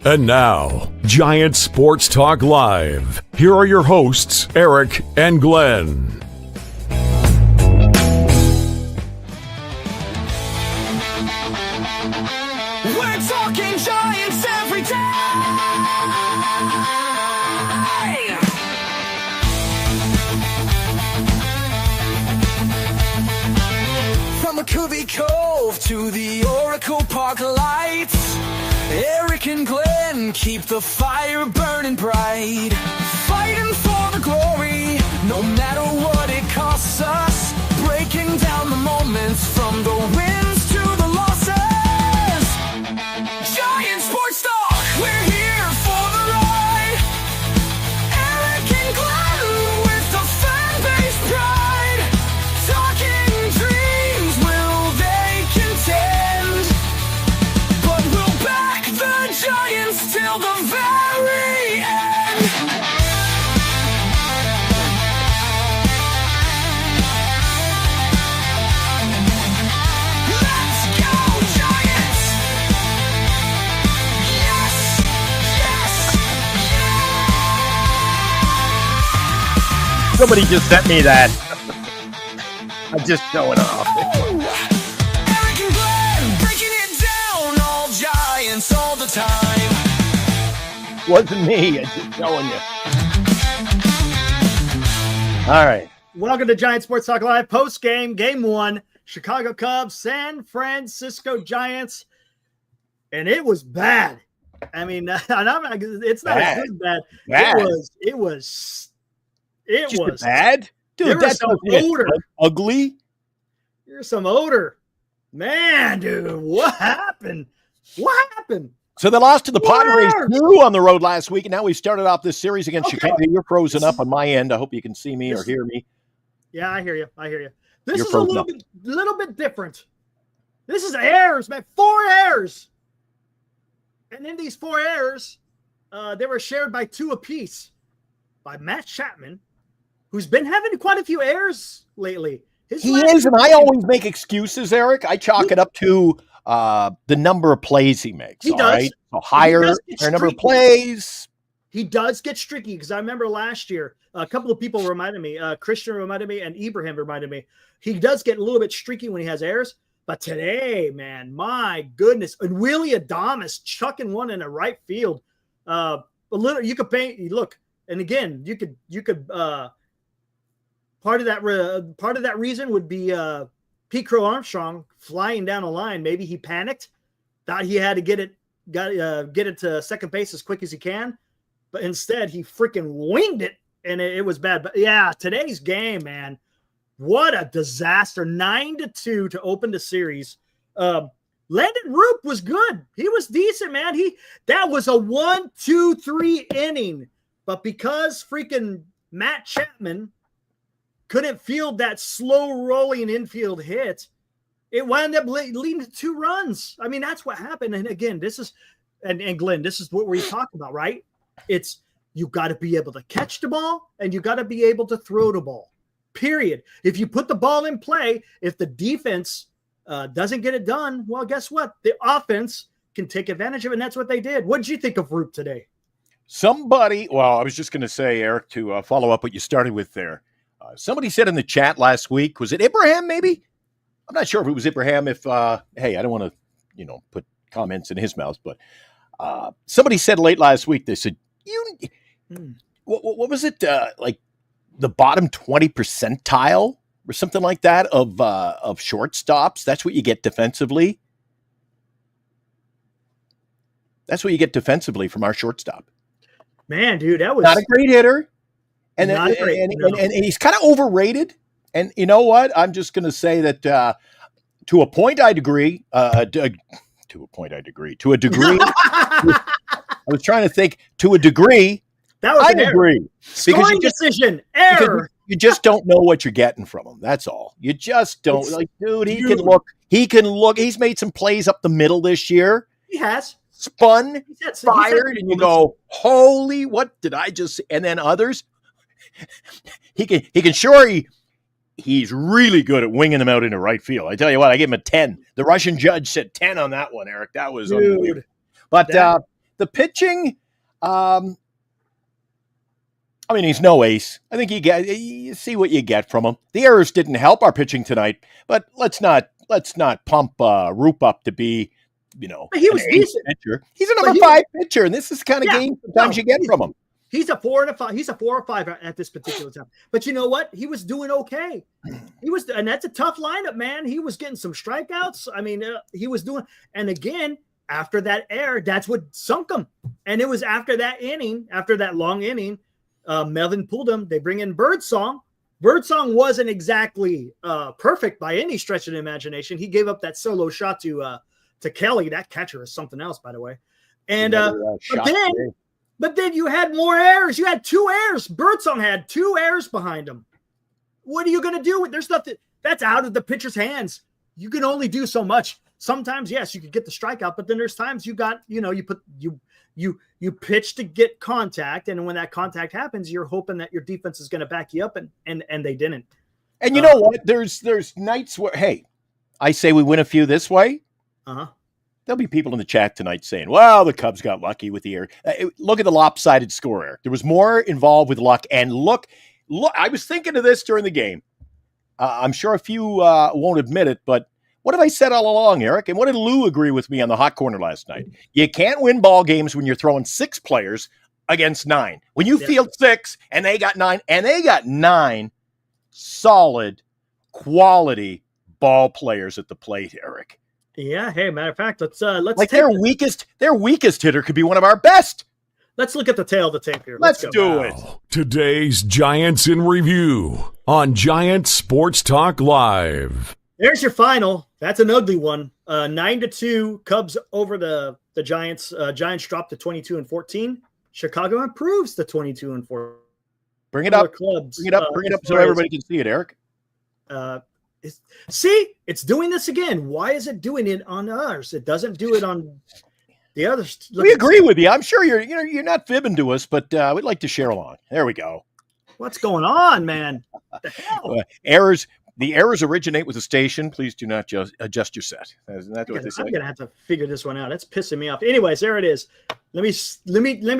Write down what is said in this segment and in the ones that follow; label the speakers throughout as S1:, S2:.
S1: And now, Giant Sports Talk Live. Here are your hosts, Eric and Glenn.
S2: We're talking Giants every day. From McCovey Cove to the Oracle Park lights, Eric and Glenn keep the fire burning bright, fighting for the glory, no matter what it costs us, breaking down the moments from the wins to the losses. Giant Sports Talk, we're here for the ride. Eric and Glenn with the fan base pride, talking dreams, will they contend? But we'll back the Giants till the very end. Let's go, Giants! Yes! Yes! Yes!
S3: Somebody just sent me that. I'm just showing off.
S2: Eric and Glenn breaking it down, all Giants all the time.
S3: Wasn't me. I'm just showing you. All right.
S4: Welcome to Giant Sports Talk Live. Postgame, Game 1, Chicago Cubs, San Francisco Giants. And it was bad. I mean, and it's not
S3: Bad.
S4: as good as bad.
S3: Bad.
S4: It was
S3: Just bad?
S4: There
S3: Dude,
S4: was
S3: that's
S4: some odor.
S3: ugly.
S4: There's some odor. Man, dude, what happened? What happened?
S3: So they lost to the Padres
S4: Where?
S3: 2 on the road last week, and now we started off this series against
S4: Okay.
S3: Chicago. You're frozen up on my end. I hope you can see me or
S4: This-
S3: hear me.
S4: Yeah, I hear you. This
S3: You're
S4: is a
S3: frozen up.
S4: little bit different. This is errors, man. 4 errors. And in these 4 errors, they were shared by 2 apiece by Matt Chapman, who's been having quite a few errors lately.
S3: He is, and I always make excuses, Eric. I chalk it up to the number of plays he makes.
S4: He
S3: all
S4: does.
S3: right? So higher
S4: does get
S3: number of
S4: streaky.
S3: plays.
S4: He does get streaky because I remember last year, a couple of people reminded me, Christian reminded me, and Ibrahim reminded me. He does get a little bit streaky when he has errors. But today, man, my goodness. And Willy Adames chucking one in the right field. A little, you could paint, look, and again, you could part of that reason would be Pete Crow Armstrong flying down a line. Maybe he panicked, thought he had to get it to second base as quick as he can, but instead he freaking winged it, and it was bad. But yeah, today's game, man, what a disaster! 9-2 to open the series. Landon Roop was good. He was decent, man. That was a 1-2-3 inning, but because freaking Matt Chapman couldn't field that slow rolling infield hit, it wound up leading to 2 runs. I mean, that's what happened. And again, this is, and Glenn, this is what we're talking about, right? It's, you got to be able to catch the ball and you got to be able to throw the ball, period. If you put the ball in play, if the defense doesn't get it done, well, guess what? The offense can take advantage of it, and that's what they did. What did you think of Roop today?
S3: I was just going to say, Eric, to follow up what you started with there. Somebody said in the chat last week, was it Ibrahim maybe? I'm not sure if it was Ibrahim. Hey, I don't want to, put comments in his mouth, but somebody said late last week, they said, what was it? Like the bottom 20 percentile or something like that of shortstops. That's what you get defensively. That's what you get defensively from our shortstop.
S4: Man, dude, that was
S3: not a great hitter. And he's kind of overrated. And you know what? I'm just going to say that to a point, I'd agree. To a degree. I was trying to think. To a degree,
S4: that was
S3: I'd agree.
S4: Scoring decision error.
S3: You just don't know what you're getting from him. That's all. You just don't. Dude, he can look. He can look. He's made some plays up the middle this year.
S4: He has.
S3: Spun, fired, and you go, holy, what did I just see? And then others, he's really good at winging them out into right field. I tell you what, I give him a 10. The Russian judge said 10 on that one, Eric. That was unbelievable. But The pitching, I mean, he's no ace. I think you see what you get from him. The errors didn't help our pitching tonight, but let's not pump Roop up to be,
S4: He was
S3: an ace
S4: decent.
S3: pitcher. He's a number 5 pitcher, and this is the kind of game sometimes you get from him.
S4: He's a 4 and a 5. He's a 4 or 5 at this particular time. But you know what? He was doing okay. And that's a tough lineup, man. He was getting some strikeouts. I mean, he was doing. And again, after that error, that's what sunk him. And it was after that inning, after that long inning, Melvin pulled him. They bring in Birdsong. Birdsong wasn't exactly perfect by any stretch of the imagination. He gave up that solo shot to Kelly. That catcher is something else, by the way. And but then you had more errors. You had 2 errors. Birdsong had 2 errors behind him. What are you going to do? There's nothing that's out of the pitcher's hands. You can only do so much. Sometimes, yes, you could get the strikeout, but then there's times you pitch to get contact, and when that contact happens, you're hoping that your defense is going to back you up, and they didn't.
S3: And you know what? There's nights where, hey, I say we win a few this way. There'll be people in the chat tonight saying, well, the Cubs got lucky with the error. Look at the lopsided score, Eric. There was more involved with luck. And look, I was thinking of this during the game. I'm sure a few won't admit it, but what have I said all along, Eric? And what did Lou agree with me on the hot corner last night? You can't win ball games when you're throwing 6 players against 9. When you field 6 and they got 9, and they got 9 solid, quality ball players at the plate, Eric.
S4: Yeah. Hey, matter of fact, let's
S3: like their weakest hitter could be one of our best.
S4: Let's look at the tail of the tape here.
S3: Let's do it.
S1: Today's Giants in Review on Giant Sports Talk Live.
S4: There's your final. That's an ugly one. 9-2 Cubs over the Giants. Giants dropped to 22-14. Chicago improves to 22-14.
S3: Bring it up.
S4: Clubs,
S3: bring it up so everybody can see it, Eric.
S4: See, it's doing this again. Why is it doing it on ours? It doesn't do it on the others.
S3: We agree with you. I'm sure you're not fibbing to us, but we'd like to share along. There we go.
S4: What's going on, man? What the hell?
S3: Errors. The errors originate with the station. Please do not adjust your set. Isn't that what they say?
S4: I'm gonna have to figure this one out. It's pissing me off. Anyways, there it is. Let me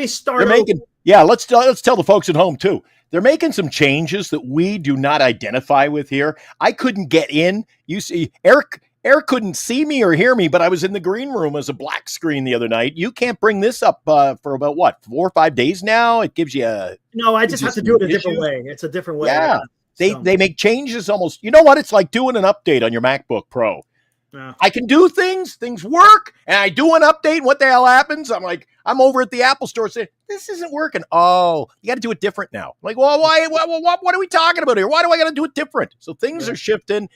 S4: start.
S3: Let's tell the folks at home too. They're making some changes that we do not identify with here. I couldn't get in. You see, Eric couldn't see me or hear me, but I was in the green room as a black screen the other night. You can't bring this up for about 4 or 5 days now. It gives you
S4: I just have to do it a different way. It's a different way.
S3: Yeah. They make changes almost. You know what? It's like doing an update on your MacBook Pro.
S4: Yeah.
S3: I can do things work, and I do an update, and what the hell happens? I'm over at the Apple store saying, this isn't working. Oh, you got to do it different now. Like, well, why? What are we talking about here? Why do I got to do it different? So things are shifting.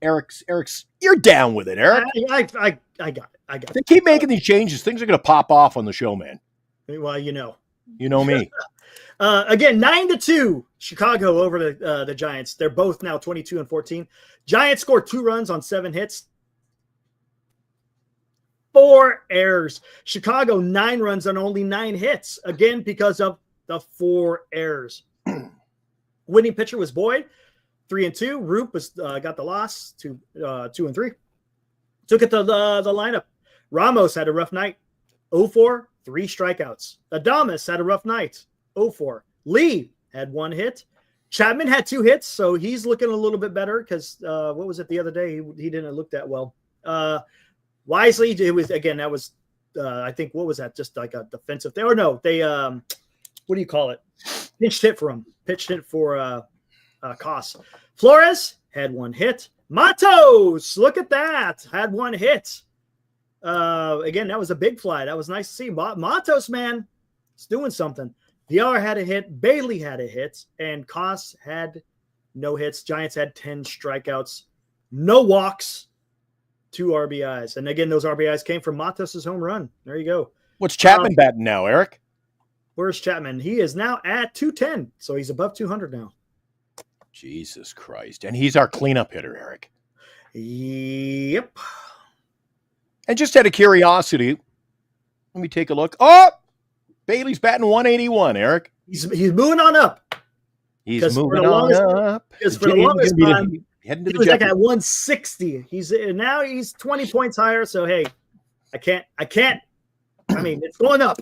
S3: Eric's, you're down with it, Eric.
S4: I got it.
S3: If they keep making these changes, things are going to pop off on the show, man.
S4: Well,
S3: You know me.
S4: Again, 9-2 Chicago over the Giants. They're both now 22-14. Giants scored 2 runs on 7 hits, 4 errors. Chicago 9 runs on only 9 hits. Again, because of the 4 errors. Winning pitcher was Boyd, 3-2. Roop was got the loss, 2-3. Took it to the lineup. Ramos had a rough night, 0-4, 3 strikeouts. Adames had a rough night, 0-4. Lee had 1 hit. Chapman had 2 hits, so he's looking a little bit better because what was it the other day? He didn't look that well. Wisely, it was again. That was I think what was that? Just like a defensive thing, or no? They what do you call it? Pitched hit for him. Pitched hit for Koss. Flores had 1 hit. Matos, look at that, had 1 hit. Again, that was a big fly. That was nice to see. Matos, man, it's doing something. VR had a hit, Bailey had a hit, and Koss had no hits. Giants had 10 strikeouts, no walks, 2 RBIs. And again, those RBIs came from Matos' home run. There you go.
S3: What's Chapman batting now, Eric?
S4: Where's Chapman? He is now at 210, so he's above 200 now.
S3: Jesus Christ. And he's our cleanup hitter, Eric.
S4: Yep.
S3: And just out of curiosity, let me take a look. Oh, Bailey's batting 181, Eric.
S4: He's moving on up.
S3: He's moving on up.
S4: Because for the longest time,
S3: heading to
S4: he
S3: the
S4: was like
S3: Jeopardy.
S4: at 160. He's 20 points higher. So hey, I can't I mean, it's going up.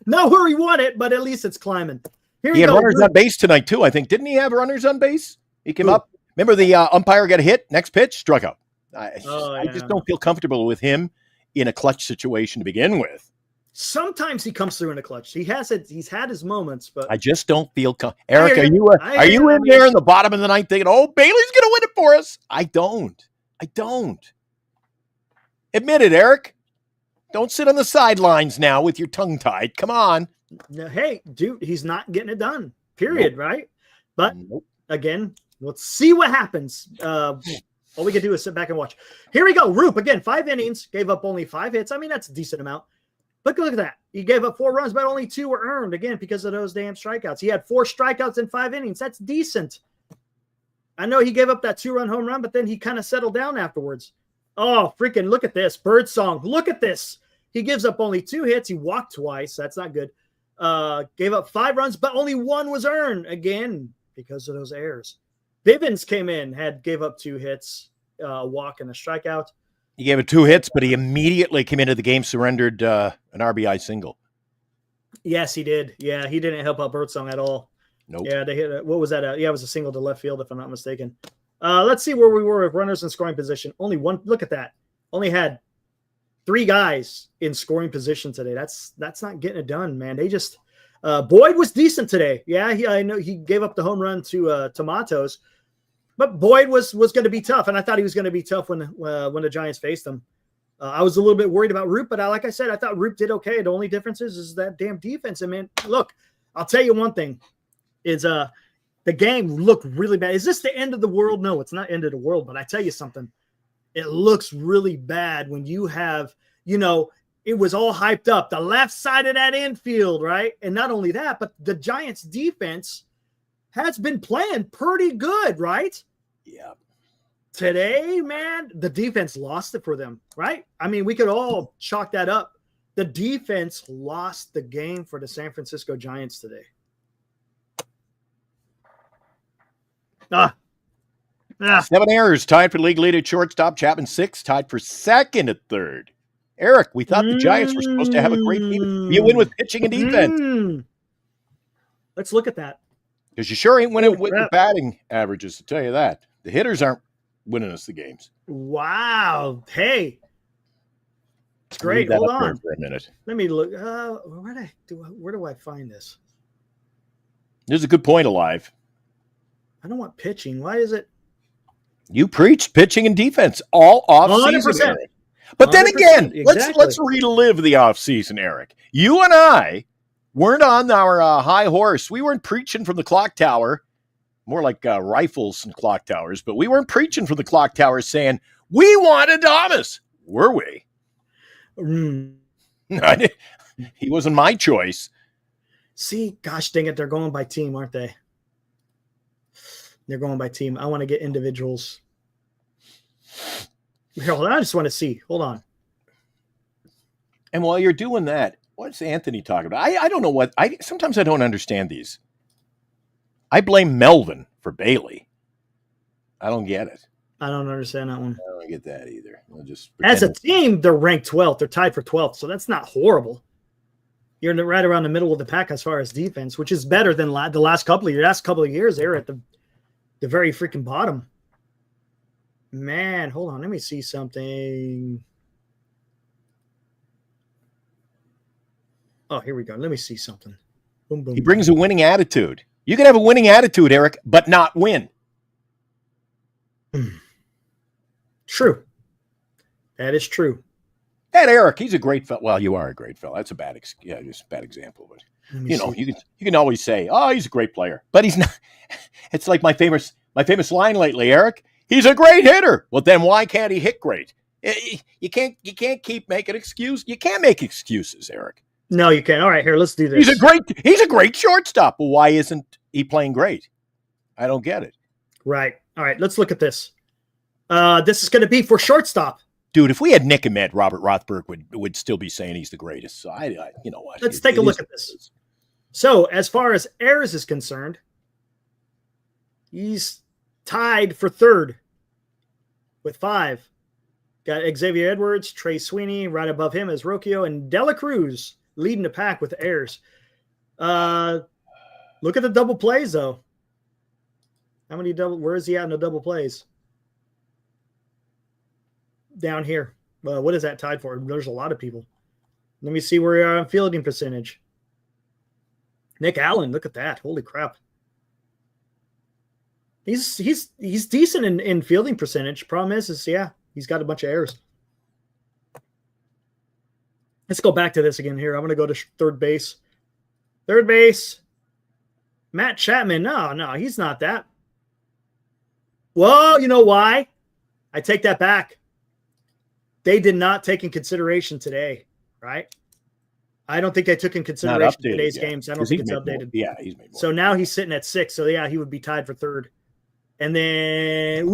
S4: Not where we want it, but at least it's climbing. Here
S3: He
S4: you
S3: had
S4: go.
S3: runners on base tonight, too, I think. Didn't he have runners on base? He came
S4: Who?
S3: up. Remember the umpire got a hit, next pitch, struck out. I
S4: Yeah.
S3: just don't feel comfortable with him in a clutch situation to begin with.
S4: Sometimes he comes through in a clutch. He has it. He's had his moments, but
S3: I just don't feel Eric,
S4: hear
S3: are
S4: you.
S3: you
S4: I
S3: are
S4: hear
S3: you
S4: you.
S3: in there in the bottom of the ninth thinking, oh, Bailey's going to win it for us? I don't. Admit it, Eric. Don't sit on the sidelines now with your tongue tied. Come on.
S4: no, hey, dude, he's not getting it done. Period. Right? But again, let's see what happens. All we can do is sit back and watch. Here we go. Roop again, 5 innings, gave up only 5 hits. I mean, that's a decent amount. But look at that. He gave up 4 runs, but only 2 were earned again because of those damn strikeouts. He had 4 strikeouts in 5 innings. That's decent. I know he gave up that 2-run home run, but then he kind of settled down afterwards. Oh, freaking look at this. Birdsong. Look at this. He gives up only 2 hits. He walked twice. That's not good. Gave up 5 runs, but only 1 was earned again because of those errors. Bivens came in, gave up 2 hits, a walk and a strikeout.
S3: He gave it 2 hits, but he immediately came into the game, surrendered an RBI single.
S4: Yes, he did. Yeah, he didn't help out Birdsong at all.
S3: Nope.
S4: Yeah, they hit it. What was that? Yeah, it was a single to left field, if I'm not mistaken. Let's see where we were with runners in scoring position. Only 1. Look at that. Only had 3 guys in scoring position today. That's not getting it done, man. They just Boyd was decent today. Yeah, I know he gave up the home run to Tomatoes, but Boyd was going to be tough, and I thought he was going to be tough when the Giants faced him. I was a little bit worried about Roop, but like I said, I thought Roop did okay. The only difference is that damn defense. I mean, look, I'll tell you one thing: is the game looked really bad. Is this the end of the world? No, it's not end of the world. But I tell you something, it looks really bad when you have, it was all hyped up. The left side of that infield, right? And not only that, but the Giants defense has been playing pretty good, right?
S3: Yeah.
S4: Today, man, the defense lost it for them, right? I mean, we could all chalk that up. The defense lost the game for the San Francisco Giants today.
S3: 7 errors, tied for league lead at shortstop. Chapman 6, tied for second at third. Eric, we thought the Giants were supposed to have a great team. You win with pitching and defense.
S4: Let's look at that.
S3: Because you sure ain't winning with the batting averages, to tell you that. The hitters aren't winning us the games.
S4: Wow. Hey. It's great. Hold on.
S3: For a minute.
S4: Let me look. Where do I find this?
S3: There's a good point alive.
S4: I don't want pitching. Why is it?
S3: You preached pitching and defense all off season, Eric. But then again,
S4: exactly.
S3: let's relive the off season, Eric. You and I weren't on our high horse. We weren't preaching from the clock tower, more like rifles and clock towers. But we weren't preaching from the clock tower saying we want Adames, were we? He wasn't my choice.
S4: See, gosh dang it, they're going by team, aren't they? They're going by team. I want to get individuals. Here, hold on. I just want to see. Hold on.
S3: And while you're doing that, what's Anthony talking about? I don't know what. Sometimes I don't understand these. I blame Melvin for Bailey. I don't get it.
S4: I don't understand that one.
S3: I don't get that either. We'll just
S4: as a team, they're ranked 12th. They're tied for 12th, so that's not horrible. You're right around the middle of the pack as far as defense, which is better than the last couple of years. Last couple of years, they're at the very freaking bottom. Man, hold on. Let me see something. Oh, here we go. Let me see something. Boom, boom.
S3: He brings a winning attitude. You can have a winning attitude, Eric, but not win.
S4: True. That is true.
S3: And Eric, he's a great fellow. Well, you are a great fellow. That's a bad, just a bad example. But you can always say, "Oh, he's a great player," but he's not. It's like my famous line lately, Eric. He's a great hitter. Well, then why can't he hit great? You can't keep making excuses. You can't make excuses, Eric.
S4: No, you can't. All right, here, let's do this.
S3: He's a great shortstop. But why isn't he playing great? I don't get it.
S4: Right. All right, let's look at this. This is going to be for shortstop.
S3: Dude, if we had Nick Ahmed, Robert Rothberg would still be saying he's the greatest. So I you know what?
S4: Let's take a look at this. So as far as errors is concerned, he's tied for third with 5. Got Xavier Edwards, Trey Sweeney, right above him is Rocchio, and Dela Cruz leading the pack with errors. Look at the double plays, though. How many where is he at in the double plays? Down here. What is that tied for? There's a lot of people. Let me see where we are on fielding percentage. Nick Allen, look at that. Holy crap. He's decent in fielding percentage. Problem is yeah, he's got a bunch of errors. Let's go back to this again here. I'm going to go to third base. Third base. Matt Chapman. No, he's not that. Well, you know why? I take that back. They did not take in consideration today, right? I don't think they took in consideration today's games. I don't think it's updated.
S3: Yeah, he's made more.
S4: So now he's sitting at 6. So, yeah, he would be tied for third. And then,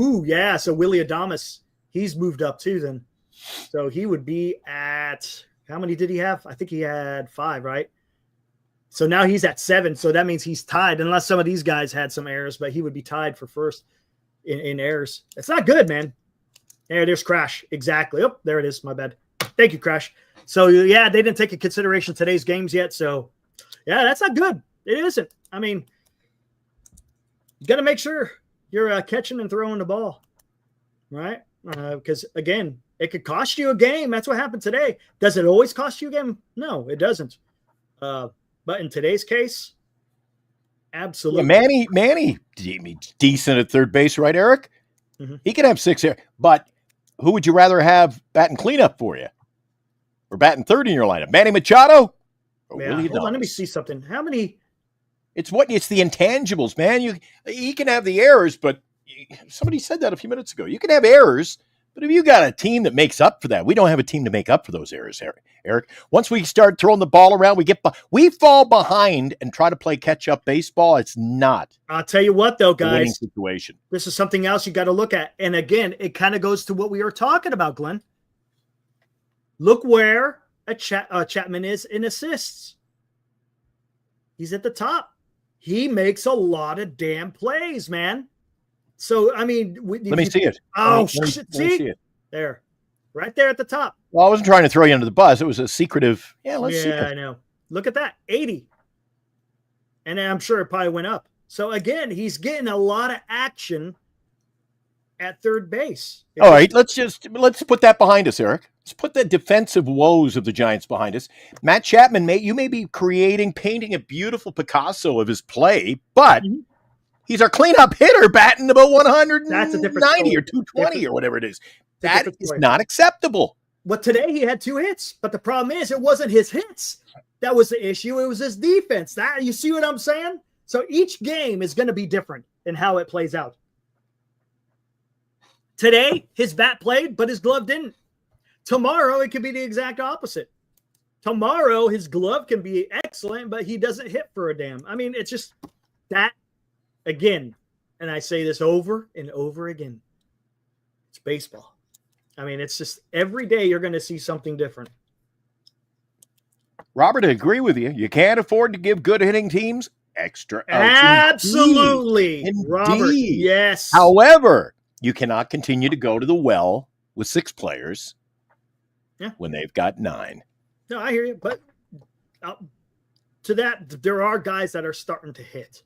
S4: so Willy Adames, he's moved up too then. So he would be at, how many did he have? I think he had 5, right? So now he's at 7. So that means he's tied, unless some of these guys had some errors, but he would be tied for first in errors. It's not good, man. There's Crash. Exactly. Oh, there it is. My bad. Thank you, Crash. So, yeah, they didn't take into consideration today's games yet. So, yeah, that's not good. It isn't. I mean, you got to make sure you're catching and throwing the ball, right? Because, again, it could cost you a game. That's what happened today. Does it always cost you a game? No, it doesn't. But in today's case, absolutely.
S3: Yeah, Manny, decent at third base, right, Eric? Mm-hmm. He can have 6 here, but who would you rather have batting cleanup for you? Or batting third in your lineup? Manny Machado? Or
S4: Hold on, let me see something. How many? It's
S3: the intangibles, man. He can have the errors, but somebody said that a few minutes ago. You can have errors, but if you got a team that makes up for that, we don't have a team to make up for those errors, Eric. Once we start throwing the ball around, we fall behind and try to play catch-up baseball. It's not.
S4: I'll tell you what, though, guys.
S3: A winning situation.
S4: This is something else you got to look at. And again, it kind of goes to what we were talking about, Glenn. Look where Chapman is in assists. He's at the top. He makes a lot of damn plays, man. So, I mean,
S3: let me see it.
S4: Oh, let me see it. There. Right there at the top.
S3: Well, I wasn't trying to throw you under the bus. It was a secretive. Yeah, let's see it.
S4: Yeah, I know. Look at that. 80. And I'm sure it probably went up. So, again, he's getting a lot of action at third base.
S3: All right, let's put that behind us, Eric. Let's put the defensive woes of the Giants behind us. Matt Chapman, you may be painting a beautiful Picasso of his play, but he's our cleanup hitter batting about 190 or 220 or whatever it is. That is not acceptable.
S4: But today he had 2 hits. But the problem is it wasn't his hits. That was the issue. It was his defense. You see what I'm saying? So each game is going to be different in how it plays out. Today, his bat played, but his glove didn't. Tomorrow, it could be the exact opposite. Tomorrow, his glove can be excellent, but he doesn't hit for a damn. I mean, it's just that, again, and I say this over and over again. It's baseball. I mean, it's just every day you're going to see something different.
S3: Robert, I agree with you. You can't afford to give good hitting teams extra outs.
S4: Absolutely.
S3: Indeed.
S4: Robert, yes.
S3: However, you cannot continue to go to the well with 6 players when they've got 9.
S4: No, I hear you. But to that, there are guys that are starting to hit.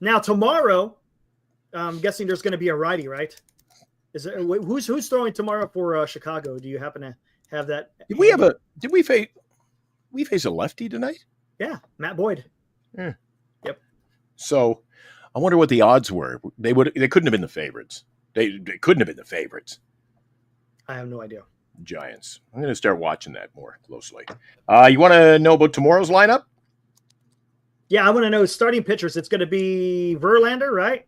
S4: Now, tomorrow, I'm guessing there's going to be a righty, right? Who's throwing tomorrow for Chicago? Do you happen to have that?
S3: Did we face a lefty tonight?
S4: Yeah, Matt Boyd.
S3: Yeah.
S4: Yep.
S3: So I wonder what the odds were. They couldn't have been the favorites. They couldn't have been the favorites.
S4: I have no idea.
S3: Giants. I'm going to start watching that more closely. You want to know about tomorrow's lineup?
S4: Yeah, I want to know starting pitchers. It's going to be Verlander, right?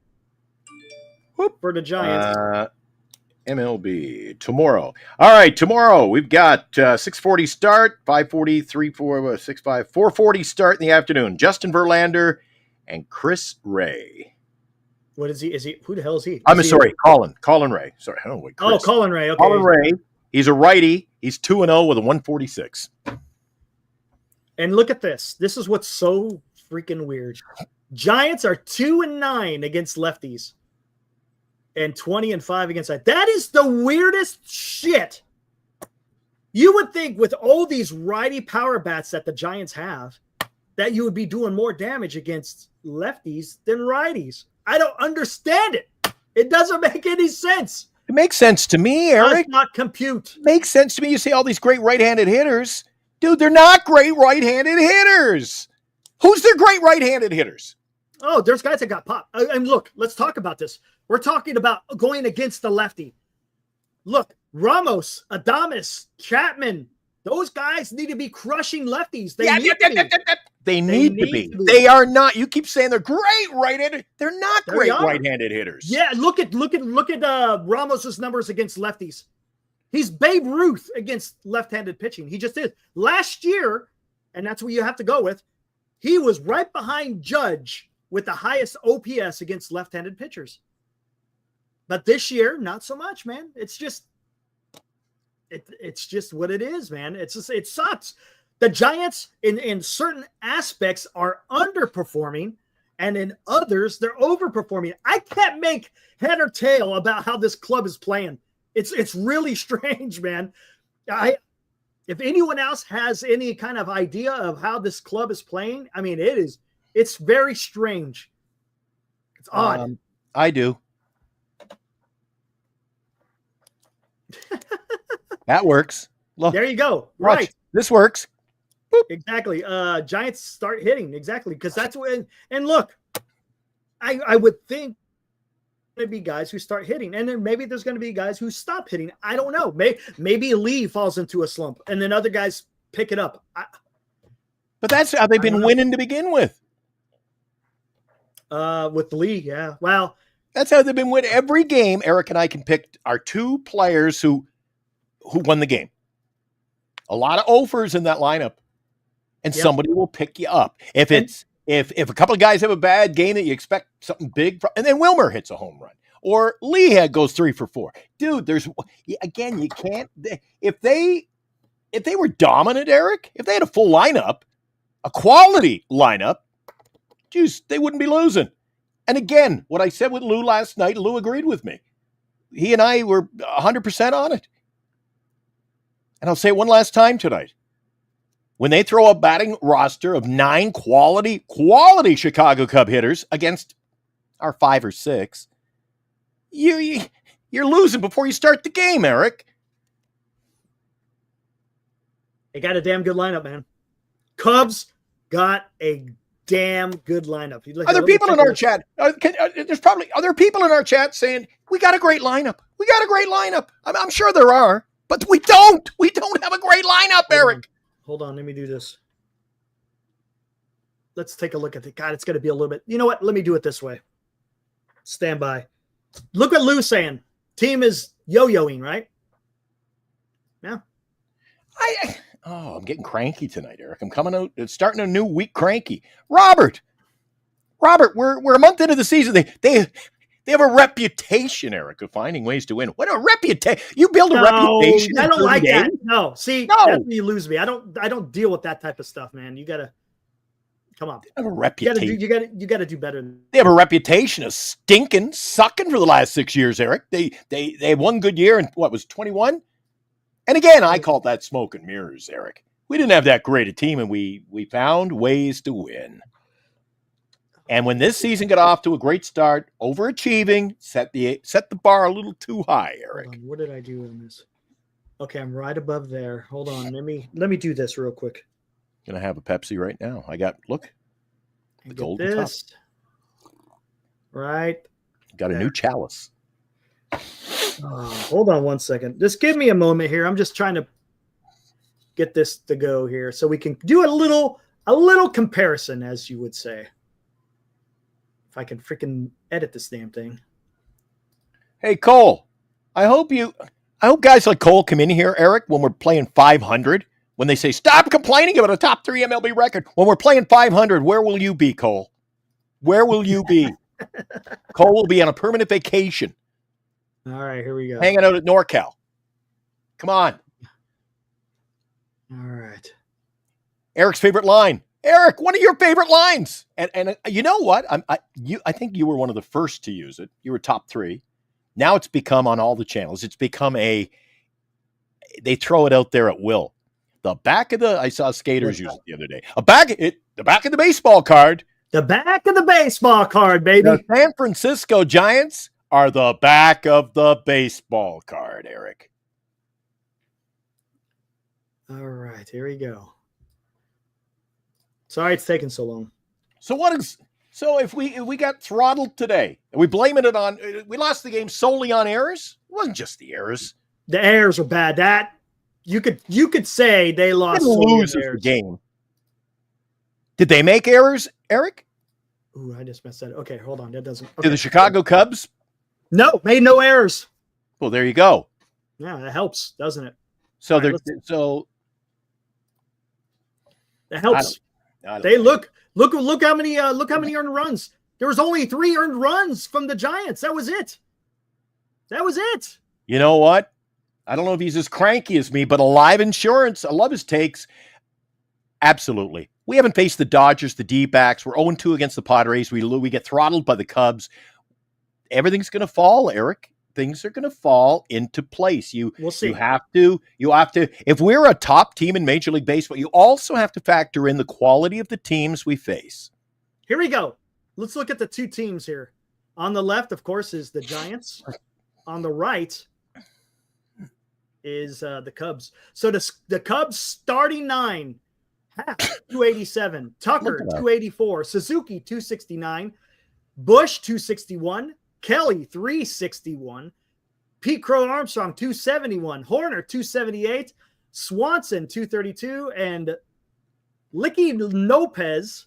S4: Whoop, for the Giants.
S3: MLB tomorrow. All right, tomorrow we've got 6:40 start, 5:40, 3:4, 6:5, 4:40 start in the afternoon. Justin Verlander and Chris Ray.
S4: What is he? Who the hell is he?
S3: I'm sorry, Colin Ray. Sorry, I don't know what Chris.
S4: Oh, Colin Ray. Okay.
S3: Colin Ray. He's a righty. He's 2-0 with a 146.
S4: And look at this. This is what's so freaking weird. Giants are 2-9 against lefties. and 20-5 against that. That is the weirdest shit. You would think with all these righty power bats that the Giants have, that you would be doing more damage against lefties than righties. I don't understand it. It doesn't make any sense.
S3: It makes sense to me,
S4: Does
S3: Eric.
S4: not compute.
S3: Makes sense to me. You see all these great right-handed hitters. Dude, they're not great right-handed hitters. Who's their great right-handed hitters?
S4: Oh, there's guys that got popped. And look, let's talk about this. We're talking about going against the lefty. Look, Ramos, Adames, Chapman, those guys need to be crushing lefties. They need to be.
S3: They are not. You keep saying they're great right-handed. They're not great right-handed hitters.
S4: Yeah, look at Ramos's numbers against lefties. He's Babe Ruth against left-handed pitching. He just is. Last year, and that's what you have to go with, he was right behind Judge with the highest OPS against left-handed pitchers. But this year, not so much, man. It's just what it is, man. It sucks. The Giants in certain aspects are underperforming, and in others they're overperforming. I can't make head or tail about how this club is playing. It's really strange, man. If anyone else has any kind of idea of how this club is playing, I mean, it's very strange. It's odd.
S3: I do. That works. Look,
S4: there you go.
S3: watch.
S4: Right.
S3: This works.
S4: Boop. Exactly. Giants start hitting. Exactly. Because that's when, and look, I would think there'd be guys who start hitting, and then maybe there's going to be guys who stop hitting. I don't know. Maybe Lee falls into a slump, and then other guys pick it up.
S3: But that's how they've been winning to begin with.
S4: With Lee, yeah. Well,
S3: that's how they've been winning every game. Eric and I can pick our two players who won the game. A lot of offers in that lineup, and somebody will pick you up. If a couple of guys have a bad game that you expect something big from, and then Wilmer hits a home run, or Lee goes 3 for 4. Dude, you can't. If they were dominant, Eric, if they had a full lineup, a quality lineup, geez, they wouldn't be losing. And again, what I said with Lou last night, Lou agreed with me. He and I were 100% on it. And I'll say it one last time tonight. When they throw a batting roster of 9 quality Chicago Cub hitters against our 5 or 6, you're losing before you start the game, Eric.
S4: they got a damn good lineup, man. Cubs got a damn good lineup.
S3: Are there people in our chat? There's probably other people in our chat saying, we got a great lineup. We got a great lineup. I'm sure there are, but we don't. We don't have a great lineup, Eric.
S4: Hold on. Let me do this. Let's take a look at it. God, it's going to be a little bit. You know what? Let me do it this way. Stand by. Look what Lou's saying. Team is yo-yoing, right? Yeah.
S3: I'm getting cranky tonight, Eric. I'm coming out. It's starting a new week cranky. Robert, we're a month into the season. They have a reputation, Eric, of finding ways to win. What a reputation! You build a reputation.
S4: I don't like that. No, see, that's where you lose me. I don't deal with that type of stuff, man. You gotta come on.
S3: They have a reputation.
S4: You gotta do better.
S3: They have a reputation of sucking for the last 6 years, Eric. They had one good year in what was 21. And again, I call that smoke and mirrors, Eric. We didn't have that great a team, and we found ways to win. And when this season got off to a great start, overachieving, set the bar a little too high, Eric.
S4: What did I do in this? Okay, I'm right above there. Hold on. Let me do this real quick.
S3: Gonna have a Pepsi right now. Look. The golden
S4: this. Top. Right.
S3: Got a new chalice.
S4: Hold on one second. Just give me a moment here. I'm just trying to get this to go here so we can do a little comparison, as you would say. If I can freaking edit this damn thing.
S3: Hey, Cole, I hope guys like Cole come in here, Eric, when we're playing 500, when they say, stop complaining about a top 3 MLB record. When we're playing 500, where will you be, Cole? Where will you be? Cole will be on a permanent vacation.
S4: All right, here we go.
S3: Hanging out at NorCal. Come on.
S4: All right.
S3: Eric's favorite line. Eric, one of your favorite lines. And you know what? I think you were one of the first to use it. You were top 3. Now it's become on all the channels. It's become they throw it out there at will. I saw skaters use it the other day. The back of the baseball card.
S4: The back of the baseball card, baby.
S3: The San Francisco Giants are the back of the baseball card, Eric.
S4: All right, here we go. Sorry it's taking so long.
S3: So if we got throttled today, and we lost the game solely on errors? It wasn't just the errors.
S4: The errors were bad. That you could say they lost.
S3: Lose the game. Did they make errors, Eric?
S4: Ooh, I just messed that up. Okay, hold on. That doesn't. Okay.
S3: Did the Chicago Cubs?
S4: No, made no errors.
S3: Well, there you go.
S4: Yeah, that helps, doesn't it?
S3: So
S4: Right, that helps. They look how many earned runs. There was only 3 earned runs from the Giants. That was it.
S3: You know what? I don't know if he's as cranky as me, but Alive Insurance, I love his takes. Absolutely. We haven't faced the Dodgers, the D-backs. We're 0-2 against the Padres. We get throttled by the Cubs. Everything's going to fall, Eric. Things are going to fall into place.
S4: We'll see.
S3: You have to, if we're a top team in Major League Baseball, you also have to factor in the quality of the teams we face.
S4: Here we go. Let's look at the 2 teams here. On the left, of course, is the Giants. On the right is the Cubs. So the Cubs starting 9, Happ, 287, Tucker, 284, Suzuki, 269, Bush, 261, Kelly, 361, Pete Crow Armstrong, 271, Horner, 278, Swanson, 232, and Licky Lopez,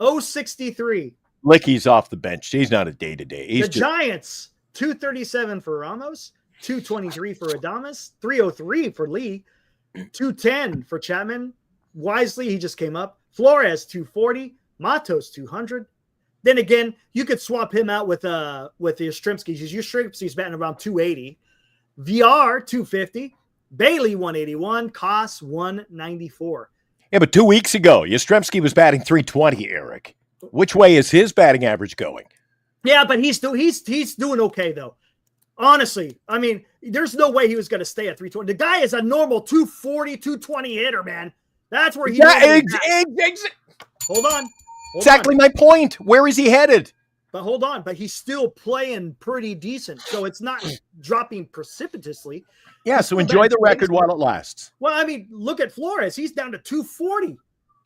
S4: 063.
S3: Licky's off the bench. He's not a day-to-day.
S4: Giants, 237 for Ramos, 223 for Adames, 303 for Lee, 210 for Chapman. Wisely, he just came up. Flores, 240. Matos, 200. Then again, you could swap him out with Yastrzemski. Yastrzemski's batting around 280. VR, 250. Bailey, 181. Koss, 194.
S3: Yeah, but 2 weeks ago, Yastrzemski was batting 320, Eric. Which way is his batting average going?
S4: Yeah, but he's doing okay, though. Honestly, I mean, there's no way he was going to stay at 320. The guy is a normal 240, 220 hitter, man. That's where he Hold on.
S3: Exactly my point. Where is he headed?
S4: But hold on. But he's still playing pretty decent. So it's not dropping precipitously.
S3: Yeah, so enjoy the record while it lasts.
S4: Well, I mean, look at Flores. He's down to 240.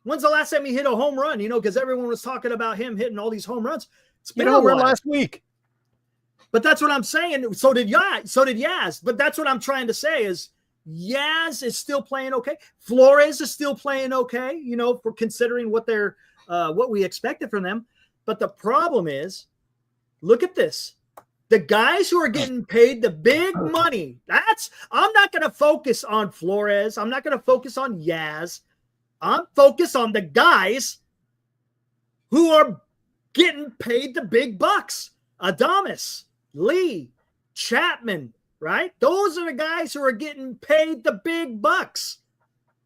S4: When's the last time he hit a home run? You know, because everyone was talking about him hitting all these home runs. It's been a home run
S3: last week.
S4: But that's what I'm saying. So did Yaz. But that's what I'm trying to say is Yaz is still playing okay. Flores is still playing okay, you know, for considering what we expected from them. But the problem is, look at this. The guys who are getting paid the big money, I'm not going to focus on Flores. I'm not going to focus on Yaz. I'm focused on the guys who are getting paid the big bucks. Adames, Lee, Chapman, right? Those are the guys who are getting paid the big bucks,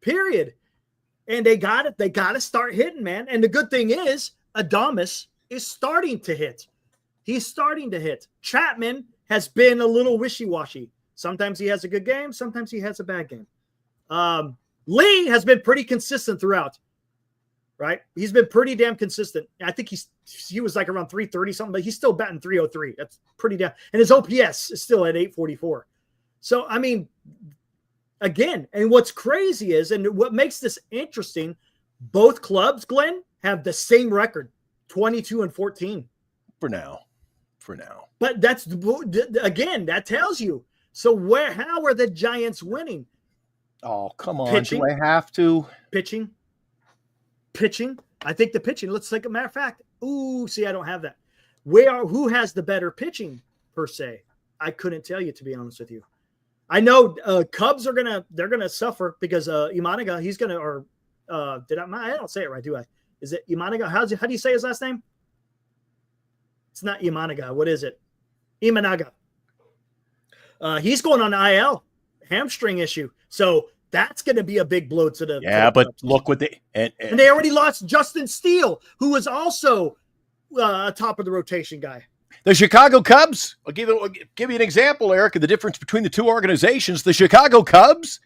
S4: period. And they got it. They got to start hitting, man. And the good thing is Adames is starting to hit. He's starting to hit. Chapman has been a little wishy-washy. Sometimes he has a good game. Sometimes he has a bad game. Lee has been pretty consistent throughout, right? He's been pretty damn consistent. I think he was like around 330 something, but he's still batting 303. That's pretty damn. And his OPS is still at 844. So, I mean, again, and what's crazy is, and what makes this interesting, both clubs, Glenn, have the same record, 22-14.
S3: For now.
S4: But that's, again, that tells you. So how are the Giants winning?
S3: Oh, come on.
S4: Pitching.
S3: Do I have to?
S4: Pitching. I think the pitching. Let's take a matter of fact. Ooh, see, I don't have that. Who has the better pitching per se? I couldn't tell you, to be honest with you. I know Cubs they're gonna suffer because Imanaga, he's gonna, or I don't say it right, do I? Is it Imanaga? How do you say his last name? It's not Imanaga. What is it? Imanaga. He's going on IL, hamstring issue. So that's going to be a big blow to the.
S3: Yeah, but Cubs. Look what
S4: and they already lost Justin Steele, who was also a top of the rotation guy.
S3: The Chicago Cubs, I'll give you an example, Eric, of the difference between the two organizations. The Chicago Cubs,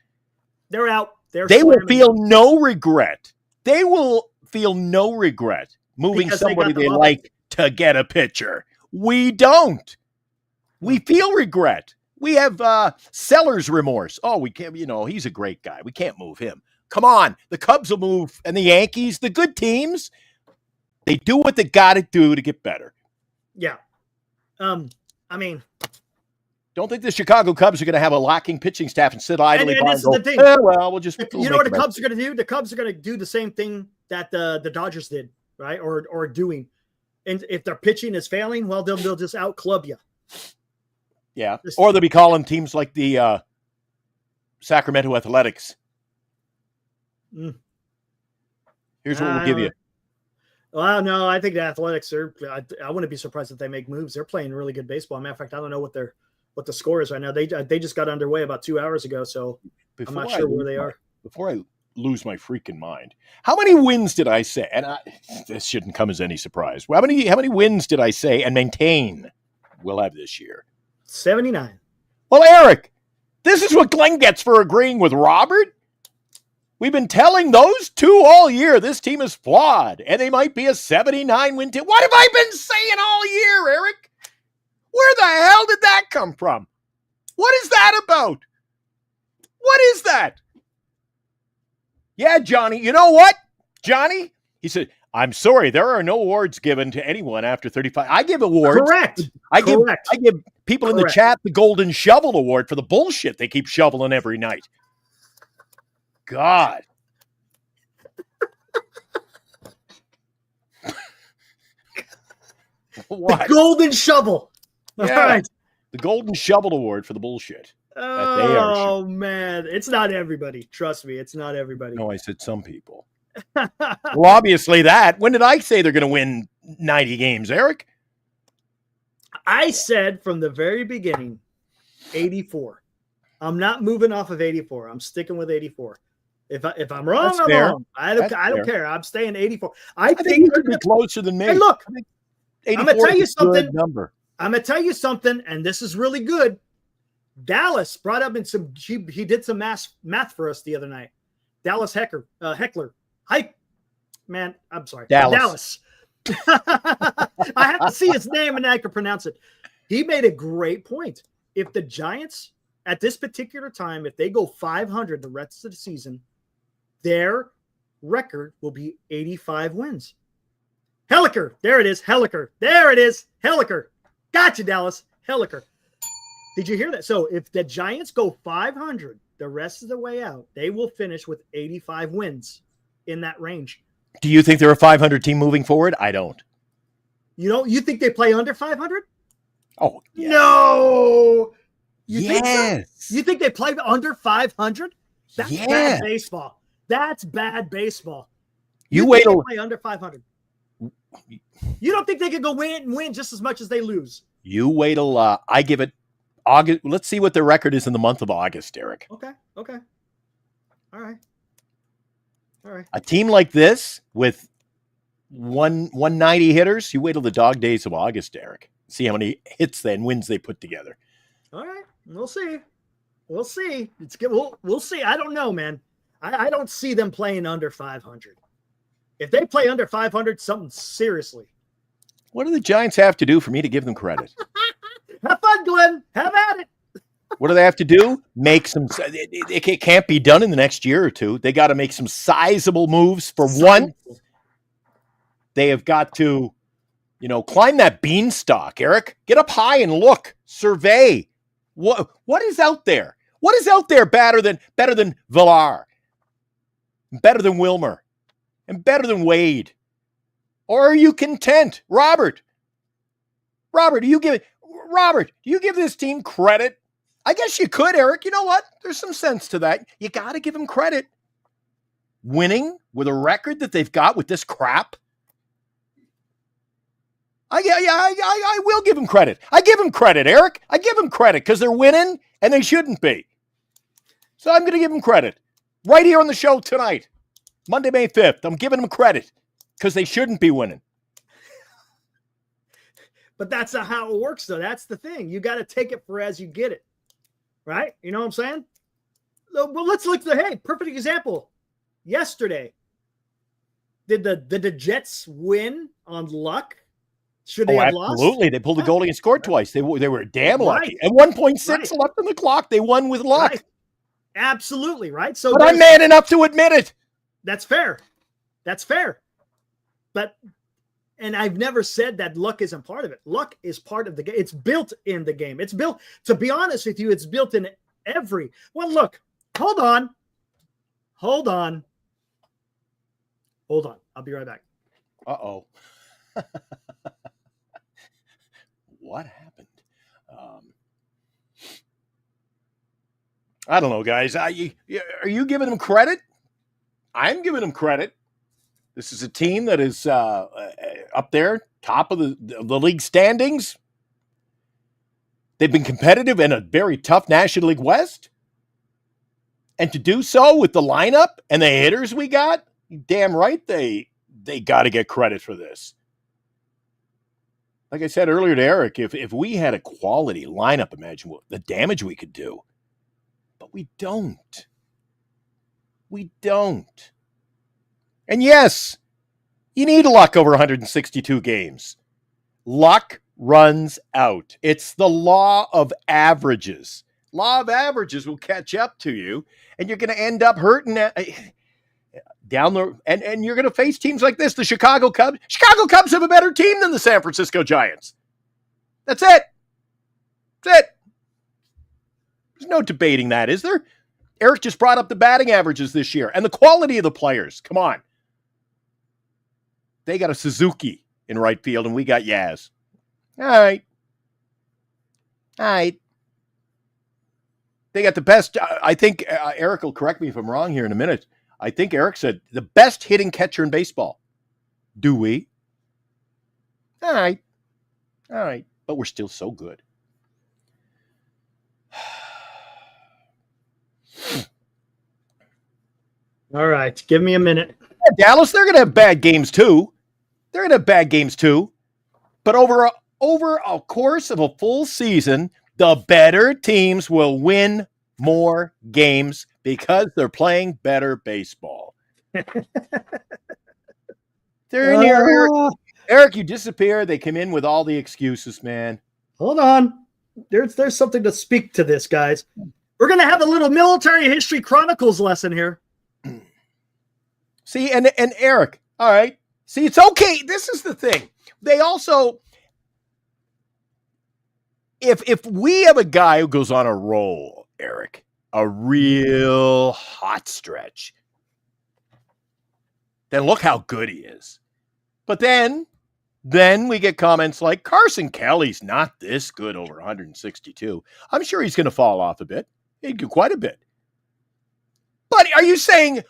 S4: They're out.
S3: They will feel no regret. They will feel no regret moving
S4: Because
S3: somebody
S4: they got the
S3: they like to get a pitcher. We don't. We feel regret. We have seller's remorse. Oh, we can't, he's a great guy. We can't move him. Come on. The Cubs will move, and the Yankees, the good teams, they do what they got to do to get better.
S4: Yeah. I mean,
S3: don't think the Chicago Cubs are going to have a lacking pitching staff and sit idly by
S4: and this is the thing.
S3: Well, we'll just.
S4: You know what the Cubs are going to do? The Cubs are going to do the same thing that the Dodgers did, right? Or doing. And if their pitching is failing, well, they'll just out club you.
S3: Yeah, or they'll be calling teams like the Sacramento Athletics. Here's what we'll give you.
S4: Well, no, I think the Athletics are. I wouldn't be surprised if they make moves. They're playing really good baseball. Matter of fact, I don't know what the score is right now. They just got underway about 2 hours ago, so I'm not sure where they are.
S3: Before I lose my freaking mind, how many wins did I say? And this shouldn't come as any surprise. How many wins did I say and maintain we'll have this year?
S4: 79.
S3: Well, Eric, this is what Glenn gets for agreeing with Robert. We've been telling those two all year this team is flawed, and they might be a 79-win team. What have I been saying all year, Eric? Where the hell did that come from? What is that about? What is that? Yeah, Johnny, you know what? Johnny, he said, I'm sorry, there are no awards given to anyone after 35. I give awards.
S4: Correct.
S3: I give people in the chat the Golden Shovel Award for the bullshit they keep shoveling every night. God. What?
S4: The Golden Shovel.
S3: Yeah,
S4: all right.
S3: The Golden Shovel Award for the bullshit.
S4: Oh, man. It's not everybody. Trust me. It's not everybody.
S3: No, I said some people. Well, obviously that. When did I say they're going to win 90 games, Eric?
S4: I said from the very beginning, 84. I'm not moving off of 84. I'm sticking with 84. If I'm wrong,
S3: That's
S4: I'm
S3: fair.
S4: wrong. I don't care. I'm staying 84. I
S3: think you could be closer than me.
S4: Hey, look,
S3: I'm
S4: going to tell you something.
S3: Number.
S4: I'm going to tell you something, and this is really good. Dallas brought up in some. He did some math for us the other night. Dallas Heckler. Man, I'm sorry. Dallas. I have to see his name and I can pronounce it. He made a great point. If the Giants at this particular time, if they go 500 the rest of the season, their record will be 85 wins. Helliker. There it is. Helliker. There it is. Helliker. Gotcha, Dallas. Helliker. Did you hear that? So if the Giants go 500 the rest of the way out, they will finish with 85 wins in that range.
S3: Do you think they're a 500 team moving forward? I don't.
S4: You think they play under 500?
S3: Oh, yeah.
S4: No.
S3: Think so?
S4: You think they play under 500? That's
S3: Yeah.
S4: bad baseball. That's bad baseball.
S3: You wait till
S4: play under 500. You don't think they could go win just as much as they lose?
S3: You wait till I give it August. Let's see what their record is in the month of August, Eric.
S4: Okay. All right.
S3: A team like this with 190 hitters, you wait till the dog days of August, Eric. See how many hits and wins they put together.
S4: All right. We'll see. It's good. We'll see. I don't know, man. I don't see them playing under 500. If they play under 500, something seriously.
S3: What do the Giants have to do for me to give them credit?
S4: Have fun, Glenn. Have at it.
S3: What do they have to do? Make some. It can't be done in the next year or two. They got to make some sizable moves. For one, they have got to, climb that beanstalk, Eric. Get up high and look. Survey. What is out there? What is out there better than Villar, better than Wilmer, and better than Wade? Or are you content, Robert? Robert, do you give this team credit? I guess you could, Eric. You know what? There's some sense to that. You got to give them credit. Winning with a record that they've got with this crap. I will give them credit. I give them credit, Eric. I give them credit because they're winning and they shouldn't be. So I'm going to give them credit. Right here on the show tonight, Monday, May 5th. I'm giving them credit because they shouldn't be winning.
S4: But that's not how it works, though. That's the thing. You got to take it for as you get it. Right? You know what I'm saying? Well, let's look at hey, perfect example. Yesterday, did the Jets win on luck? Should they have lost?
S3: Absolutely. They pulled the goalie and scored twice. They were damn lucky.
S4: Right.
S3: At 1.6
S4: Right.
S3: left on the clock, they won with luck.
S4: Right. Absolutely, right? So
S3: But I'm man enough to admit it.
S4: that's fair. That's fair. But and I've never said that luck isn't part of it. Luck is part of the game. It's built in the game. It's built, to be honest with you, it's built in every. Well, look, hold on. Hold on. Hold on. I'll be right back.
S3: Uh-oh. What happened? I don't know, guys. Are you giving them credit? I'm giving them credit. This is a team that is up there, top of the league standings. They've been competitive in a very tough National League West. And to do so with the lineup and the hitters we got, damn right they got to get credit for this. Like I said earlier to Eric, if we had a quality lineup, imagine what the damage we could do. But we don't. We don't. And yes, you need luck over 162 games. Luck runs out. It's the law of averages. Law of averages will catch up to you, and you're going to end up hurting down the and you're going to face teams like this, the Chicago Cubs. Chicago Cubs have a better team than the San Francisco Giants. That's it. That's it. There's no debating that, is there? Eric just brought up the batting averages this year and the quality of the players. Come on. They got a Suzuki in right field, and we got Yaz. All right. They got the best. I think Eric will correct me if I'm wrong here in a minute. I think Eric said the best hitting catcher in baseball. Do we? All right. But we're still so good.
S4: All right. Give me a minute.
S3: Dallas, they're going to have bad games too. But over a course of a full season, the better teams will win more games because they're playing better baseball. They're in here. Eric, you disappear. They come in with all the excuses, man.
S4: Hold on. There's something to speak to this, guys. We're going to have a little military history chronicles lesson here.
S3: See, and Eric, all right. See, it's okay. This is the thing. They also, if we have a guy who goes on a roll, Eric, a real hot stretch, then look how good he is. But then we get comments like Carson Kelly's not this good over 162. I'm sure he's going to fall off a bit. He'd do quite a bit. But are you saying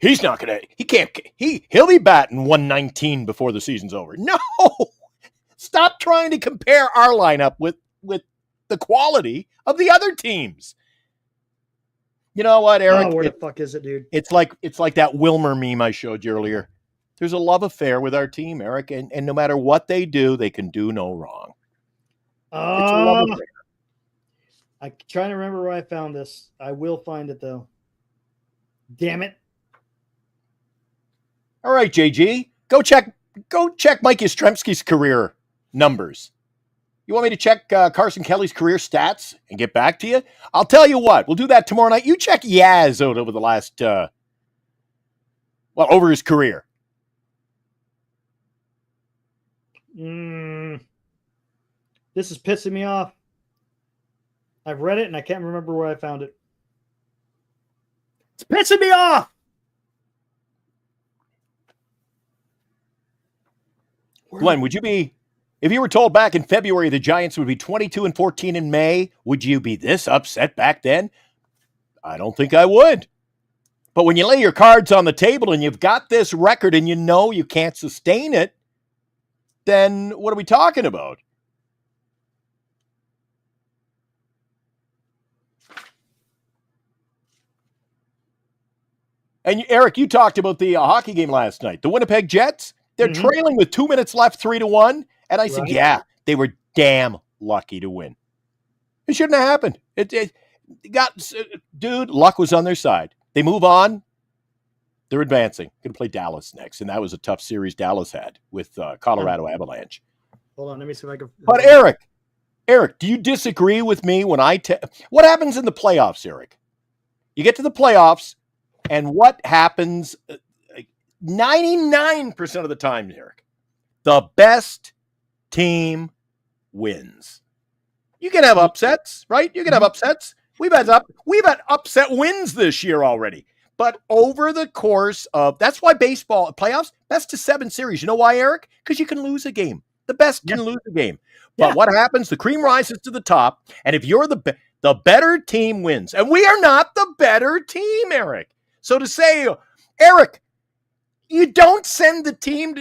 S3: he's not going to, he'll be batting 119 before the season's over? No. Stop trying to compare our lineup with the quality of the other teams. You know what, Eric?
S4: Oh, where the fuck is it, dude?
S3: It's like that Wilmer meme I showed you earlier. There's a love affair with our team, Eric, and no matter what they do, they can do no wrong. It's a love affair.
S4: I'm trying to remember where I found this. I will find it, though. Damn it.
S3: All right, JG, go check Mike Yastrzemski's career numbers. You want me to check Carson Kelly's career stats and get back to you? I'll tell you what. We'll do that tomorrow night. You check Yaz out over the last, over his career.
S4: This is pissing me off. I've read it and I can't remember where I found it. It's pissing me off.
S3: Glenn, would you be, if you were told back in February the Giants would be 22-14 in May, would you be this upset back then? I don't think I would. But when you lay your cards on the table and you've got this record and you know you can't sustain it, then what are we talking about? And Eric, you talked about the hockey game last night. The Winnipeg Jets, they're trailing with 2 minutes left, 3-1, And I said,
S4: Right.
S3: yeah, they were damn lucky to win. It shouldn't have happened. Dude, luck was on their side. They move on. They're advancing. Going to play Dallas next. And that was a tough series Dallas had with Colorado Avalanche.
S4: Hold on, let me see if I can.
S3: But Eric, do you disagree with me when what happens in the playoffs, Eric? You get to the playoffs, and what happens 99% of the time, Eric? The best team wins. You can have upsets, right? You can have upsets. We've had upset wins this year already. But over the course of, that's why baseball playoffs, best of 7 series. You know why, Eric? Because you can lose a game. The best can lose a game. But what happens? The cream rises to the top. And if you're the better team wins. And we are not the better team, Eric. So to say, Eric, you don't send the team.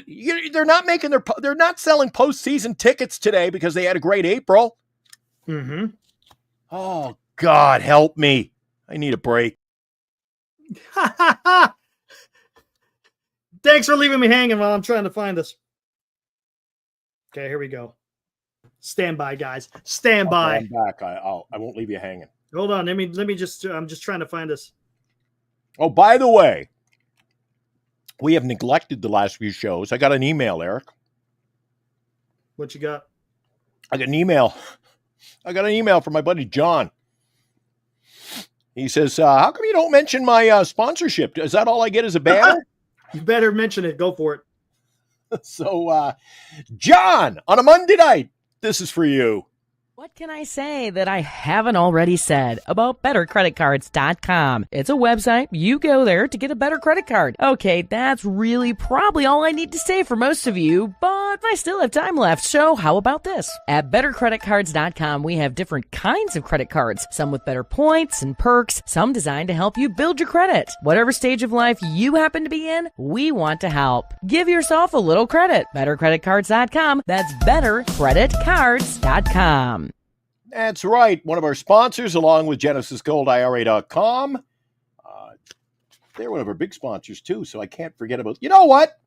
S3: They're not selling postseason tickets today because they had a great April.
S4: Mm-hmm.
S3: Oh, God, help me. I need a break.
S4: Thanks for leaving me hanging while I'm trying to find this. Okay, here we go. Stand by, guys. Stand by.
S3: I'm back. I won't leave you hanging.
S4: Hold on. Let me just. I'm just trying to find this.
S3: Oh, by the way, we have neglected the last few shows. I got an email, Eric.
S4: What you got?
S3: I got an email. From my buddy John. He says, how come you don't mention my sponsorship? Is that all I get as a banner?
S4: You better mention it. Go for it.
S3: So, John, on a Monday night, this is for you.
S5: What can I say that I haven't already said about bettercreditcards.com? It's a website. You go there to get a better credit card. Okay, that's really probably all I need to say for most of you, but I still have time left, so how about this? At bettercreditcards.com, we have different kinds of credit cards, some with better points and perks, some designed to help you build your credit. Whatever stage of life you happen to be in, we want to help. Give yourself a little credit. Bettercreditcards.com. That's bettercreditcards.com.
S3: That's right. One of our sponsors, along with GenesisGoldIRA.com. They're one of our big sponsors, too, so I can't forget about... You know what?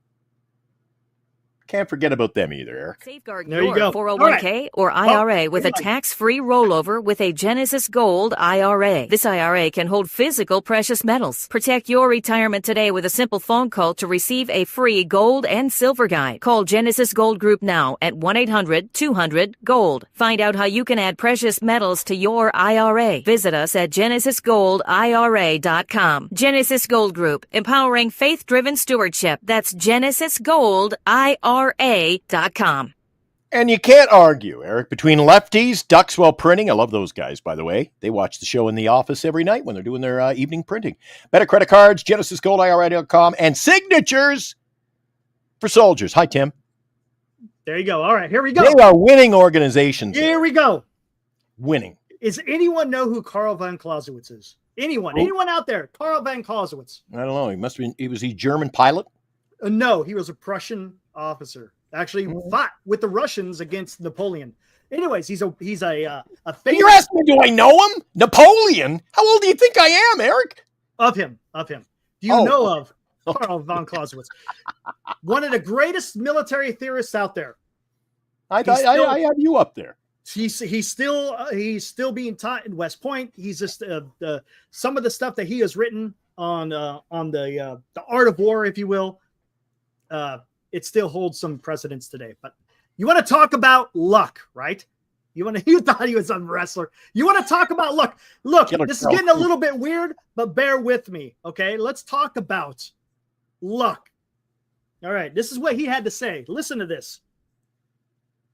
S3: Can't forget about them either, Eric.
S6: Safeguard
S4: There you
S6: your
S4: go.
S6: 401k or IRA with a
S4: here we go.
S6: tax-free rollover with a Genesis Gold IRA. This IRA can hold physical precious metals. Protect your retirement today with a simple phone call to receive a free gold and silver guide. Call Genesis Gold Group now at 1-800-200-GOLD. Find out how you can add precious metals to your IRA. Visit us at GenesisGoldIRA.com. Genesis Gold Group, empowering faith-driven stewardship. That's GenesisGoldIRA.com.
S3: And you can't argue, Eric, between lefties, Duxwell Printing. I love those guys, by the way. They watch the show in the office every night when they're doing their evening printing. Better Credit Cards, GenesisGoldIRA.com, and Signatures for Soldiers. Hi, Tim.
S4: There you go. All right, here we go.
S3: They are winning organizations.
S4: Here we go.
S3: Winning.
S4: Does anyone know who Karl von Clausewitz is? Anyone?
S3: Who?
S4: Anyone out there? Karl von Clausewitz.
S3: I don't know. Was he German pilot?
S4: No, he was a Prussian officer. Actually, fought with the Russians against Napoleon. Anyways, he's a famous.
S3: You're asking me, do I know him? Napoleon? How old do you think I am, Eric?
S4: Of him. Do you know of Karl von Clausewitz? One of the greatest military theorists out there.
S3: I have you up there.
S4: He's still being taught in West Point. He's just some of the stuff that he has written on the art of war, if you will. It still holds some precedence today. But you want to talk about luck, right? You thought he was some wrestler. You want to talk about luck. Look, this is getting a little bit weird, but bear with me, okay? Let's talk about luck. All right, this is what he had to say. Listen to this.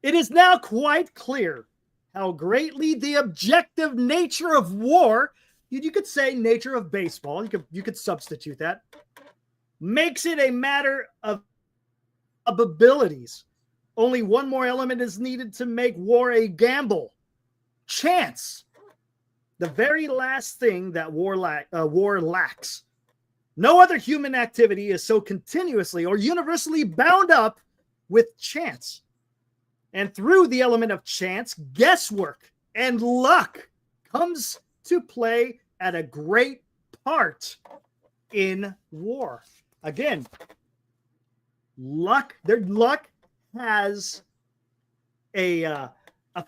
S4: It is now quite clear how greatly the objective nature of war, you could say nature of baseball, you could substitute that, makes it a matter of abilities. Only one more element is needed to make war a gamble. Chance. The very last thing that war lacks. No other human activity is so continuously or universally bound up with chance. And through the element of chance, guesswork and luck comes to play at a great part in war. Again, luck has a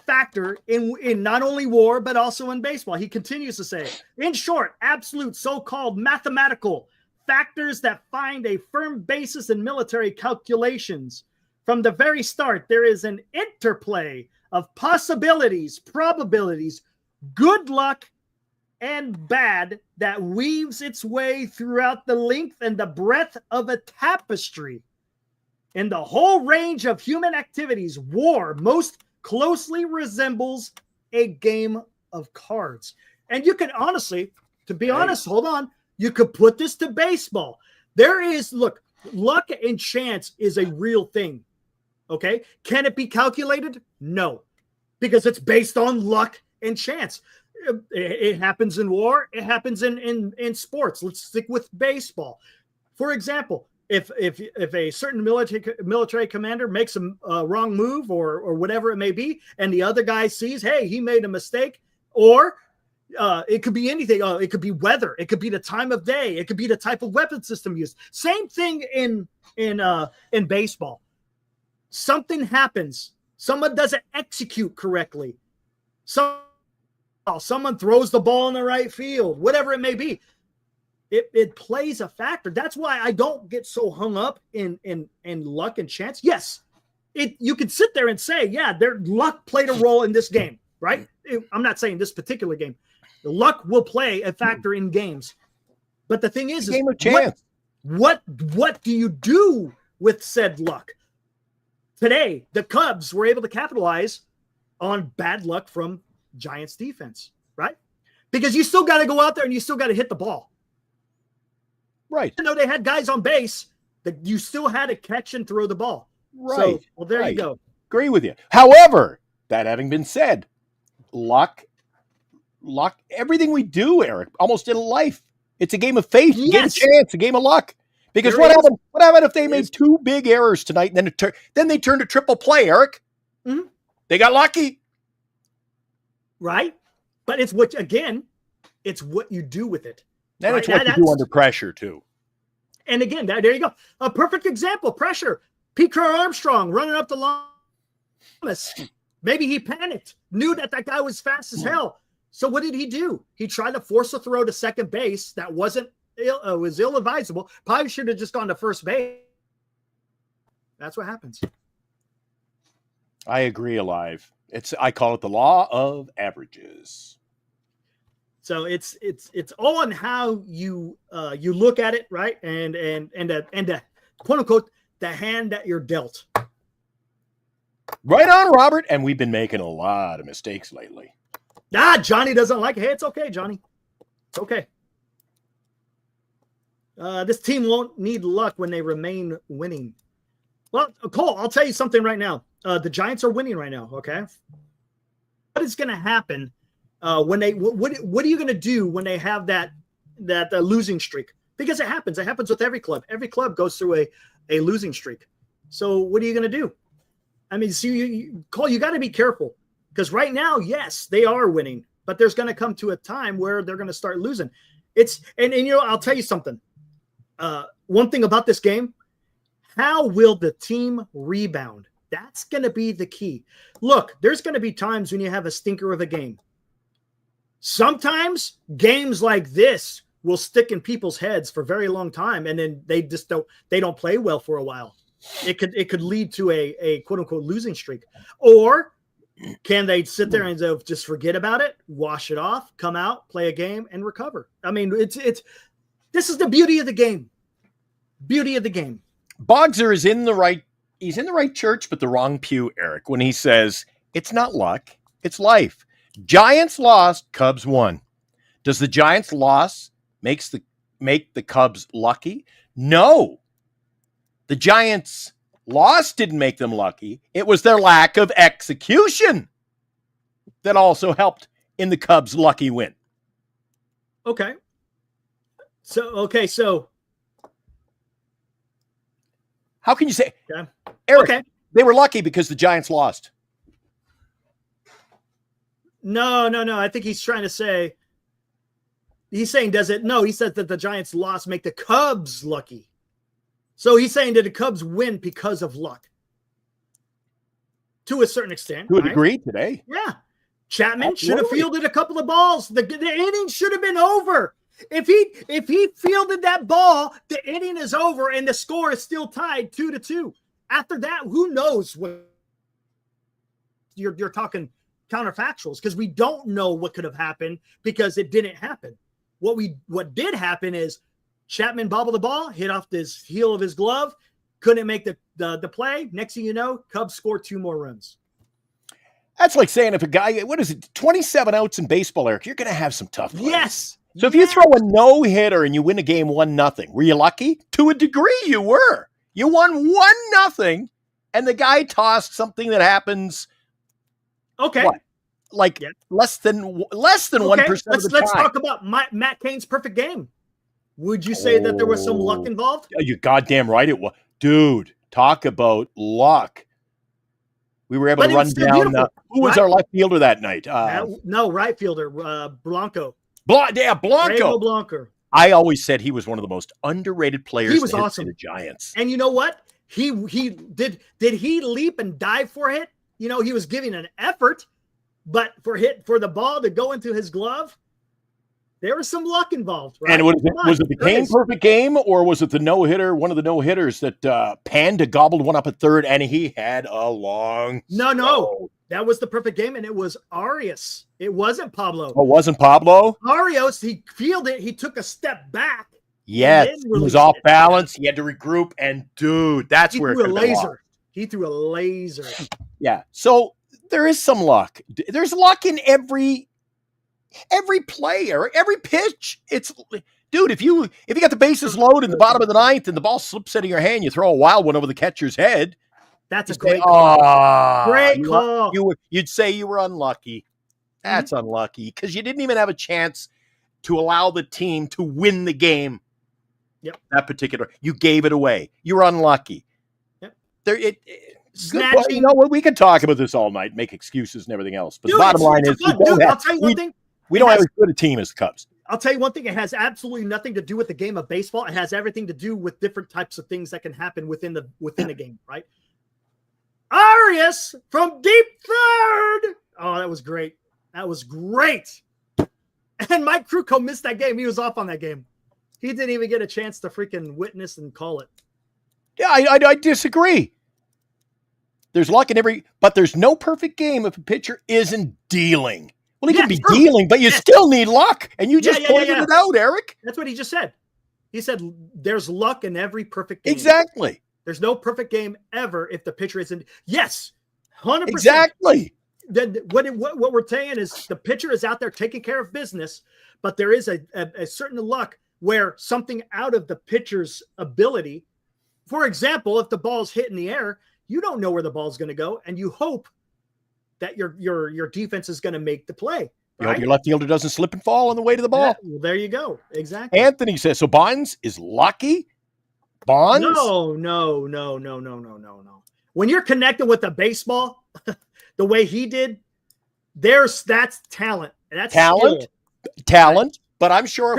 S4: factor in not only war, but also in baseball. He continues to say, in short, absolute so-called mathematical factors that find a firm basis in military calculations. From the very start, there is an interplay of possibilities, probabilities, good luck, and bad that weaves its way throughout the length and the breadth of a tapestry. In the whole range of human activities, war most closely resembles a game of cards. And you could honestly, to be honest, hold on, you could put this to baseball. There is, look, luck and chance is a real thing. Okay. Can it be calculated? No, because it's based on luck and chance. It happens in war. It happens in sports. Let's stick with baseball. For example, if a certain military commander makes a wrong move or whatever it may be, and the other guy sees, hey, he made a mistake, or it could be anything. It could be weather. It could be the time of day. It could be the type of weapon system used. Same thing in baseball. Something happens. Someone doesn't execute correctly. Someone throws the ball in the right field, whatever it may be. It plays a factor. That's why I don't get so hung up in luck and chance. Yes, you could sit there and say, yeah, their luck played a role in this game, right? I'm not saying this particular game. The luck will play a factor in games. But the thing is
S3: game of chance.
S4: What do you do with said luck? Today, the Cubs were able to capitalize on bad luck from Giants defense, right? Because you still got to go out there and you still got to hit the ball.
S3: Right.
S4: Even though they had guys on base, that you still had to catch and throw the ball.
S3: Right.
S4: So, well, there you go.
S3: Agree with you. However, that having been said, luck, everything we do, Eric, almost in life, it's a game of faith, a game of chance, a game of luck. Because what happened if they made two big errors tonight and then they turned a triple play, Eric?
S4: Mm-hmm.
S3: They got lucky.
S4: Right? But it's what you do with it.
S3: And
S4: right?
S3: it's what you do under pressure, too.
S4: And again, there you go. A perfect example, pressure. Pete Crow Armstrong running up the line. Maybe he panicked, knew that guy was fast as hell. So what did he do? He tried to force a throw to second base that was ill-advisable. Probably should have just gone to first base. That's what happens.
S3: I agree, Alive. I call it the law of averages.
S4: So it's all on how you look at it, right? And the quote unquote the hand that you're dealt.
S3: Right on, Robert. And we've been making a lot of mistakes lately.
S4: Johnny doesn't like it. Hey, it's okay, Johnny. It's okay. This team won't need luck when they remain winning. Well, Cole, I'll tell you something right now. The Giants are winning right now. Okay. What is going to happen when they? What are you going to do when they have that losing streak? Because it happens. It happens with every club. Every club goes through a losing streak. So what are you going to do? I mean, see, Cole, you got to be careful because right now, yes, they are winning, but there's going to come to a time where they're going to start losing. And I'll tell you something. One thing about this game, how will the team rebound? That's going to be the key. Look, there's going to be times when you have a stinker of a game. Sometimes games like this will stick in people's heads for a very long time, and then they don't play well for a while. It could lead to a quote unquote losing streak. Or can they sit there and just forget about it, wash it off, come out, play a game, and recover? I mean, this is the beauty of the game. Beauty of the game.
S3: Bogser is in the right. He's in the right church, but the wrong pew, Eric, when he says it's not luck, it's life. Giants lost, Cubs won. Does the Giants loss make the Cubs lucky? No. The Giants loss didn't make them lucky. It was their lack of execution that also helped in the Cubs' lucky win.
S4: Okay. So
S3: how can you say,
S4: okay.
S3: Eric, they were lucky because the Giants lost?
S4: No. I think he's trying to say, he's saying, does it? No, he said that the Giants loss make the Cubs lucky. So he's saying that the Cubs win because of luck. to a certain extent.
S3: To a
S4: right?
S3: degree today.
S4: Yeah. Chapman should have
S3: Absolutely.
S4: fielded a couple of balls. The inning should have been over. If he fielded that ball, the inning is over and the score is still tied 2-2. After that, who knows what you're talking counterfactuals, because we don't know what could have happened because it didn't happen. What did happen is Chapman bobbled the ball, hit off this heel of his glove, couldn't make the play. Next thing you know, Cubs scored 2 more runs.
S3: That's like saying if a guy, 27 outs in baseball, Eric, you're going to have some tough plays.
S4: Yes.
S3: So if you throw a no-hitter and you win a game 1-0, were you lucky? To a degree, you were. You won 1-0, and the guy tossed something that happens.
S4: Okay.
S3: What? Like less than 1% of the time.
S4: Let's talk about Matt Cain's perfect game. Would you say that there was some luck involved?
S3: You're goddamn right it was. Dude, talk about luck. We were able to run down. Who was our left fielder that night?
S4: No, right fielder, Blanco.
S3: Blanco.
S4: Blanco.
S3: I always said he was one of the most underrated players.
S4: He was awesome.
S3: The Giants.
S4: And you know what? He did he leap and dive for it? You know, he was giving an effort, but for the ball to go into his glove, there was some luck involved. Right?
S3: And was it the Kane perfect game, or was it the no-hitter, one of the no-hitters that Panda gobbled one up at third, and he had a long
S4: No. That was the perfect game, and it was Arias. It wasn't Pablo.
S3: Oh, it wasn't Pablo?
S4: Arias, he fielded it. He took a step back.
S3: Yes, he was off balance. He had to regroup, and dude, that's where it could have been lost.
S4: He threw a laser.
S3: Yeah, so there is some luck. There's luck in every play or every pitch. It's, dude, if you got the bases loaded in the bottom of the ninth and the ball slips out of your hand, you throw a wild one over the catcher's head.
S4: That's a great call.
S3: Great call. You'd say you were unlucky. That's unlucky because you didn't even have a chance to allow the team to win the game.
S4: Yep.
S3: That particular, you gave it away. You were unlucky.
S4: Yep.
S3: Snatching. You know what? We could talk about this all night, make excuses and everything else. But the bottom line is,
S4: I'll tell you one thing.
S3: We don't have as good a team as the Cubs.
S4: I'll tell you one thing. It has absolutely nothing to do with the game of baseball. It has everything to do with different types of things that can happen within the game, right? Arias from deep third. Oh, that was great. That was great. And Mike Krukow missed that game. He was off on that game. He didn't even get a chance to freaking witness and call it.
S3: Yeah, I disagree. There's luck in but there's no perfect game if a pitcher isn't dealing. Well, he can be dealing, but you still need luck. And you just pointed it out, Eric.
S4: That's what he just said. He said there's luck in every perfect game.
S3: Exactly.
S4: There's no perfect game ever if the pitcher isn't. Yes, 100%.
S3: Exactly.
S4: Then what we're saying is the pitcher is out there taking care of business, but there is a certain luck where something out of the pitcher's ability. For example, if the ball's hit in the air, you don't know where the ball's going to go, and you hope that your defense is going to make the play.
S3: You hope your left fielder doesn't slip and fall on the way to the ball.
S4: Yeah, well, there you go. Exactly.
S3: Anthony says, so Bonds is lucky? Bonds?
S4: No. When you're connected with a baseball the way he did, that's talent. That's
S3: talent.
S4: skill.
S3: Talent. But I'm sure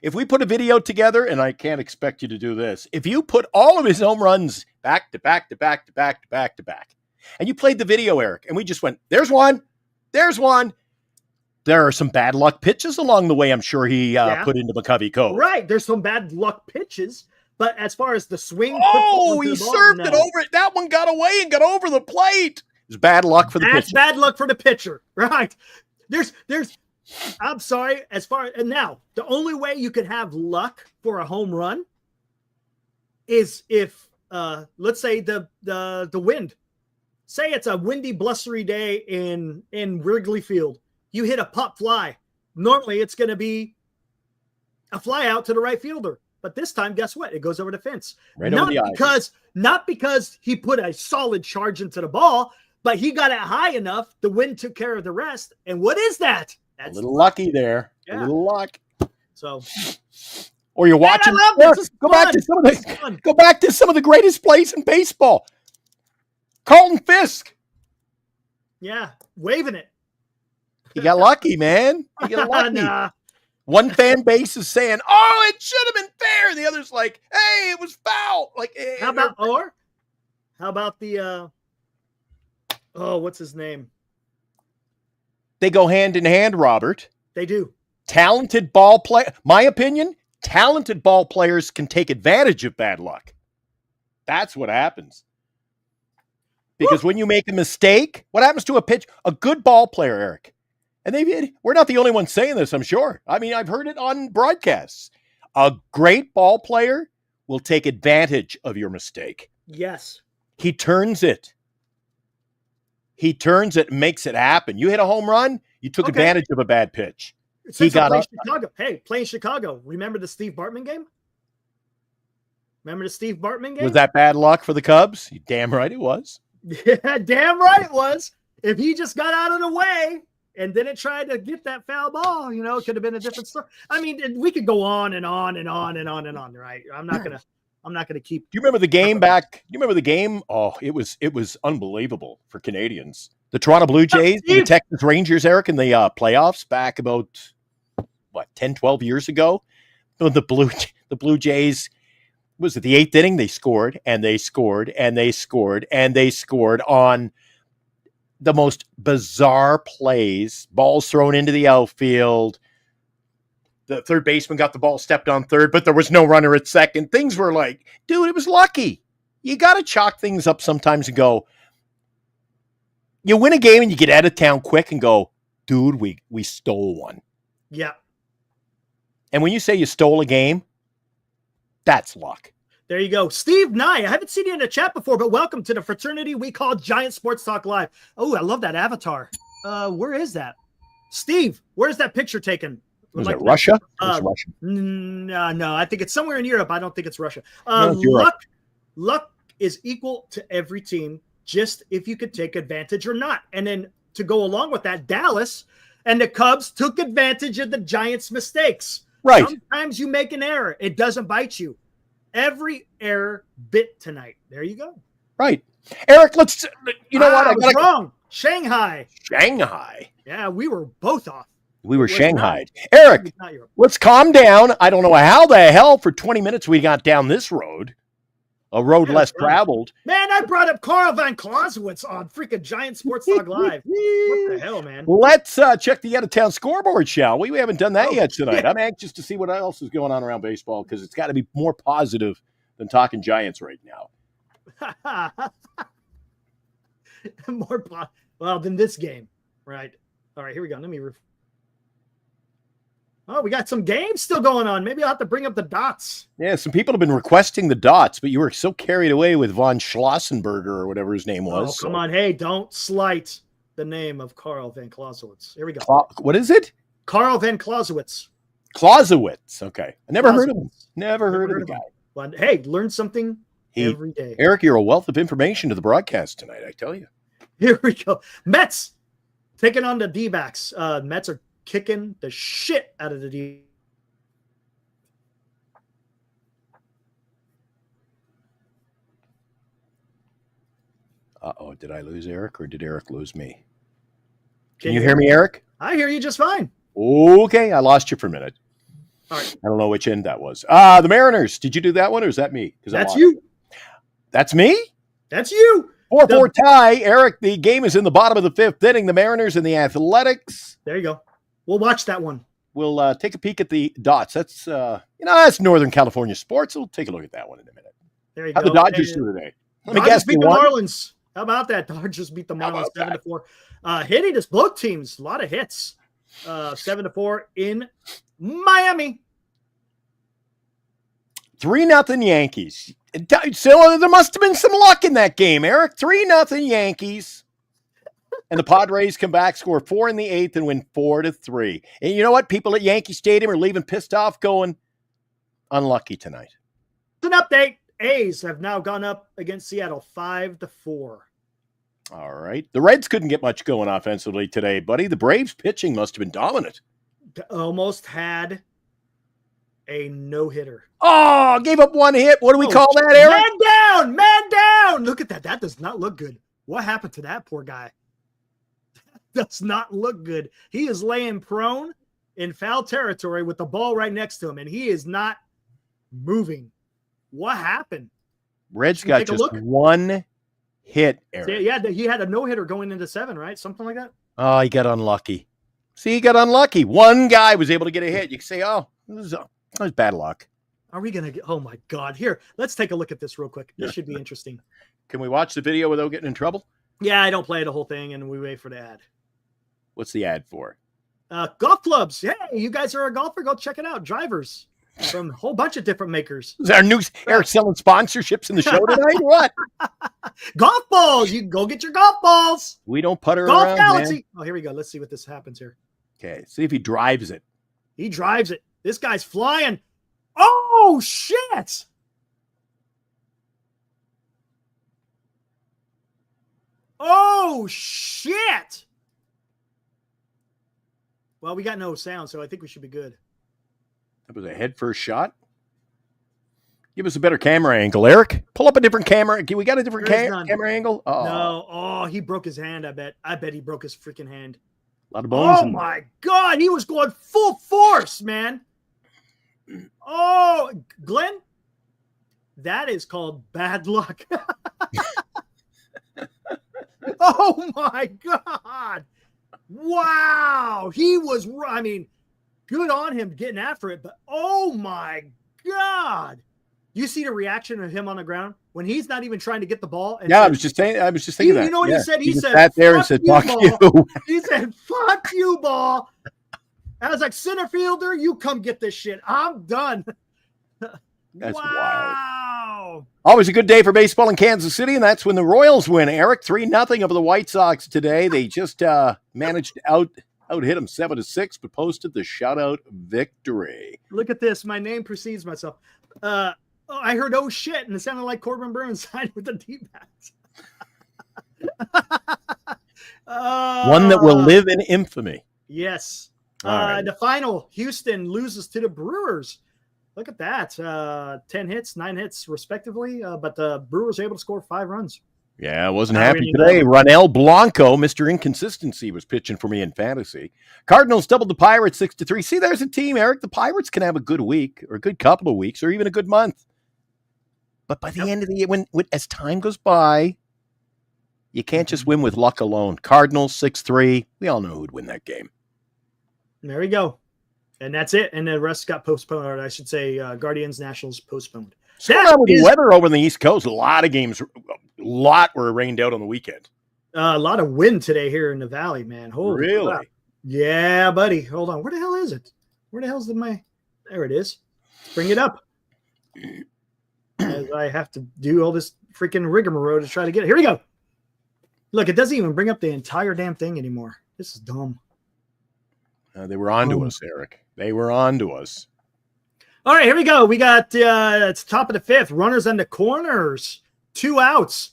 S3: if we put a video together, and I can't expect you to do this, if you put all of his home runs back to back to back to back to back to back, and you played the video, Eric, and we just went, there's one. There are some bad luck pitches along the way, I'm sure he put into McCovey Cove.
S4: Right. There's some bad luck pitches, but as far as the swing.
S3: He served it over. That one got away and got over the plate. It's bad luck for the pitcher.
S4: That's bad luck for the pitcher. Right. I'm sorry. And now the only way you could have luck for a home run is if, let's say the wind, say it's a windy, blustery day in Wrigley Field. You hit a pop fly. Normally it's going to be a fly out to the right fielder. But this time, guess what? It goes over the fence.
S3: Right over the eye.
S4: Not because he put a solid charge into the ball, but he got it high enough. The wind took care of the rest. And what is that? That's
S3: a little lucky there.
S4: Yeah.
S3: A little luck.
S4: So,
S3: or you're watching. Go back to some of the greatest plays in baseball. Carlton Fisk.
S4: Yeah, waving it.
S3: He got lucky, man. He got lucky.
S4: Nah.
S3: One fan base is saying, "Oh, it should have been fair." The other's like, "Hey, it was foul." Like,
S4: how about the Oh, what's his name?
S3: They go hand in hand, Robert.
S4: They do.
S3: Talented ball play. My opinion, talented ball players can take advantage of bad luck. That's what happens. Because when you make a mistake, what happens to a pitch? A good ball player, Eric. And we're not the only ones saying this, I'm sure. I mean, I've heard it on broadcasts. A great ball player will take advantage of your mistake.
S4: Yes.
S3: He turns it. He turns it and makes it happen. You hit a home run, you took advantage of a bad pitch.
S4: Since he got up. Chicago. Hey, playing Chicago. Remember the Steve Bartman game?
S3: Was that bad luck for the Cubs? You damn right it was.
S4: Yeah, damn right it was. If he just got out of the way and didn't try to get that foul ball, it could have been a different story. I mean, we could go on and on and on and on and on, right? I'm not gonna keep.
S3: Do you remember the game back? Do you remember the game? Oh, it was unbelievable for Canadians. The Toronto Blue Jays, and the Texas Rangers, Eric, in the playoffs back about 10, 12 years ago. The Blue Jays. Was it the 8th inning? They scored and they scored and they scored and they scored on the most bizarre plays. Balls thrown into the outfield. The third baseman got the ball, stepped on third, but there was no runner at second. Things were like, dude, it was lucky. You got to chalk things up sometimes and go, you win a game and you get out of town quick and go, dude, we stole one.
S4: Yeah.
S3: And when you say you stole a game, that's luck.
S4: There you go. Steve Nye. I haven't seen you in the chat before, but welcome to the fraternity we call Giant Sports Talk Live. Oh, I love that avatar. Where is that? Steve, where's that picture taken?
S3: Was it Russia? Russia?
S4: No, I think it's somewhere in Europe. I don't think it's Russia.
S3: No, it's Europe.
S4: Luck is equal to every team, just if you could take advantage or not. And then to go along with that, Dallas and the Cubs took advantage of the Giants' mistakes.
S3: Right.
S4: Sometimes you make an error. It doesn't bite you. Every error bit tonight. There you go.
S3: Right. Eric, let's, what?
S4: I was wrong. Shanghai. Yeah, we were both off.
S3: We were Shanghaied. Eric, let's calm down. I don't know how the hell for 20 minutes we got down this road. A road less traveled.
S4: Man, I brought up Carl Van Clausewitz on freaking Giant Sports Talk Live. What the hell, man?
S3: Let's check the out-of-town scoreboard, shall we? We haven't done that yet tonight. I'm anxious to see what else is going on around baseball because it's got to be more positive than talking Giants right now.
S4: Well, than this game, right? All right, here we go. Let me. Oh, we got some games still going on. Maybe I'll have to bring up the dots.
S3: Yeah, some people have been requesting the dots, but you were so carried away with von Schlossenberger or whatever his name was.
S4: Oh, come on. Hey, don't slight the name of Carl Van Clausewitz. Here we go.
S3: What is it?
S4: Carl Van Clausewitz.
S3: Clausewitz. Okay. I never heard of him. Never heard of the guy.
S4: But hey, learn something every day.
S3: Eric, you're a wealth of information to the broadcast tonight, I tell you.
S4: Here we go. Mets taking on the D-backs. Mets are kicking the shit out of the D.
S3: Uh-oh, did I lose Eric or did Eric lose me? Can you hear me, Eric?
S4: I hear you just fine.
S3: Okay, I lost you for a minute.
S4: All right.
S3: I don't know which end that was. The Mariners. Did you do that one or is that me?
S4: That's you.
S3: That's me?
S4: That's you.
S3: 4-4 tie. Eric, the game is in the bottom of the 5th inning. The Mariners and the Athletics.
S4: There you go. We'll watch that one.
S3: We'll take a peek at the dots. That's that's Northern California sports. We'll take a look at that one in a minute.
S4: There you
S3: go. How the Dodgers do today?
S4: Let me guess. Beat the Marlins. How about that? Dodgers beat the Marlins 7-4. Hitting is both teams. A lot of hits. 7-4 in Miami.
S3: 3-0 Yankees. So there must have been some luck in that game, Eric. 3-0 Yankees. And the Padres come back, score 4 in the 8th, and win 4-3. And you know what? People at Yankee Stadium are leaving pissed off, going unlucky tonight.
S4: An update. A's have now gone up against Seattle 5-4.
S3: All right. The Reds couldn't get much going offensively today, buddy. The Braves pitching must have been dominant.
S4: Almost had a no-hitter.
S3: Oh, gave up one hit. What do we call that, Eric?
S4: Man down. Look at that. That does not look good. What happened to that poor guy? That does not look good. He is laying prone in foul territory with the ball right next to him, and he is not moving. What happened?
S3: Reds got just one hit, Eric.
S4: Yeah, he had a no-hitter going into 7, right? Something like that.
S3: Oh, he got unlucky. See, he got unlucky. One guy was able to get a hit. You can say, oh, that was bad luck.
S4: Are we going to get, oh my God. Here, let's take a look at this real quick. This should be interesting.
S3: Can we watch the video without getting in trouble?
S4: Yeah, I don't play the whole thing and we wait for the ad.
S3: What's the ad for?
S4: Golf clubs. Hey, you guys are a golfer? Go check it out. Drivers from a whole bunch of different makers.
S3: Is our new Eric selling sponsorships in the show tonight? What?
S4: Golf balls. You can go get your golf balls.
S3: We don't putter
S4: Golf
S3: around,
S4: Galaxy.
S3: man.
S4: Oh, here we go. Let's see what this happens here.
S3: Okay, see if he drives it.
S4: He drives it. This guy's flying. Oh, shit. Oh, shit. Well, we got no sound, so I think we should be good.
S3: That was a head first shot. Give us a better camera angle, Eric. Pull up a different camera. We got a different camera angle? Oh.
S4: No. Oh, he broke his hand, I bet. I bet he broke his freaking hand.
S3: A lot of bones.
S4: Oh, my God. He was going full force, man. Oh, Glenn, that is called bad luck. Oh, my God. Wow. He was, I mean, good on him getting after it, but oh, my God. You see the reaction of him on the ground when he's not even trying to get the ball? And
S3: Yeah,
S4: said,
S3: I was just thinking that.
S4: You know what he said? He
S3: just
S4: said,
S3: sat there and said, fuck you.
S4: He said, fuck you, ball. I was like, center fielder, you come get this shit. I'm done.
S3: That's
S4: wow.
S3: Always a good day for baseball in Kansas City, and that's when the Royals win, Eric. 3-0 over the White Sox today. They just managed to out-hit them 7-6, but posted the shutout victory.
S4: Look at this. My name precedes myself. I heard oh shit, and it sounded like Corbin Burns signed with the D-backs.
S3: One that will live in infamy.
S4: Yes.
S3: Right.
S4: The final, Houston loses to the Brewers. Look at that. 10 hits, 9 hits respectively, but the Brewers were able to score 5 runs.
S3: Yeah, I wasn't happy today. Ronel Blanco, Mr. Inconsistency, was pitching for me in fantasy. Cardinals doubled the Pirates 6-3. See, there's a team, Eric. The Pirates can have a good week or a good couple of weeks or even a good month. But by the end of the year, when as time goes by, you can't just win with luck alone. Cardinals 6-3. We all know who'd win that game.
S4: There we go. And that's it. And the rest got postponed, or I should say Guardians Nationals postponed.
S3: So with the weather over on the East Coast, a lot of games, a lot were rained out on the weekend.
S4: A lot of wind today here in the valley, man. Holy
S3: really?
S4: crap. Yeah, buddy. Hold on. Where the hell is it? Where the hell's there it is. Let's bring it up. As I have to do all this freaking rigmarole to try to get it. Here we go. Look, it doesn't even bring up the entire damn thing anymore. This is dumb.
S3: They were on to us, Eric. They were on to us.
S4: All right, here we go. We got it's top of the 5th. Runners on the corners. 2 outs.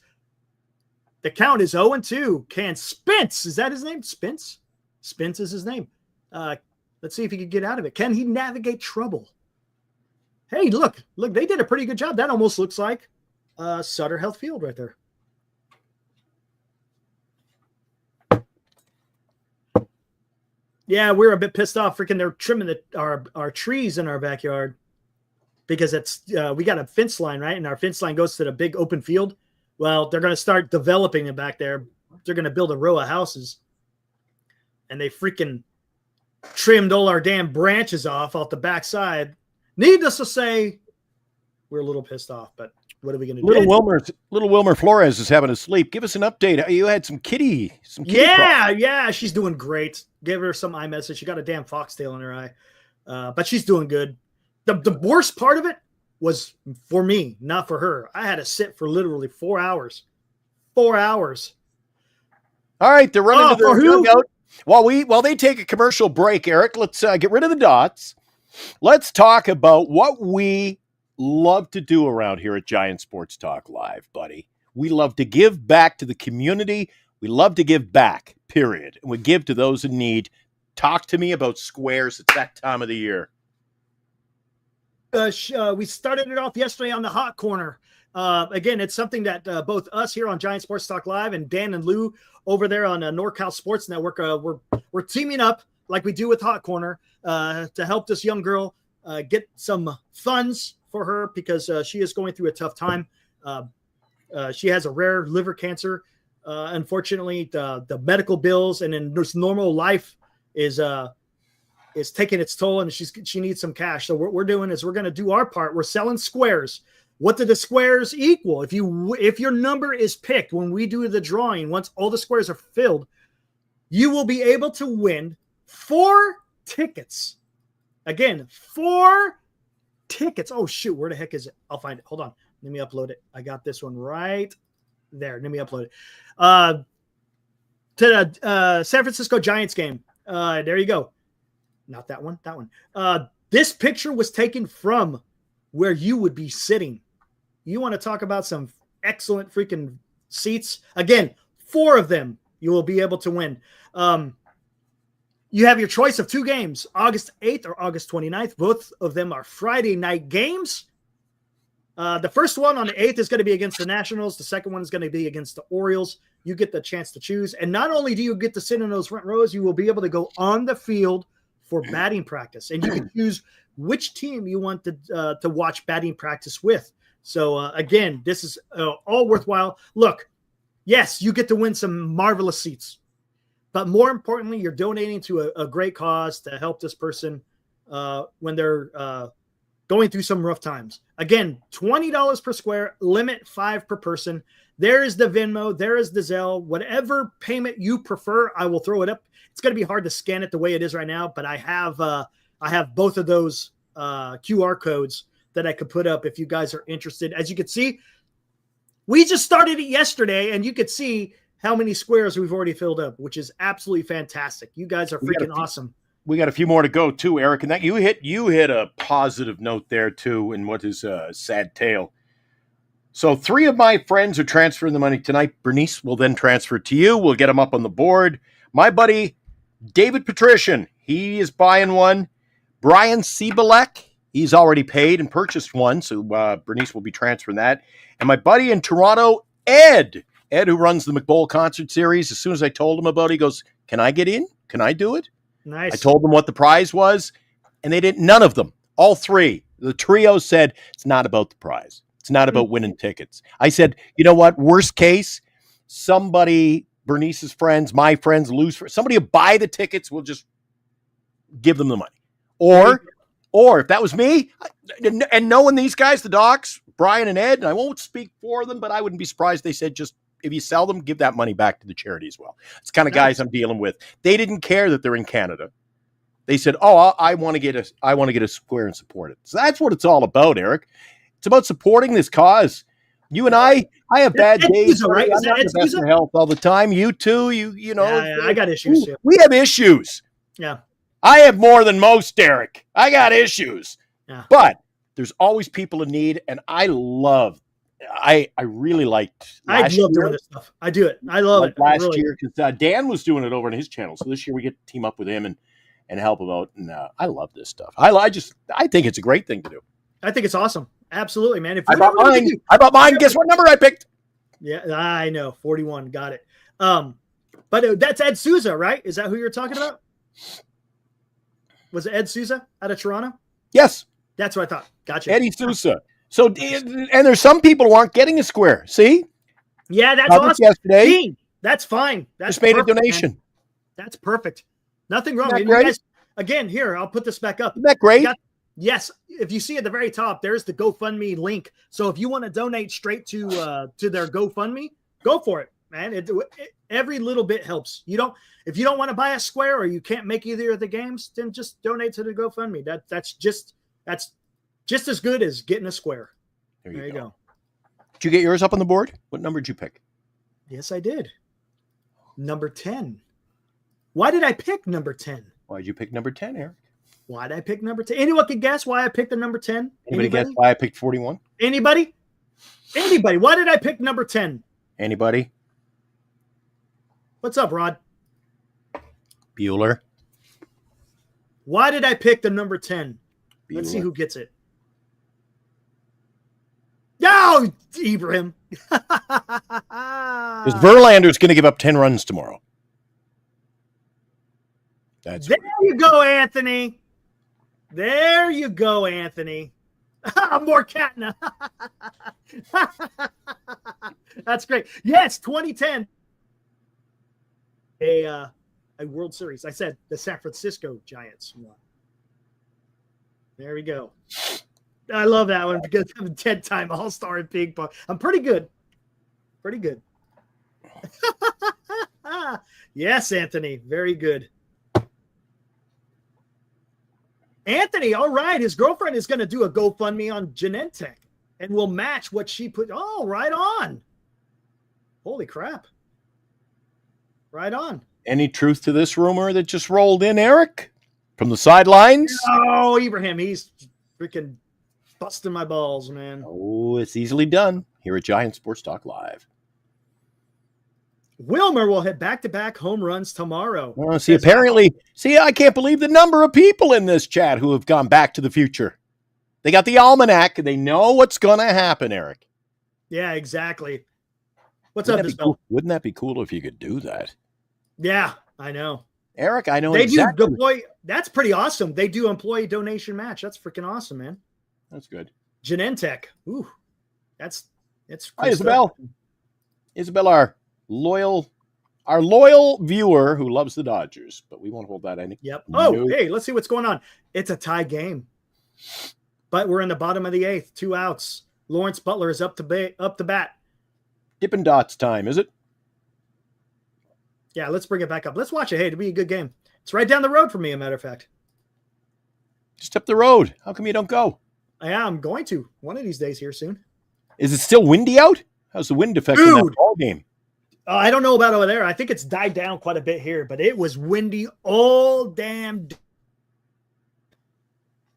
S4: The count is 0-2. Can Spence, is that his name? Spence? Spence is his name. Let's see if he can get out of it. Can he navigate trouble? Hey, look, they did a pretty good job. That almost looks like Sutter Health Field right there. Yeah, we're a bit pissed off. Freaking, they're trimming our trees in our backyard because it's we got a fence line, right? And our fence line goes to the big open field. Well, they're going to start developing it back there. They're going to build a row of houses, and they freaking trimmed all our damn branches off the backside. Needless to say, we're a little pissed off. But what are we going to do?
S3: Little Wilmer Flores is having a sleep. Give us an update. You had some kitty.
S4: Yeah, she's doing great. Give her some iMessage. She got a damn foxtail in her eye, but she's doing good. The worst part of it was for me, not for her. I had to sit for literally 4 hours. 4 hours.
S3: All right, they're running to the dugout. While they take a commercial break, Eric, let's get rid of the dots. Let's talk about what we love to do around here at Giant Sports Talk Live, buddy. We love to give back to the community. We love to give back, period. And we give to those in need. Talk to me about squares. It's that time of the year.
S4: We started it off yesterday on the Hot Corner. Again, it's something that both us here on Giant Sports Talk Live and Dan and Lou over there on NorCal Sports Network, we're teaming up like we do with Hot Corner to help this young girl get some funds for her because she is going through a tough time. She has a rare liver cancer. Unfortunately, the medical bills and then this normal life is taking its toll, and she needs some cash. So what we're doing is we're going to do our part. We're selling squares. What do the squares equal? If your number is picked when we do the drawing, once all the squares are filled, you will be able to win 4 tickets. Again, 4 tickets. Oh shoot, where the heck is it? I'll find it. Hold on. Let me upload it. I got this one right there. Let me upload it. To the San Francisco Giants game. There you go. Not that one. That one. This picture was taken from where you would be sitting. You want to talk about some excellent freaking seats? Again, 4 of them you will be able to win. You have your choice of 2 games, August 8th or August 29th. Both of them are Friday night games. The first one on the 8th is going to be against the Nationals. The second one is going to be against the Orioles. You get the chance to choose. And not only do you get to sit in those front rows, you will be able to go on the field for batting practice. And you can choose which team you want to watch batting practice with. So, again, this is all worthwhile. Look, yes, you get to win some marvelous seats. But more importantly, you're donating to a great cause to help this person when they're going through some rough times. Again, $20 per square, limit 5 per person. There is the Venmo. There is the Zelle. Whatever payment you prefer, I will throw it up. It's going to be hard to scan it the way it is right now, but I have both of those QR codes that I could put up if you guys are interested. As you can see, we just started it yesterday, and you could see how many squares we've already filled up, which is absolutely fantastic. You guys are freaking awesome.
S3: We got a few more to go too, Eric, and that you hit a positive note there too, in what is a sad tale. So 3 of my friends are transferring the money tonight. Bernice will then transfer it to you. We'll get them up on the board. My buddy David Patrician, he is buying one. Brian Siebelek, he's already paid and purchased one, so Bernice will be transferring that. And my buddy in Toronto, Ed, who runs the McBowl Concert Series, as soon as I told him about it, he goes, "Can I get in? Can I do it?"
S4: Nice.
S3: I told them what the prize was, and they didn't. None of them, all 3, the trio said, it's not about the prize. It's not about winning tickets. I said, you know what? Worst case, somebody, Bernice's friends, my friends, somebody will buy the tickets. We'll just give them the money. Or if that was me, and knowing these guys, the docs, Brian and Ed, and I won't speak for them, but I wouldn't be surprised they said just, if you sell them, give that money back to the charity as well. It's the kind of guys I'm dealing with. They didn't care that they're in Canada. They said, "Oh, I want to get a square and support it." So that's what it's all about, Eric. It's about supporting this cause. You and I have bad days.
S4: Right?
S3: I'm not the best in health all the time. You too. You know.
S4: Yeah, I got issues too.
S3: We have issues.
S4: Yeah.
S3: I have more than most, Derek. I got issues.
S4: Yeah.
S3: But there's always people in need, and I really liked
S4: I love doing this stuff. I do it. I love it.
S3: Last year, because Dan was doing it over on his channel. So this year we get to team up with him and help him out. And I love this stuff. I think it's a great thing to do.
S4: I think it's awesome. Absolutely, man.
S3: I bought mine. Guess what number I picked?
S4: Yeah, I know. 41. Got it. But that's Ed Souza, right? Is that who you're talking about? Was it Ed Souza out of Toronto?
S3: Yes.
S4: That's what I thought. Gotcha.
S3: Eddie Souza. So, and there's some people who aren't getting a square. See?
S4: Yeah, that's awesome.
S3: Yesterday.
S4: Dean, that's fine. That's
S3: just made
S4: perfect,
S3: a donation.
S4: Man. That's perfect. Nothing wrong.
S3: Isn't
S4: And
S3: that
S4: you
S3: great?
S4: guys, again, here, I'll put this back up.
S3: Isn't that great?
S4: Yes. If you see at the very top, there's the GoFundMe link. So if you want to donate straight to their GoFundMe, go for it, man. Every little bit helps. If you don't want to buy a square or you can't make either of the games, then just donate to the GoFundMe. That's just as good as getting a square. There you go.
S3: Did you get yours up on the board? What number did you pick?
S4: Yes, I did. Number 10. Why did I pick number 10?
S3: Why did you pick number 10, Eric?
S4: Why did I pick number 10? Anyone can guess why I picked the number 10?
S3: Anybody guess why I picked 41?
S4: Anybody? Why did I pick number 10?
S3: Anybody?
S4: What's up, Rod?
S3: Bueller.
S4: Why did I pick the number 10?
S3: Bueller.
S4: Let's see who gets it. No, Ibrahim.
S3: Because Verlander's going to give up 10 runs tomorrow.
S4: There you go, Anthony. There you go, Anthony. More Katna. That's great. Yes, 2010. A World Series. I said the San Francisco Giants won. There we go. I love that one because I'm a 10-time All-Star in ping pong. I'm pretty good. Pretty good. Yes, Anthony. Very good. Anthony, all right. His girlfriend is going to do a GoFundMe on Genentech and will match what she put. Oh, right on. Holy crap. Right on.
S3: Any truth to this rumor that just rolled in, Eric? From the sidelines?
S4: Oh, Ibrahim, he's freaking busting my balls, man.
S3: Oh, it's easily done here at Giant Sports Talk Live.
S4: Wilmer will hit back-to-back home runs tomorrow.
S3: I can't believe the number of people in this chat who have gone back to the future. They got the almanac and they know what's going to happen, Eric.
S4: Yeah, exactly. What's up, Isabel?
S3: Cool? Wouldn't that be cool if you could do that?
S4: Yeah, I know.
S3: Eric, I know
S4: they
S3: exactly.
S4: do deploy. That's pretty awesome. They do employee donation match. That's freaking awesome, man.
S3: That's good.
S4: Genentech. Ooh, that's cool.
S3: Hi, Isabel. Stuff. Isabel, our loyal viewer who loves the Dodgers, but we won't hold that any.
S4: Yep. Oh, hey, let's see what's going on. It's a tie game, but we're in the bottom of the 8th. 2 outs. Lawrence Butler is up to bat.
S3: Dippin' Dots time, is it?
S4: Yeah, let's bring it back up. Let's watch it. Hey, it'll be a good game. It's right down the road from me, a matter of fact.
S3: Just up the road. How come you don't go?
S4: Yeah, I'm going to one of these days here soon.
S3: Is it still windy out? How's the wind affecting that ball game?
S4: I don't know about over there. I think it's died down quite a bit here, but it was windy all damn day.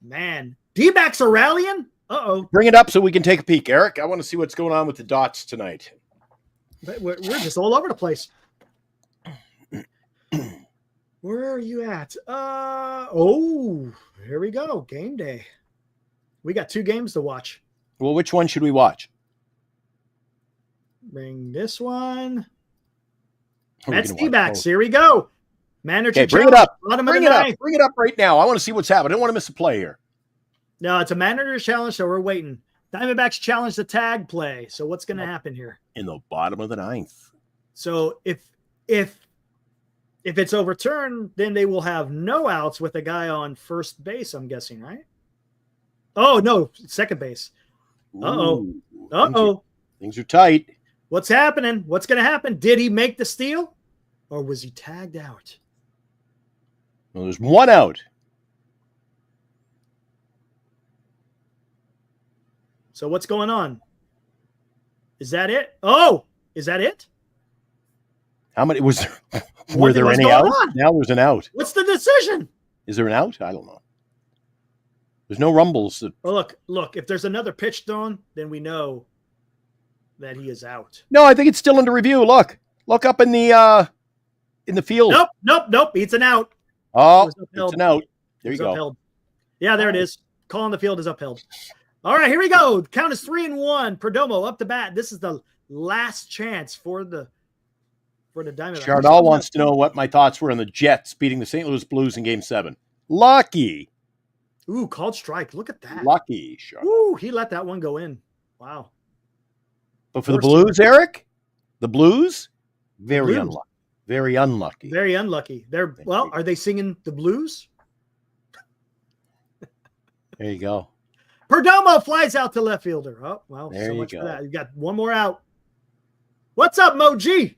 S4: Man, D-backs are rallying? Uh-oh.
S3: Bring it up so we can take a peek, Eric. I want to see what's going on with the Dots tonight.
S4: But we're just all over the place. Where are you at? Here we go. Game day. We got 2 games to watch.
S3: Well, which one should we watch?
S4: Bring this one. That's D-backs. Here we go. Manager
S3: bring it up.
S4: Bring it up.
S3: Bring it up right now. I want to see what's happening. I don't want to miss a play here.
S4: No, it's a manager challenge, so we're waiting. Diamondbacks challenge the tag play. So what's going to happen here?
S3: In the bottom of the 9th.
S4: So if it's overturned, then they will have no outs with a guy on first base, I'm guessing, right? Oh, no, second base. Uh-oh.
S3: Things are tight.
S4: What's happening? What's going to happen? Did he make the steal or was he tagged out?
S3: Well, there's 1 out.
S4: So what's going on? Is that it? Oh, is that it?
S3: How many was there? Were there any outs? Now there's an out.
S4: What's the decision?
S3: Is there an out? I don't know. There's no rumbles.
S4: Oh, look. If there's another pitch thrown, then we know that he is out.
S3: No, I think it's still under review. Look up in the field.
S4: Nope. It's an out.
S3: Oh, it's an out. There you go.
S4: Upheld. Yeah, there it is. Call on the field is upheld. All right, here we go. Count is 3-1. Perdomo up to bat. This is the last chance for the Diamondbacks.
S3: Chardal wants to know what my thoughts were on the Jets beating the St. Louis Blues in Game 7. Lucky.
S4: Ooh, called strike. Look at that.
S3: Lucky.
S4: Ooh, he let that one go in. Wow.
S3: But for the Blues, Eric, the Blues, very unlucky. Very unlucky.
S4: Very unlucky. Are they singing the blues?
S3: There you go.
S4: Perdomo flies out to left fielder. Oh, well,
S3: there
S4: so
S3: you
S4: much
S3: go.
S4: for that. You got 1 more out. What's up, Moji?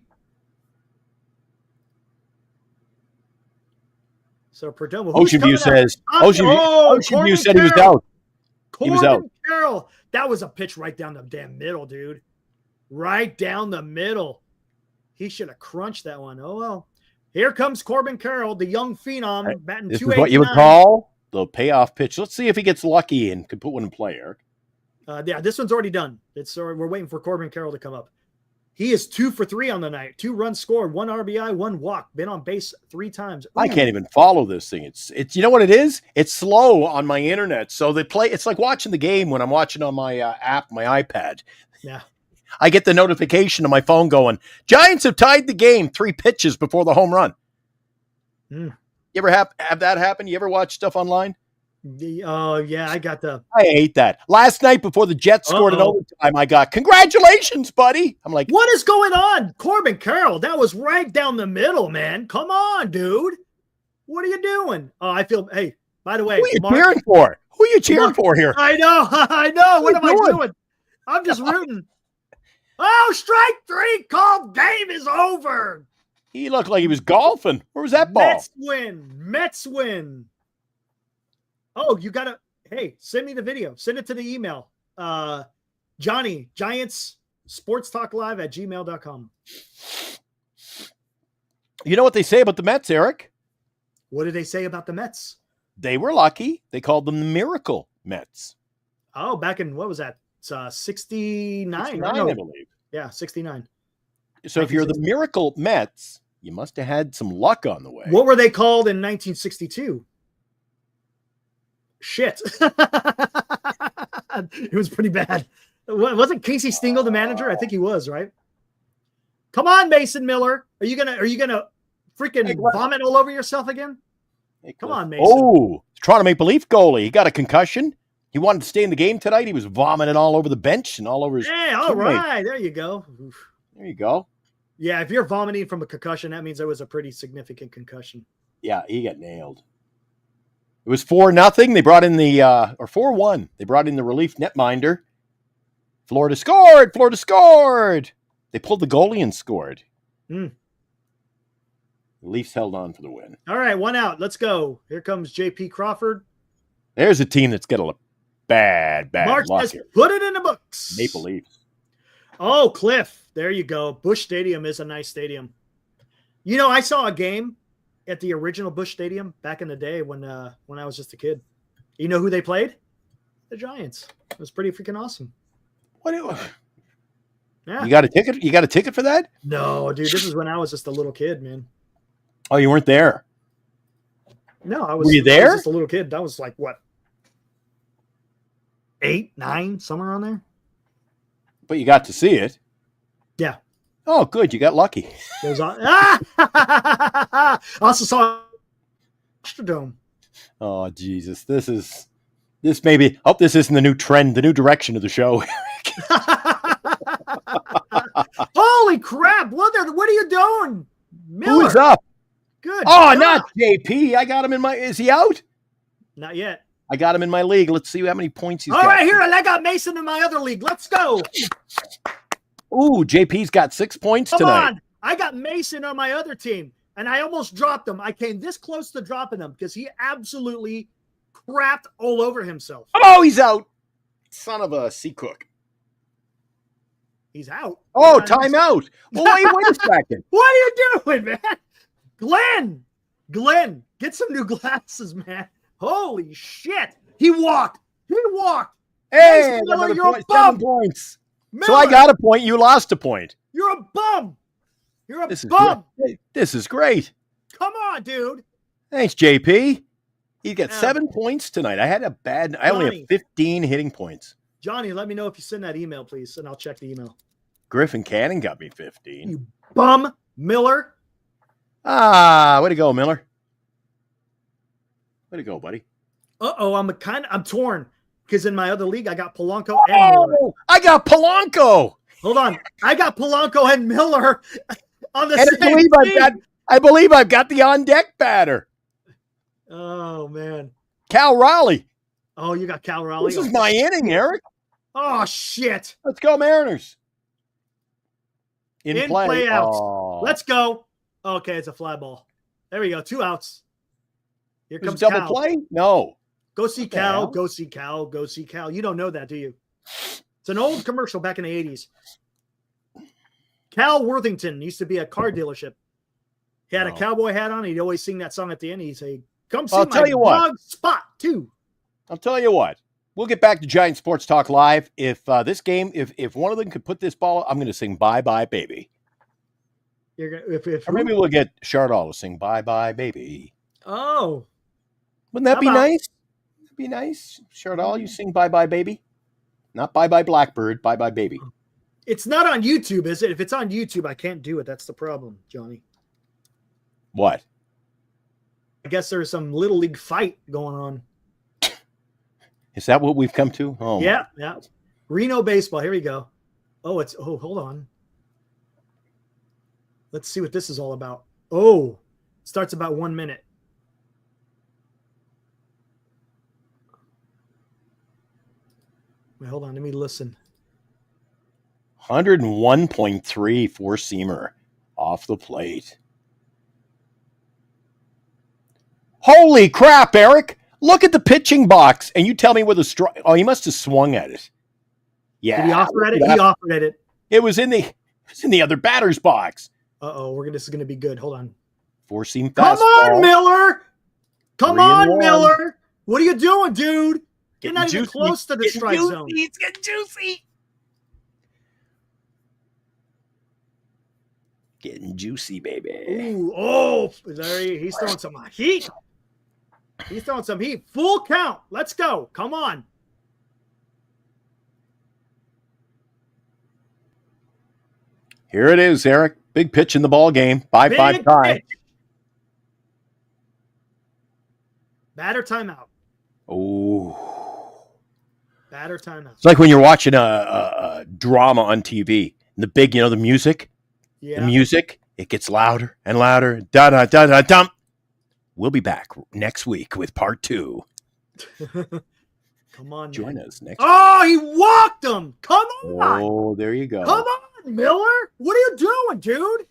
S4: So Perdomo.
S3: Ocean View says. Ocean View said he was out. He was out.
S4: Carroll. That was a pitch right down the damn middle, dude. Right down the middle. He should have crunched that one. Oh, well. Here comes Corbin Carroll, the young phenom, batting 289.
S3: This is what you would call the payoff pitch. Let's see if he gets lucky and can put one in play, Eric.
S4: Yeah, this one's already done. We're waiting for Corbin Carroll to come up. He is 2 for 3 on the night. 2 runs scored, 1 RBI, 1 walk. Been on base 3 times. Ooh.
S3: I can't even follow this thing. It's you know what it is? It's slow on my internet. So they play. It's like watching the game when I'm watching on my app, my iPad.
S4: Yeah.
S3: I get the notification on my phone going, Giants have tied the game 3 pitches before the home run. You ever have that happen? You ever watch stuff online?
S4: Yeah, I got the.
S3: I hate that. Last night before the Jets scored in overtime, I got, congratulations, buddy. I'm like,
S4: What is going on? Corbin Carroll, that was right down the middle, man. Come on, dude. What are you doing? Oh, I feel, hey, by the way,
S3: who are you cheering for? Who are you cheering for here?
S4: I know. I know. What am I
S3: doing?
S4: doing? I'm just rooting. Oh, strike 3 called. Game is over.
S3: He looked like he was golfing. Where was that ball?
S4: Mets win. Oh, you got to, hey, send me the video. Send it to the email. Johnny, Giants Sports Talk Live at gmail.com.
S3: You know what they say about the Mets, Eric?
S4: What did they say about the Mets?
S3: They were lucky. They called them the Miracle Mets.
S4: Oh, back in, what was that? 69,
S3: 69,
S4: I
S3: believe.
S4: Yeah, 69.
S3: So if you're the Miracle Mets, you must have had some luck on the way.
S4: What were they called in 1962? Shit. It was pretty bad. Wasn't Casey Stengel the manager? I think he was, right? Come on, Mason Miller. Are you gonna freaking vomit all over yourself again?
S3: Hey,
S4: Come on, Mason.
S3: Oh, Toronto Maple Leaf goalie. He got a concussion. He wanted to stay in the game tonight. He was vomiting all over the bench and all over his.
S4: Hey, all right. There you go.
S3: There you go.
S4: Yeah, if you're vomiting from a concussion, that means it was a pretty significant concussion.
S3: Yeah, he got nailed. It was 4-0. They brought in the or 4-1. They brought in the relief netminder. Florida scored. Florida scored. They pulled the goalie and scored. The Leafs held on for the win.
S4: All right, 1 out. Let's go. Here comes JP Crawford.
S3: There's a team that's got a bad
S4: March
S3: luck
S4: has
S3: here.
S4: put it in the books.
S3: Maple Leafs.
S4: Oh, Cliff. There you go. Busch Stadium is a nice stadium. You know, I saw a game at the original Busch Stadium back in the day when I was just a kid. You know who they played? The Giants. It was pretty freaking awesome.
S3: What?
S4: Yeah.
S3: You got a ticket? You got a ticket for that?
S4: No, dude. This is when I was just a little kid, man.
S3: Oh, you weren't there.
S4: No, I was.
S3: Were you
S4: I
S3: there?
S4: was just a little kid. That was like what? 8, 9, somewhere on there.
S3: But you got to see it.
S4: Yeah.
S3: Oh, good. You got lucky.
S4: There's I also saw Astrodome.
S3: Oh, Jesus. This maybe. I hope this isn't the new trend, the new direction of the show.
S4: Holy crap! What are you doing, Miller?
S3: Who's up?
S4: Good.
S3: Oh, not JP. I got him in my. Is he out?
S4: Not yet.
S3: I got him in my league. Let's see how many points he's
S4: All
S3: got.
S4: right, here, and I got Mason in my other league. Let's go.
S3: Ooh, JP's got 6 points
S4: Come
S3: tonight.
S4: on. I got Mason on my other team, and I almost dropped him. I came this close to dropping him because he absolutely crapped all over himself.
S3: Oh, he's out. Son of a sea cook.
S4: He's out.
S3: Oh, timeout. Well, wait a second.
S4: What are you doing, man? Glenn, get some new glasses, man. Holy shit. He walked.
S3: Hey,
S4: Miller,
S3: another
S4: you're a
S3: point,
S4: bum.
S3: 7 points.
S4: Miller,
S3: So I got a point. You lost a point.
S4: You're a bum. You're a
S3: This is
S4: bum.
S3: great. This is great.
S4: Come on, dude.
S3: Thanks, JP. He got
S4: Yeah.
S3: 7 points tonight. I only
S4: Johnny.
S3: have 15 hitting points.
S4: Johnny, let me know if you send that email, please, and I'll check the email.
S3: Griffin Cannon got me 15.
S4: You bum, Miller.
S3: Way to go, Miller. Way to go, buddy.
S4: Uh-oh, I'm torn because in my other league I got Polanco and Miller.
S3: Oh, I got Polanco.
S4: Hold on, I got Polanco and Miller on the
S3: And
S4: same team.
S3: I believe I've got the on deck batter,
S4: Oh man.
S3: Cal Raleigh.
S4: Oh, you got Cal Raleigh.
S3: This is my inning, Eric.
S4: Oh shit.
S3: Let's go, Mariners.
S4: In play outs.
S3: Oh.
S4: Let's go. Okay, it's a fly ball. There we go. 2 outs. Here
S3: There's
S4: comes
S3: double
S4: Cal.
S3: play? No.
S4: Go see
S3: the
S4: Cal.
S3: hell?
S4: Go see Cal. Go see Cal. You don't know that, do you? It's an old commercial back in the 80s. Cal Worthington used to be a car dealership. He had a cowboy hat on. He'd always sing that song at the end. He'd say, "Come see
S3: I'll
S4: my
S3: tell you what.
S4: dog Spot too."
S3: I'll tell you what. We'll get back to Giant Sports Talk Live. If this game, if one of them could put this ball, I'm going to sing "Bye Bye Baby."
S4: You're gonna, if
S3: Or maybe we'll get Chardall to sing "Bye Bye Baby."
S4: oh,
S3: Wouldn't that
S4: How
S3: be
S4: about-
S3: nice? That'd be nice. Chardall, you sing "Bye Bye Baby." Not "Bye Bye Blackbird," "Bye Bye Baby."
S4: it's not on YouTube, is it? If it's on YouTube, I can't do it. That's the problem, Johnny.
S3: What?
S4: I guess there's some little league fight going on.
S3: Is that what we've come to? Oh,
S4: Yeah. Reno baseball. Here we go. Hold on. Let's see what this is all about. Oh, starts about 1 minute. Wait, hold on. Let me listen.
S3: 101.3 four-seamer off the plate. Holy crap, Eric. Look at the pitching box, and you tell me where the strike. Oh, he must have swung at it. Yeah.
S4: Did he offer at it? He offered at it.
S3: It was in the other batter's box.
S4: Uh-oh, this is going to be good. Hold on.
S3: Four-seam fastball.
S4: Come on, Miller. Come
S3: 3-1.
S4: on, Miller. What are you doing, dude? You're
S3: Getting
S4: not even
S3: juicy.
S4: close to the
S3: Getting
S4: strike
S3: juicy.
S4: zone.
S3: It's getting juicy. Getting juicy, baby.
S4: Ooh, he's throwing some heat. He's throwing some heat. Full count. Let's go. Come on.
S3: Here it is, Eric. Big pitch in the ball game. 5-5
S4: Big
S3: tie.
S4: pitch. Batter timeout.
S3: Oh.
S4: Batter timeout.
S3: It's like when you're watching a drama on TV. And the big, the music.
S4: Yeah.
S3: The music, it gets louder and louder. Da-da-da-da-dum. We'll be back next week with part 2.
S4: Come on,
S3: Join
S4: man.
S3: us next
S4: Oh, he walked him. Come
S3: week.
S4: on.
S3: Oh, there you go.
S4: Come on, Miller. What are you doing, dude?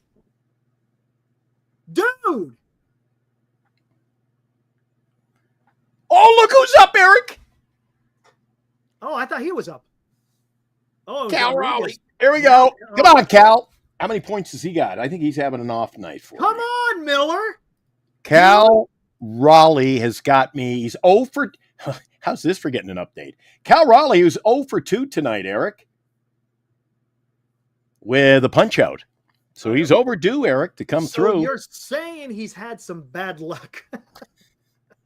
S4: Dude.
S3: Oh, look who's up, Eric.
S4: Oh, I thought he was up. Oh,
S3: Cal
S4: Rodriguez.
S3: Raleigh. Here we go. Come on, Cal. How many points has he got? I think he's having an off night for
S4: Come
S3: me.
S4: on, Miller.
S3: Cal Raleigh has got me. He's 0 for... How's this for getting an update? Cal Raleigh was 0 for 2 tonight, Eric, with a punch-out. So he's overdue, Eric, to come through.
S4: You're saying he's had some bad luck.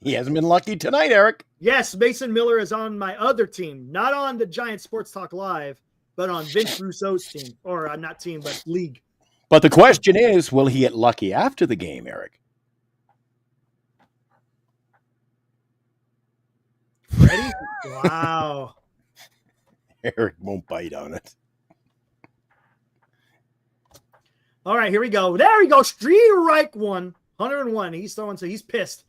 S3: He hasn't been lucky tonight, Eric.
S4: Yes, Mason Miller is on my other team, not on the Giant Sports Talk Live, but on Vince Russo's team, or not team, but league.
S3: But the question is, will he get lucky after the game, Eric?
S4: Ready? Wow.
S3: Eric won't bite on it.
S4: All right, here we go. There we go. Strike one. 101. He's throwing, so he's pissed.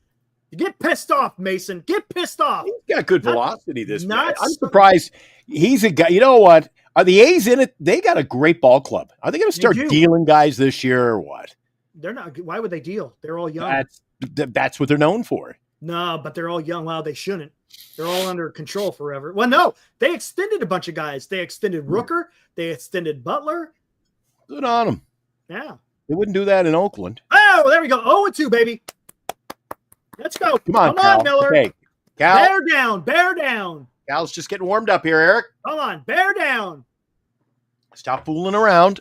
S4: You get pissed off, Mason. Get pissed off.
S3: He's got good velocity, this
S4: not
S3: man. I'm
S4: so-
S3: surprised. He's a guy. You know what? Are the A's in it? They got a great ball club. Are they going to start
S4: do.
S3: dealing guys this year or what?
S4: They're not. Why would they deal? They're all young.
S3: That's what they're known for.
S4: No, but they're all young. Well, they shouldn't. They're all under control forever. Well, no, they extended a bunch of guys. They extended Rooker. They extended Butler.
S3: Good on them.
S4: Yeah.
S3: They wouldn't do that in Oakland.
S4: Oh, there we go. 0-2, baby. Let's go.
S3: Come on, Cal.
S4: Miller.
S3: Okay. Cal.
S4: Bear down. Bear down.
S3: Cal's just getting warmed up here, Eric.
S4: Come on. Bear down.
S3: Stop fooling around.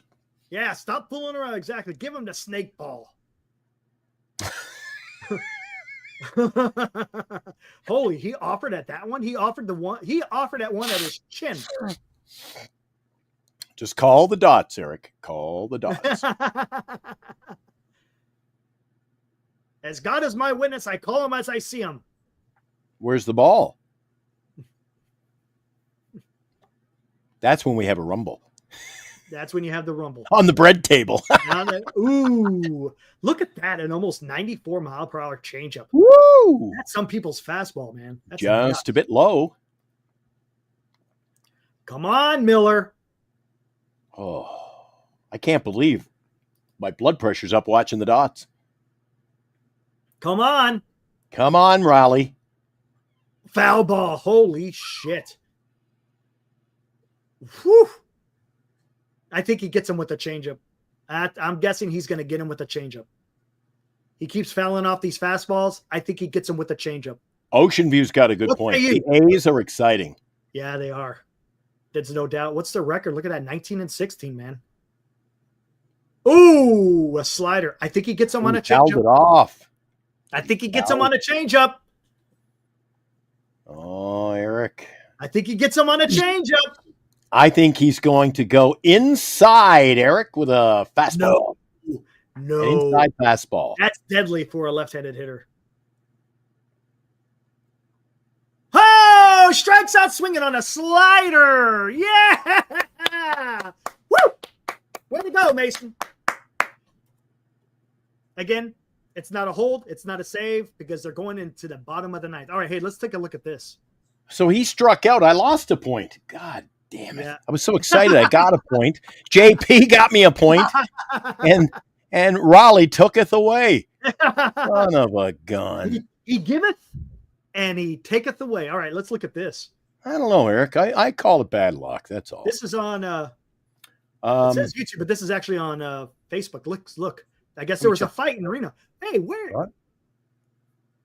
S4: Yeah, stop fooling around. Exactly. Give him the snake ball. Holy, he offered at that one. He offered that one at his chin.
S3: Just call the dots, Eric. Call the dots.
S4: As God is my witness, I call him as I see him.
S3: Where's the ball? That's when we have a rumble.
S4: That's when you have the rumble.
S3: On the bread table.
S4: Ooh, look at that. An almost 94-mile-per-hour changeup.
S3: Woo!
S4: That's some people's fastball, man. That's
S3: Just
S4: nuts.
S3: a bit low.
S4: Come on, Miller.
S3: Oh, I can't believe my blood pressure's up watching the dots.
S4: Come on.
S3: Come on, Raleigh.
S4: Foul ball. Holy shit. Whew. I think he gets him with the changeup. I'm guessing he's going to get him with the changeup. He keeps fouling off these fastballs. I think he gets him with the changeup.
S3: Ocean View's got a good
S4: Look
S3: point.
S4: at you.
S3: The A's are exciting.
S4: Yeah, they are. There's no doubt. What's their record? Look at that, 19-16, man. Ooh, a slider. I think he gets him on a
S3: Held it
S4: changeup.
S3: off.
S4: I think he gets him on a changeup.
S3: Oh, Eric.
S4: I think he gets him on a changeup.
S3: I think he's going to go inside, Eric, with a fastball.
S4: No.
S3: An inside fastball.
S4: That's deadly for a left-handed hitter. Oh, strikes out swinging on a slider. Yeah. Woo! Way to go, Mason. Again, it's not a hold. It's not a save because they're going into the bottom of the ninth. All right, hey, let's take a look at this.
S3: So he struck out. I lost a point. God damn it.
S4: Yeah.
S3: I was so excited. I got a point. JP got me a point. And Raleigh tooketh away. Son of a gun.
S4: He giveth and he taketh away. All right, let's look at this.
S3: I don't know, Eric. I call it bad luck. That's all.
S4: This is on it says YouTube, but this is actually on Facebook. Look. I guess there was a fight in Reno. Hey, where?
S3: What?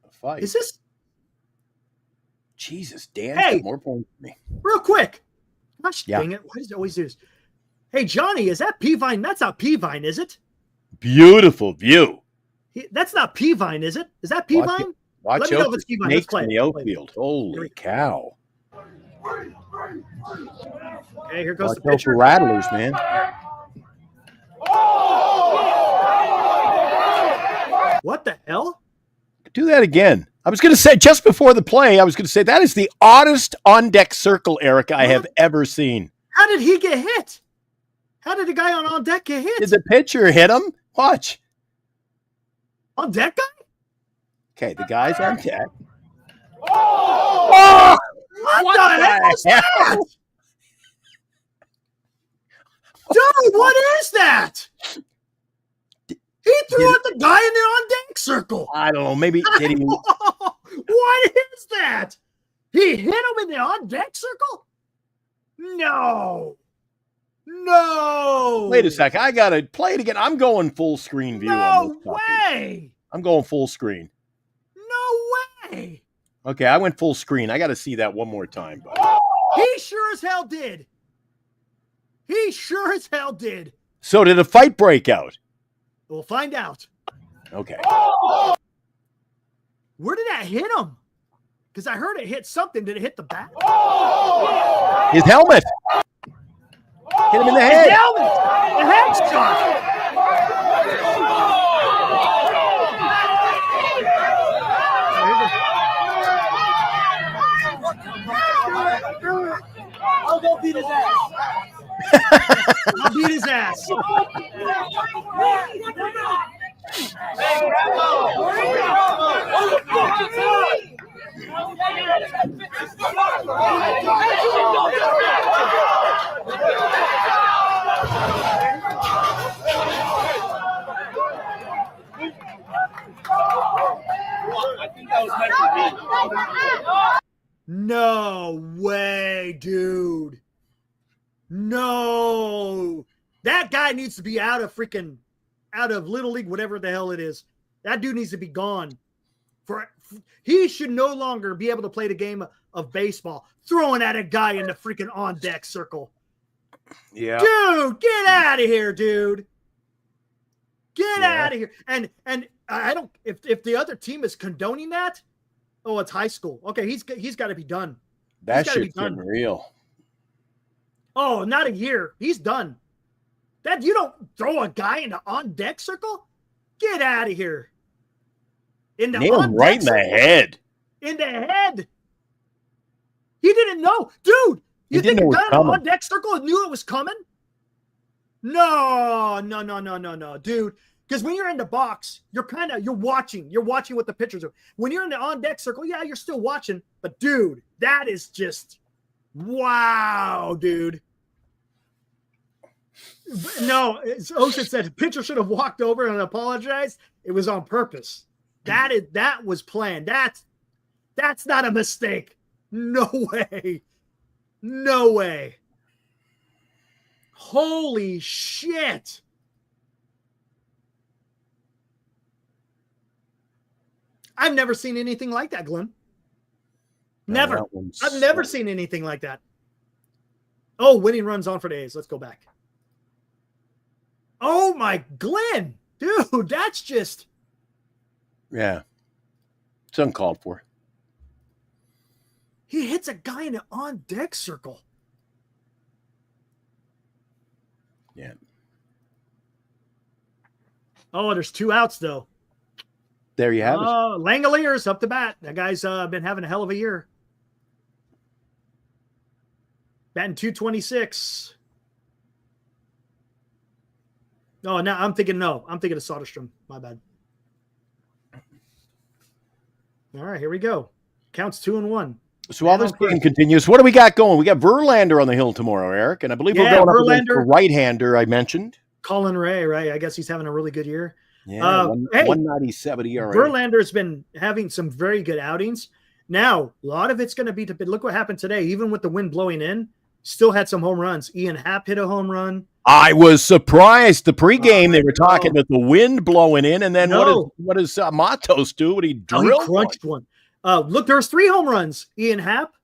S3: A fight?
S4: Is this?
S3: Jesus, Dan.
S4: Hey!
S3: More points than me.
S4: Real quick. Gosh
S3: Yeah.
S4: dang it. Why does it always do this? Hey, Johnny, is that P-Vine? That's not P-Vine, is it?
S3: Beautiful view.
S4: That's not P-Vine, is it? Is that P-Vine?
S3: Watch
S4: Let me know
S3: out
S4: if it's
S3: for
S4: P-Vine. Let's
S3: snakes
S4: play
S3: in the
S4: it.
S3: outfield. Holy cow.
S4: Okay, here goes
S3: Watch
S4: the
S3: out
S4: pitcher.
S3: for rattlers, man.
S4: What the hell?
S3: Do that again. I was going to say, just before the play, I was going to say, that is the oddest on-deck circle, Eric, I have ever seen.
S4: How did he get hit? How did the guy on deck get hit?
S3: Did the pitcher hit him? Watch.
S4: On deck guy?
S3: Okay, the guy's on deck.
S4: Oh! What the hell is that? Dude, what is that? He threw at the guy in the on-deck circle.
S3: I don't know. Maybe did he?
S4: What is that? He hit him in the on-deck circle? No.
S3: Wait a second. I got to play it again. I'm going full screen view. on
S4: No
S3: this puppy.
S4: way.
S3: I'm going full screen.
S4: No way.
S3: Okay, I went full screen. I got to see that one more time. Buddy.
S4: He sure as hell did. He sure as hell did.
S3: So did a fight break out?
S4: We'll find out.
S3: Okay.
S4: Where did that hit him? Because I heard it hit something. Did it hit the back?
S3: His helmet. Hit him in the head.
S4: The helmet. The headshot. I'll go beat his ass. I'll beat his ass. No way, dude. No. That guy needs to be out of Little League, whatever the hell it is. That dude needs to be gone. He should no longer be able to play the game of baseball, throwing at a guy in the freaking on-deck circle.
S3: Yeah.
S4: Dude, get out of here, dude. Get out of here. And I don't if the other team is condoning that, oh, it's high school. Okay, he's got to be done.
S3: That shit's getting real.
S4: Oh, not a year. He's done. That you don't throw a guy in the on-deck circle? Get out of here. In the
S3: Nailed him right in the head.
S4: In the head. He didn't know. Dude, you think a guy in the on-deck circle knew it was coming? No. Dude, because when you're in the box, you're watching. You're watching what the pitchers are. When you're in the on-deck circle, yeah, you're still watching. But, dude, that is just, wow, dude. No, Ocean said the pitcher should have walked over and apologized. It was on purpose. That was planned. That's not a mistake. No way. No way. Holy shit. I've never seen anything like that, Glenn. Never. I've never seen anything like that. Oh, winning runs on for the A's. Let's go back. Oh, my Glenn. Dude, that's just.
S3: Yeah. It's uncalled for.
S4: He hits a guy in an on-deck circle.
S3: Yeah.
S4: Oh, there's 2 outs, though.
S3: There you have it.
S4: Langoliers up to bat. That guy's been having a hell of a year. Batting 226. Oh, now I'm thinking of Soderstrom. My bad. All right, here we go. Counts 2-1.
S3: So while this game continues, what do we got going? We got Verlander on the hill tomorrow, Eric, and I believe we're going up against the right-hander I mentioned.
S4: Colin Ray, right? I guess he's having a really good year.
S3: Yeah, 197 ERA.
S4: Verlander's been having some very good outings. Now, a lot of it's going to be look what happened today. Even with the wind blowing in, still had some home runs. Ian Happ hit a home run.
S3: I was surprised. The pregame they were talking about the wind blowing in, and then what does Matos do? What he drilled?
S4: He crunched one. Look, there's 3 home runs. Ian Happ,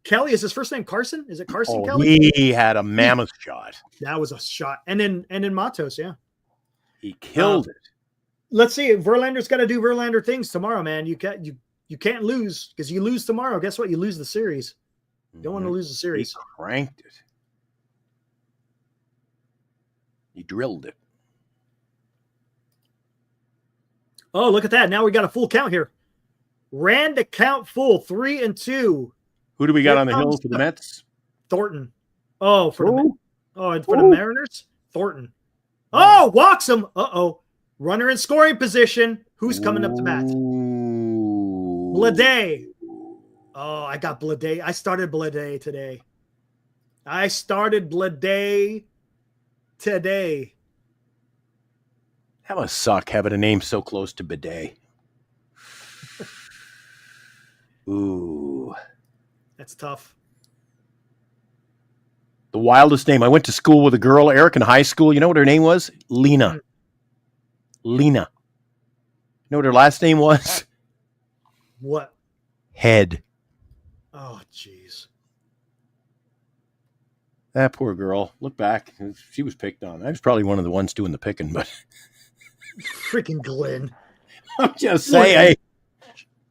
S4: Kelly, is his first name Carson? Is it Carson Kelly?
S3: He had a mammoth shot.
S4: That was a shot. And then Matos, yeah.
S3: He killed it.
S4: Let's see. Verlander's got to do Verlander things tomorrow, man. You can't lose, because you lose tomorrow. Guess what? You lose the series. You don't want to lose the series.
S3: He cranked it. He drilled it.
S4: Oh, look at that. Now we got a full count here. Ran the count full, 3-2.
S3: Who do we got on the hill for the Mets?
S4: Thornton. Oh, for the Mariners? Thornton. Oh, walks him. Uh-oh. Runner in scoring position. Who's coming up to bat? Blade. Oh, I got Blade. I started Blade today.
S3: That must suck having a name so close to bidet. Ooh.
S4: That's tough.
S3: The wildest name. I went to school with a girl, Eric, in high school. You know what her name was? Lena. Lena. You know what her last name was?
S4: What?
S3: Head.
S4: Oh, jeez.
S3: That poor girl. Look back. She was picked on. I was probably one of the ones doing the picking, but.
S4: Freaking Glenn.
S3: I'm just saying. Hey,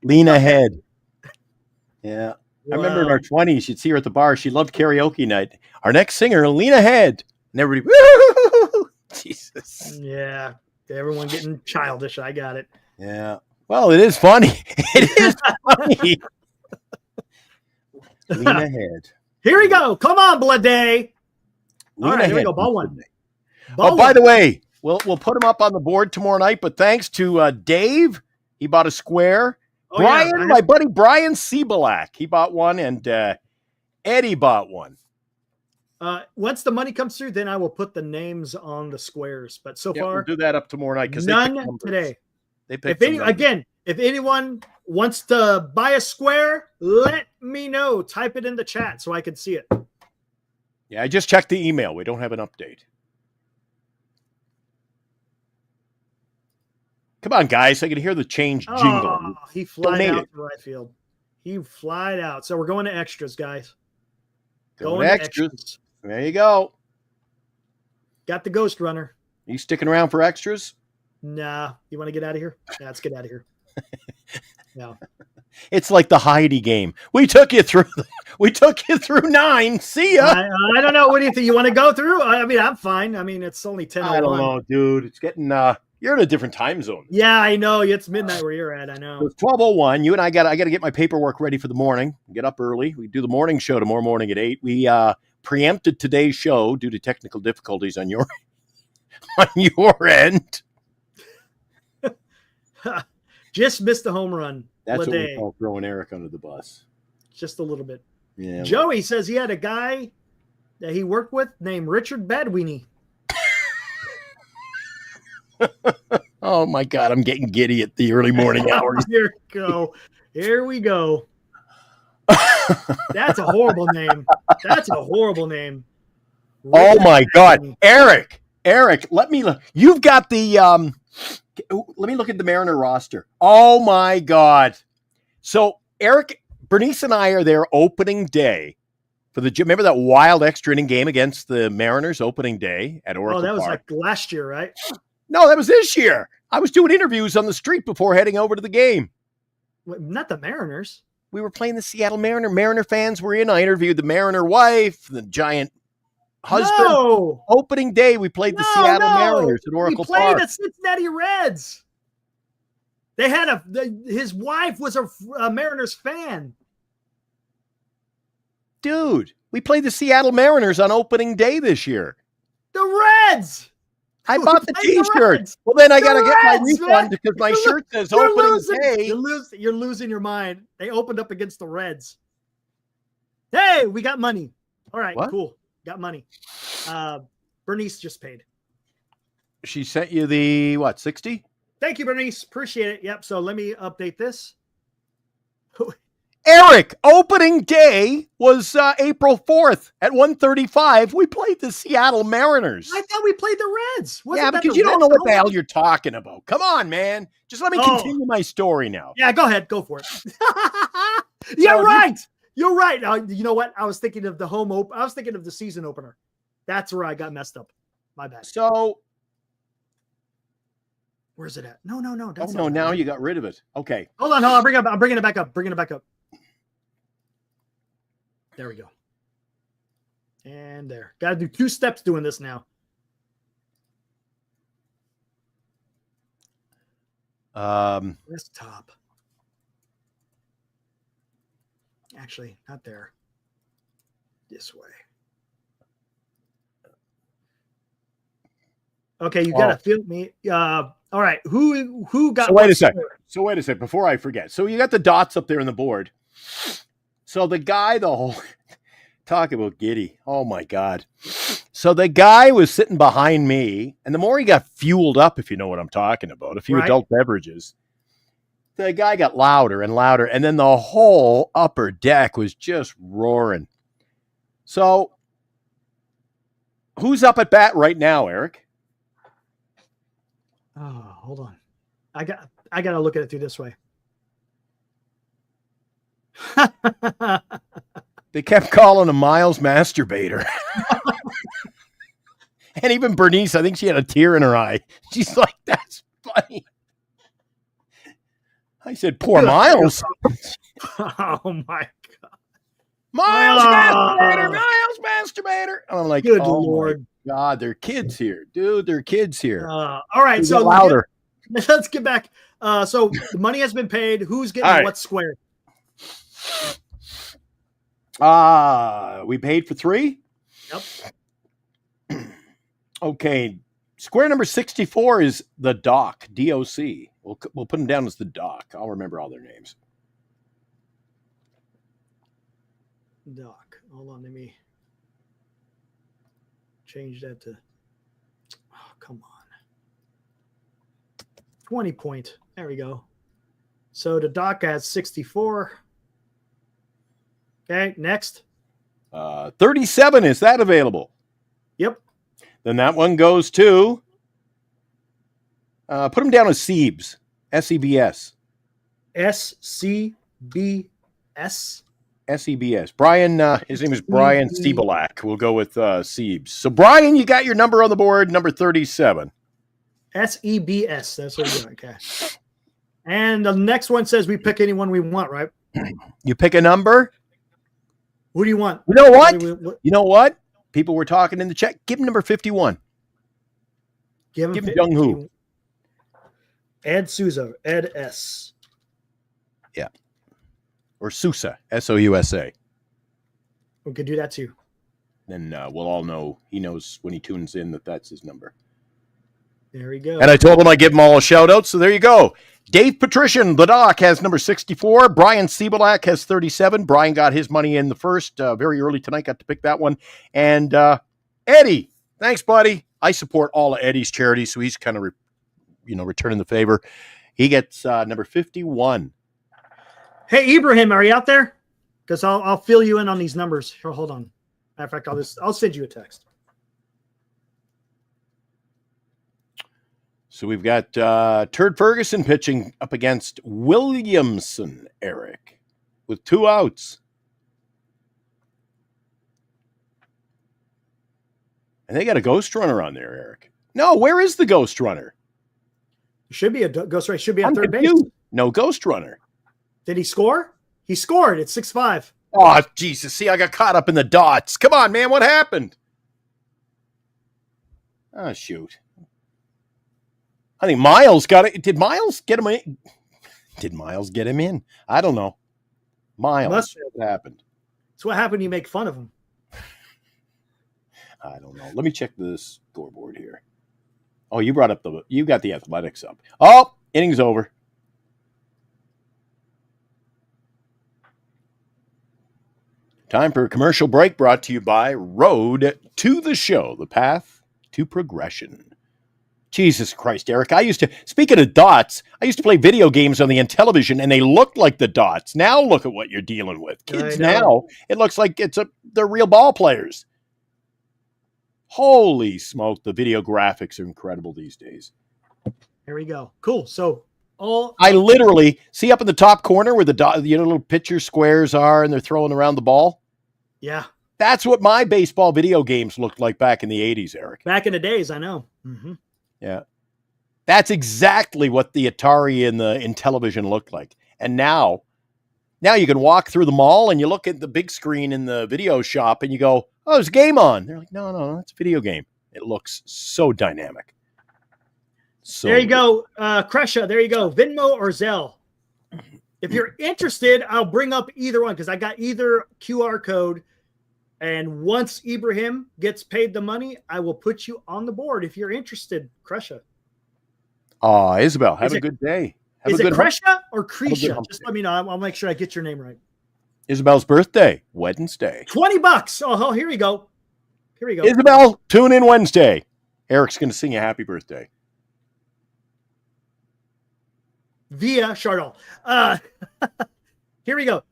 S3: Lena Head. Yeah. Wow. I remember in our 20s, you'd see her at the bar. She loved karaoke night. Our next singer, Lena Head. And everybody, woo! Jesus.
S4: Yeah. Everyone getting childish. I got it.
S3: Yeah. Well, it is funny. It is funny. Lena Head.
S4: Here we go. Come on, Blade. All right, here we go. Ball one.
S3: By the way, we'll put him up on the board tomorrow night, but thanks to Dave, he bought a square. Brian, my buddy Brian Siebelak, he bought one, and Eddie bought one.
S4: Once the money comes through, then I will put the names on the squares. But so far,
S3: we'll do that up tomorrow night because
S4: none today.
S3: They picked
S4: if anyone wants to buy a square, let me know. Type it in the chat so I can see it.
S3: Yeah, I just checked the email. We don't have an update. Come on, guys. I can hear the change jingle.
S4: He flied out to right field. He flied out. So we're going to extras, guys.
S3: Going to extras. There you go.
S4: Got the ghost runner.
S3: You sticking around for extras?
S4: Nah. You want to get out of here? Yeah, let's get out of here. No.
S3: It's like the Heidi game. We took you through 9. See ya.
S4: I don't know. What do you think? You want to go through? I mean, I'm fine. I mean, it's only 10:01.
S3: I don't know, dude. It's getting you're in a different time zone.
S4: Yeah, I know. It's midnight where you're at. I know.
S3: It's 12:01. You and I got to get my paperwork ready for the morning. Get up early. We do the morning show tomorrow morning at 8. We preempted today's show due to technical difficulties on your end.
S4: Just missed the home run.
S3: That's what we call throwing Eric under the bus.
S4: Just a little bit.
S3: Yeah.
S4: Joey says he had a guy that he worked with named Richard Badweenie.
S3: Oh my God, I'm getting giddy at the early morning hours.
S4: Here we go. Here we go. That's a horrible name. That's a horrible name.
S3: Oh my God. Eric, let me look. You've got the let me look at the Mariner roster. Oh my God. So Eric, Bernice and I are there opening day for remember that wild extra inning game against the Mariners opening day at Oracle Park?
S4: Oh, that was like last year, right?
S3: No, that was this year. I was doing interviews on the street before heading over to the game.
S4: Wait, not the Mariners. We
S3: were playing the Seattle Mariner. Mariner fans were in. I interviewed the Mariner wife, the Giant husband.
S4: No.
S3: Opening day, we played the Seattle Mariners at Oracle Park.
S4: We played the Cincinnati Reds. They had his wife was a Mariners fan.
S3: Dude, we played the Seattle Mariners on opening day this year.
S4: The Reds.
S3: I
S4: We
S3: bought the
S4: played the
S3: T-shirt.
S4: Reds.
S3: Well, then I
S4: The
S3: got to get my
S4: Reds,
S3: refund
S4: man.
S3: because my
S4: You're
S3: shirt says
S4: You're
S3: opening
S4: losing.
S3: day.
S4: You're losing your mind. They opened up against the Reds. Hey, we got money. All right,
S3: What?
S4: cool. Got money. Bernice just paid.
S3: She sent you the, 60?
S4: Thank you, Bernice. Appreciate it. Yep. So let me update this.
S3: Eric, opening day was April 4th at 1:35. We played the Seattle Mariners.
S4: I thought we played the Reds. Wasn't
S3: Yeah,
S4: that
S3: because
S4: the
S3: you don't
S4: Reds?
S3: know what the hell you're talking about. Come on, man. Just let me
S4: Oh.
S3: continue my story now.
S4: Yeah, go ahead. Go for it. Yeah,
S3: So
S4: right. You're right. You know what? I was thinking of the I was thinking of the season opener. That's where I got messed up. My bad.
S3: So,
S4: Where's it at? No.
S3: oh
S4: That's
S3: no,
S4: not
S3: now
S4: it.
S3: you got rid of it. Okay.
S4: Hold on. I'm bringing it back up. Bringing it back up. There we go. And there. Got to do 2 steps doing this now. Desktop. Actually, not there. This way. Okay, you got to feel me. All right. Who got
S3: So wait
S4: what
S3: a second.
S4: score?
S3: So wait a second before I forget. So you got the dots up there on the board. So the guy, talk about giddy. Oh my God. So the guy was sitting behind me, and the more he got fueled up, if you know what I'm talking about, a few
S4: Right.
S3: adult beverages, the guy got louder and louder, and then the whole upper deck was just roaring. So who's up at bat right now, Eric?
S4: Oh, hold on. I got to look at it through this way.
S3: They kept calling him Miles Masturbator. And even Bernice, I think she had a tear in her eye. She's like, that's funny. I said, poor Miles.
S4: Oh my God.
S3: Miles
S4: Oh.
S3: Masturbator, Miles Masturbator. And I'm like,
S4: Good
S3: oh
S4: Lord.
S3: my God, they're kids here. Dude, they're kids here.
S4: All right.
S3: Get
S4: So
S3: louder.
S4: let's get back. So the money has been paid. Who's getting
S3: All right.
S4: what square?
S3: We paid for 3?
S4: Yep.
S3: Okay. Square number 64 is the Doc, DOC. We'll put them down as the Doc. I'll remember all their names.
S4: Doc. Hold on. Let me change that to. Oh, come on. 20 point. There we go. So the Doc has 64. Okay. Next.
S3: 37, is that available?
S4: Yep.
S3: Then that one goes to, put him down as Seebs, SEBS.
S4: SCBS.
S3: SEBS. Brian, his name is Brian Stiebelak. We'll go with Seebs. So, Brian, you got your number on the board, number 37.
S4: SEBS. That's what we got. Okay. And the next one says we pick anyone we want, right?
S3: You pick a number.
S4: Who do you want?
S3: You know what?
S4: What-
S3: You know what? People were talking in the chat. Give him number 51.
S4: Give
S3: him
S4: him
S3: Jung-hoo.
S4: Ed Souza. Ed S.
S3: Yeah. Or Sousa, S-O-U-S-A.
S4: We could do that too.
S3: Then we'll all know. He knows when he tunes in that that's his number.
S4: There we go.
S3: And I told him I'd give them all a shout out. So there you go. Dave Patrician, the Doc, has number 64. Brian Stiebelak has 37. Brian got his money in the first very early tonight. Got to pick that one. And Eddie, thanks, buddy. I support all of Eddie's charities, so he's kind of, returning the favor. He gets number 51.
S4: Hey, Ibrahim, are you out there? Because I'll fill you in on these numbers. Here, hold on. Matter of fact, I'll send you a text.
S3: So we've got Turd Ferguson pitching up against Williamson, Eric, with 2 outs. And they got a ghost runner on there, Eric. No, where is the ghost runner?
S4: Should be a ghost race. Should be on
S3: I'm
S4: third base.
S3: confused. No ghost runner.
S4: Did he score? He scored. It's 6-5.
S3: Oh, Jesus. See, I got caught up in the dots. Come on, man. What happened? Oh, shoot. I think Miles got it. Did Miles get him in? Did Miles get him in? I don't know. Miles.
S4: Must
S3: What happened?
S4: It's what happened when you make fun of them.
S3: I don't know. Let me check the scoreboard here. Oh, you got the Athletics up. Oh, innings over. Time for a commercial break brought to you by Road to the Show, the path to progression. Jesus Christ, Eric. Speaking of dots, I used to play video games on the Intellivision and they looked like the dots. Now look at what you're dealing with. Kids now, it looks like they're real ball players. Holy smoke, the video graphics are incredible these days.
S4: Here we go. Cool. So
S3: I literally see up in the top corner where the little picture squares are and they're throwing around the ball.
S4: Yeah.
S3: That's what my baseball video games looked like back in the 80s, Eric.
S4: Back in the days, I know. Mm-hmm.
S3: Yeah. That's exactly what the Atari and the Intellivision looked like. And now you can walk through the mall and you look at the big screen in the video shop and you go, oh, there's a game on. They're like, no, it's a video game. It looks so dynamic. So
S4: there you go. Kresha, there you go. Venmo or Zelle. If you're interested, I'll bring up either one because I got either QR code. And once Ibrahim gets paid the money, I will put you on the board if you're interested, Kresha.
S3: Oh, Isabel, have a good day.
S4: Is it Kresha or Krisha? Just let me know. I'll make sure I get your name right.
S3: Isabel's birthday, Wednesday.
S4: $20. Oh, here we go. Here we go.
S3: Isabel, tune in Wednesday. Eric's going to sing you happy birthday.
S4: Via Chardol. Here we go.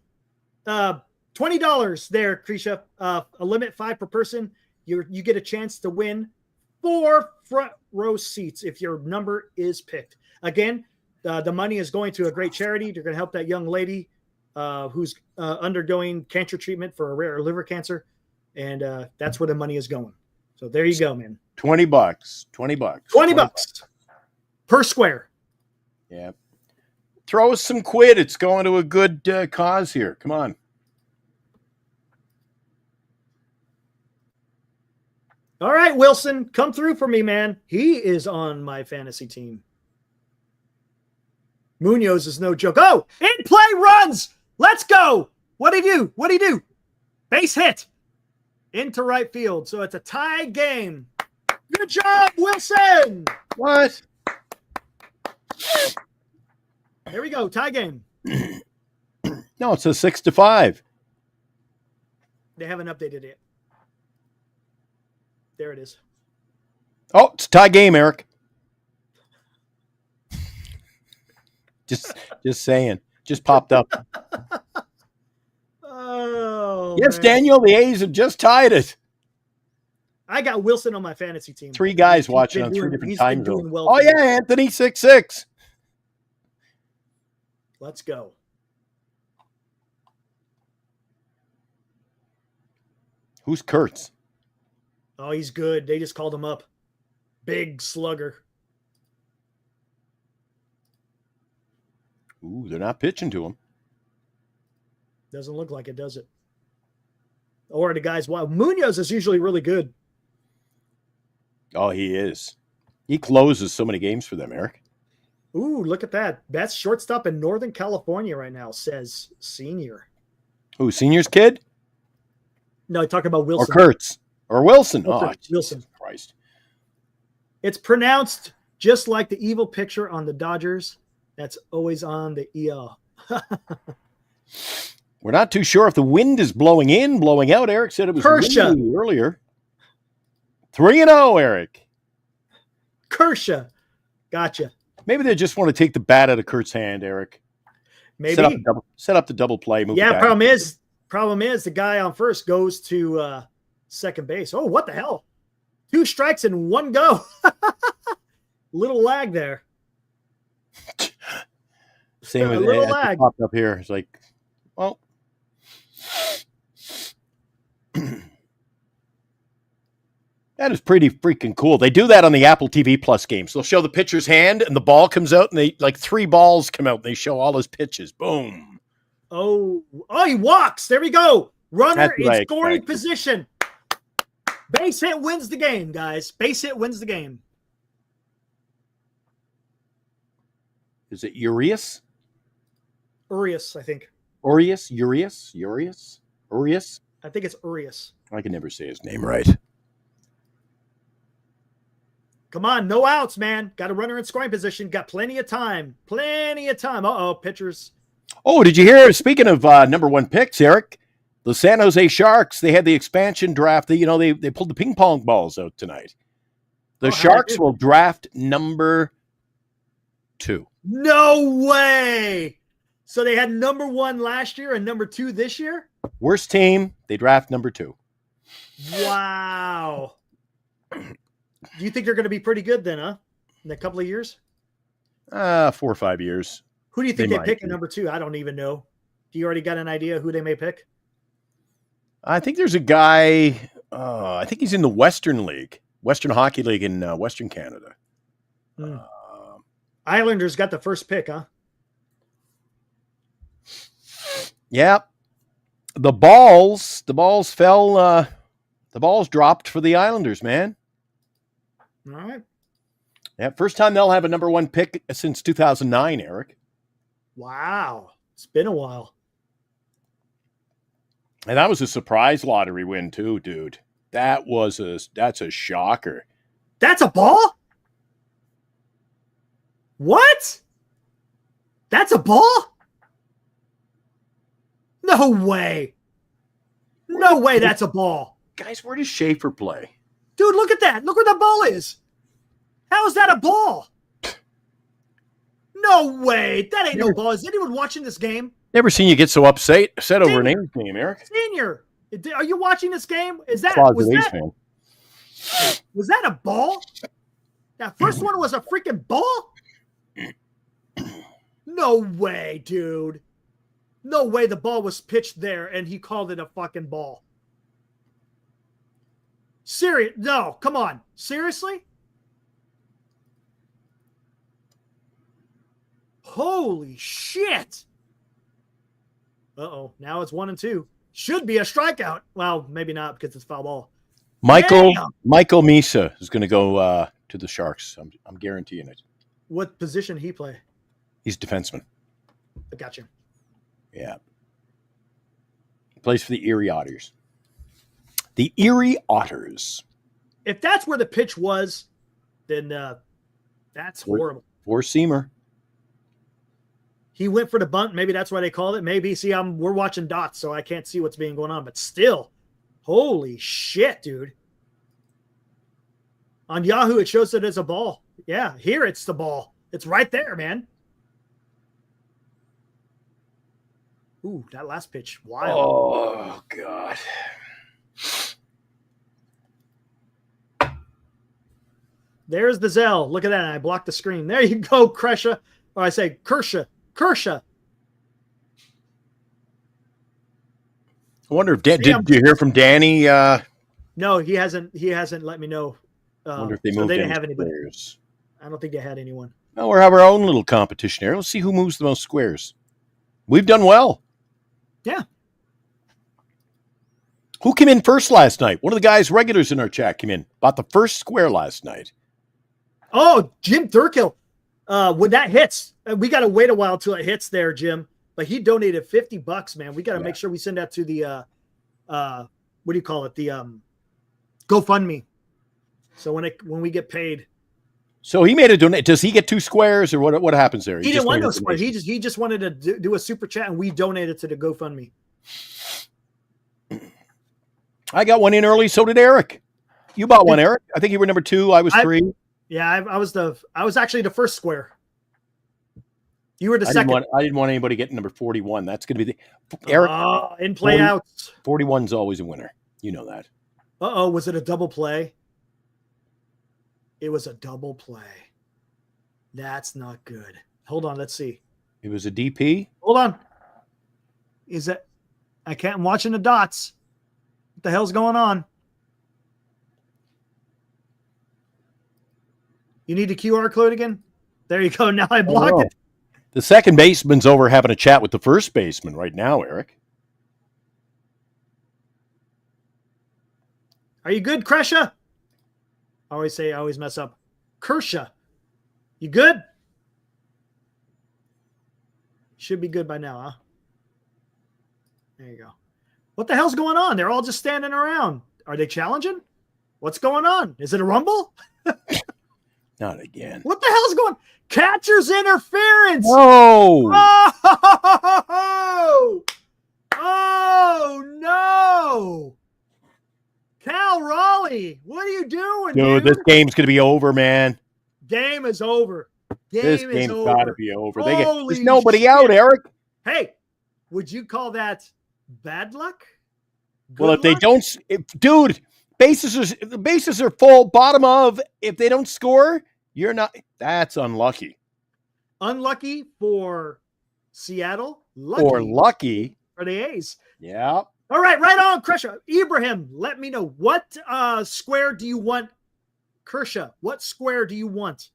S4: $20 there, Krisha. A limit 5 per person. You get a chance to win 4 front row seats if your number is picked. Again, the money is going to a great charity. They're going to help that young lady who's undergoing cancer treatment for a rare liver cancer. And that's where the money is going. So there you go, man.
S3: $20. $20
S4: per square.
S3: Yeah. Throw us some quid. It's going to a good cause here. Come on.
S4: All right, Wilson, come through for me, man. He is on my fantasy team. Munoz is no joke. Oh, in play runs. Let's go. What'd he do? Base hit into right field. So it's a tie game. Good job, Wilson.
S3: What?
S4: There we go. Tie game.
S3: No, it's a 6-5.
S4: They haven't updated it. There it is.
S3: Oh, it's a tie game, Eric. Just saying. Just popped up.
S4: Oh,
S3: yes,
S4: man.
S3: Daniel, the A's have just tied it.
S4: I got Wilson on my fantasy team.
S3: 3 guys watching on 3 different time zones.
S4: Well
S3: oh, yeah, Anthony, 6-6.
S4: Let's go.
S3: Who's Kurtz?
S4: Oh, he's good. They just called him up. Big slugger.
S3: Ooh, they're not pitching to him.
S4: Doesn't look like it, does it? Or the guys, wow, Munoz is usually really good.
S3: Oh, he is. He closes so many games for them, Eric.
S4: Ooh, look at that. Best shortstop in Northern California right now, says Senior.
S3: Who, Senior's kid?
S4: No, talking about Wilson.
S3: Or Kurtz. Or Wilson. Oh,
S4: Wilson.
S3: Jesus Christ.
S4: It's pronounced just like the evil picture on the Dodgers. That's always on the EL.
S3: We're not too sure if the wind is blowing in, blowing out. Eric said it was windy earlier. 3-0, Eric.
S4: Kershaw. Gotcha.
S3: Maybe they just want to take the bat out of Kurt's hand, Eric.
S4: Maybe.
S3: Set up the double play.
S4: Yeah, problem is the guy on first goes to second base. Oh, what the hell? 2 strikes and 1 go. Little lag there.
S3: Same with
S4: little lag.
S3: Popped up here. It's like, well, that is pretty freaking cool. They do that on the Apple TV Plus games. They'll show the pitcher's hand and the ball comes out and they like 3 balls come out and they show all his pitches. Boom.
S4: Oh, he walks. There we go. Runner in scoring position. Base hit wins the game, guys. Base hit wins the game.
S3: Is it Urias?
S4: Urias, I think.
S3: Urias? Urias?
S4: I think it's Urias.
S3: I can never say his name right.
S4: Come on, no outs, man. Got a runner in scoring position. Got plenty of time. Plenty of time. Pitchers.
S3: Oh, did you hear? Speaking of number one picks, Eric, the San Jose Sharks, they had the expansion draft. They pulled the ping pong balls out tonight. The Sharks will draft number 2.
S4: No way. So they had number 1 last year and number 2 this year?
S3: Worst team, they draft number 2.
S4: Wow. Do you think they're going to be pretty good then, huh? In a couple of years?
S3: 4 or 5 years.
S4: Who do you think
S3: They
S4: they pick
S3: might.
S4: at number 2? I don't even know. Do you already got an idea who they may pick?
S3: I think there's a guy, I think he's in the Western League, Western Hockey League in Western Canada.
S4: Islanders got the first pick, huh?
S3: Yeah. The balls fell, the balls dropped for the Islanders, man.
S4: All right.
S3: Yeah, first time they'll have a number 1 pick since 2009, Eric.
S4: Wow. It's been a while.
S3: And that was a surprise lottery win too, dude. That's a shocker.
S4: That's a ball? What? That's a ball? No way. No way that's a ball.
S3: Guys, where does Schaefer play?
S4: Dude, look at that. Look where the ball is. How is that a ball? No way. That ain't no ball. Is anyone watching this game?
S3: Never seen you get so upset over an A's game, Eric.
S4: Senior, are you watching this game?
S3: Closet A's fan.
S4: Was that a ball? That first one was a freaking ball? No way, dude. No way the ball was pitched there and he called it a fucking ball. Serious? No, come on. Seriously? Holy shit. Now it's 1-2. Should be a strikeout. Well, maybe not because it's foul ball.
S3: Michael
S4: Damn.
S3: Misa is going to go to the Sharks. I'm guaranteeing it.
S4: What position he play?
S3: He's a defenseman.
S4: I got you.
S3: Yeah. He plays for the Erie Otters. The Erie Otters.
S4: If that's where the pitch was, then that's horrible.
S3: Four-seamer.
S4: He went for the bunt. Maybe that's why they called it. Maybe. See, we're watching dots, so I can't see what's being going on. But still, holy shit, dude. On Yahoo, it shows it as a ball. Yeah, here it's the ball. It's right there, man. Ooh, that last pitch. Wild.
S3: Oh, God.
S4: There's the Zell. Look at that. I blocked the screen. There you go, Kresha. Or I say Kershaw. I wonder if
S3: did you hear from Danny?
S4: No, he hasn't let me know.
S3: I wonder if they
S4: so
S3: moved
S4: they didn't have anybody.
S3: squares.
S4: I don't think they had anyone.
S3: No, we'll have our own little competition here. Let's see who moves the most squares. We've done well.
S4: Yeah.
S3: Who came in first last night? One of the guys, regulars in our chat, came in. Bought the first square last night.
S4: Oh, Jim Thurkill. When that hits, we got to wait a while till it hits there, Jim. But he donated $50, man. We got to make sure we send that to the, what do you call it? The GoFundMe. So when we get paid.
S3: So he made a donation. Does he get 2 squares or what happens there?
S4: He didn't want no squares. He just wanted to do a super chat and we donated to the GoFundMe.
S3: I got one in early. So did Eric. You bought one, Eric. I think you were number 2. I was 3.
S4: Yeah, I was actually the first square. You were the second.
S3: I didn't want anybody getting number 41. That's going to be the Eric.
S4: In play outs.
S3: 41's always a winner. You know that.
S4: Was it a double play? It was a double play. That's not good. Hold on, let's see.
S3: It was a DP.
S4: Hold on. I'm watching the dots. What the hell's going on? You need the QR code again? There you go. Now I blocked it.
S3: The second baseman's over having a chat with the first baseman right now, Eric.
S4: Are you good, Kresha? I always mess up. Kershaw. You good? Should be good by now, huh? There you go. What the hell's going on? They're all just standing around. Are they challenging? What's going on? Is it a rumble?
S3: Not again.
S4: What the hell's going on? Catcher's interference.
S3: Oh,
S4: Oh no. Cal Raleigh, what are you doing,
S3: dude, this game's going to be over, man.
S4: Game is over.
S3: This
S4: Game is
S3: game's
S4: over.
S3: got to be over.
S4: Holy
S3: There's nobody
S4: shit.
S3: out, Eric.
S4: Hey, would you call that bad luck?
S3: Well, if
S4: Good
S3: they
S4: luck?
S3: don't, dude, the bases are full. Bottom of, if they don't score, you're not. That's unlucky.
S4: Unlucky for Seattle. Lucky
S3: Or lucky.
S4: for the A's.
S3: Yeah.
S4: All right, right on, Kershaw. Ibrahim, let me know. What square do you want, Kershaw? What square do you want?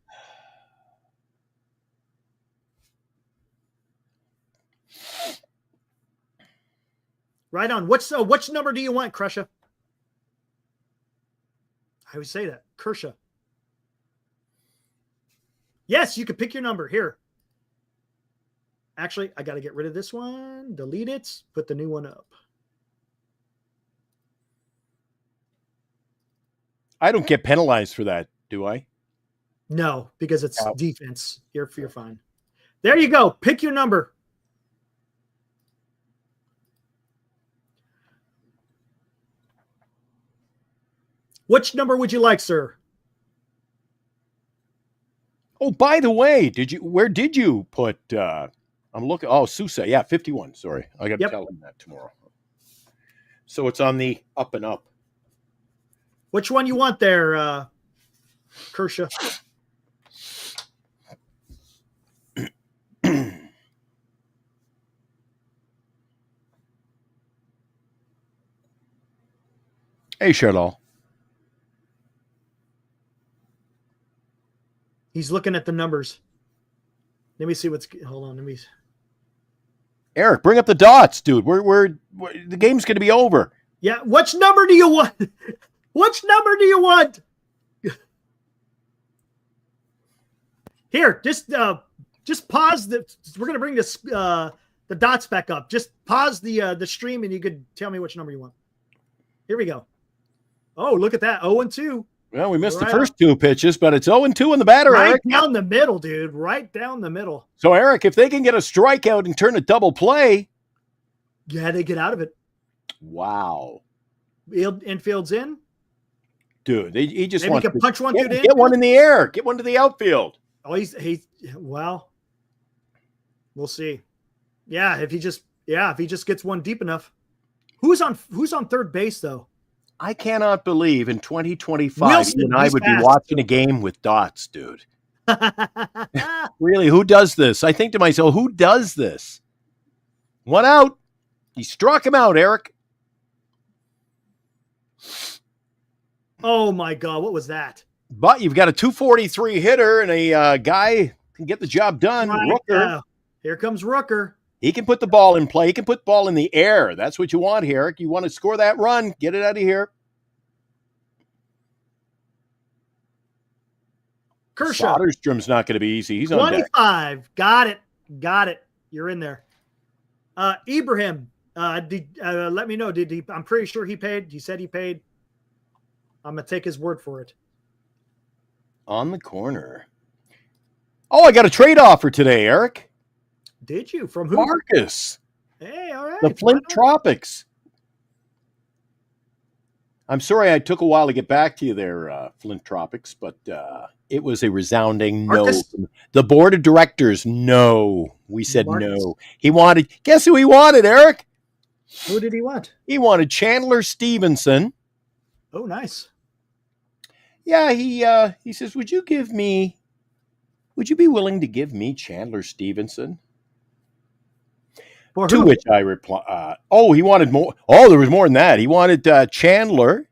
S4: Right on. Which number do you want, Kershaw? I always say that. Kershaw. Yes, you can pick your number. Here. Actually, I got to get rid of this one. Delete it. Put the new one up.
S3: I don't get penalized for that, do I?
S4: No, because it's
S3: Oh.
S4: defense. You're fine. There you go. Pick your number. Which number would you like, sir?
S3: Oh, by the way, where did you put I'm looking Sousa, yeah, 51. Sorry. I gotta
S4: Yep.
S3: tell him that tomorrow. So it's on the up and up.
S4: Which one you want there, Kershaw?
S3: Hey, Charlotte.
S4: He's looking at the numbers. Let me see hold on. Let me.
S3: Eric, bring up the dots, dude. We're the game's gonna be over.
S4: Yeah. Which number do you want? Which number do you want? Here, just pause we're gonna bring this the dots back up. Just pause the stream and you could tell me which number you want. Here we go. Oh, look at that. 0-2.
S3: Well, we missed
S4: Right
S3: the first two pitches, but it's 0-2 in the batter,
S4: Right
S3: Eric.
S4: down the middle, dude. Right down the middle.
S3: So, Eric, if they can get a strikeout and turn a double play,
S4: Yeah, they get out of it.
S3: wow,
S4: Infield's in.
S3: dude, he just
S4: Maybe
S3: wants
S4: he can
S3: to
S4: punch one through the
S3: get one
S4: infield.
S3: in the air, get one to the outfield.
S4: Oh, well, we'll see. Yeah, if he just gets one deep enough. Who's on third base though?
S3: I cannot believe in 2025
S4: Wilson,
S3: you and I
S4: he's
S3: would be
S4: fast.
S3: watching a game with dots, dude. Really, who does this? I think to myself, who does this? One out. He struck him out, Eric.
S4: Oh my God, what was that?
S3: But you've got a 243 hitter and a guy can get the job done.
S4: Right,
S3: Rooker.
S4: here comes Rooker.
S3: He can put the ball in play. He can put the ball in the air. That's what you want here, Eric. You want to score that run. Get it out of here.
S4: Kershaw,
S3: Soderstrom's not going to be easy. He's on deck.
S4: 25. Got it. You're in there. Ibrahim, let me know. Did he? I'm pretty sure he paid. He said he paid. I'm gonna take his word for it.
S3: On the corner. Oh, I got a trade offer today, Eric.
S4: Did you? From who?
S3: Marcus.
S4: Hey, all right.
S3: The Flint
S4: Right on.
S3: Tropics. I'm sorry I took a while to get back to you there, Flint Tropics, but it was a resounding
S4: Marcus?
S3: no. The board of directors, no. We said
S4: Marcus?
S3: no. He wanted, guess who he wanted, Eric?
S4: Who did he want?
S3: He wanted Chandler Stevenson.
S4: Oh, nice.
S3: Yeah, he says, would you be willing to give me Chandler Stevenson?
S4: For
S3: To
S4: who?
S3: which I reply, he wanted more. Oh, there was more than that. He wanted Chandler.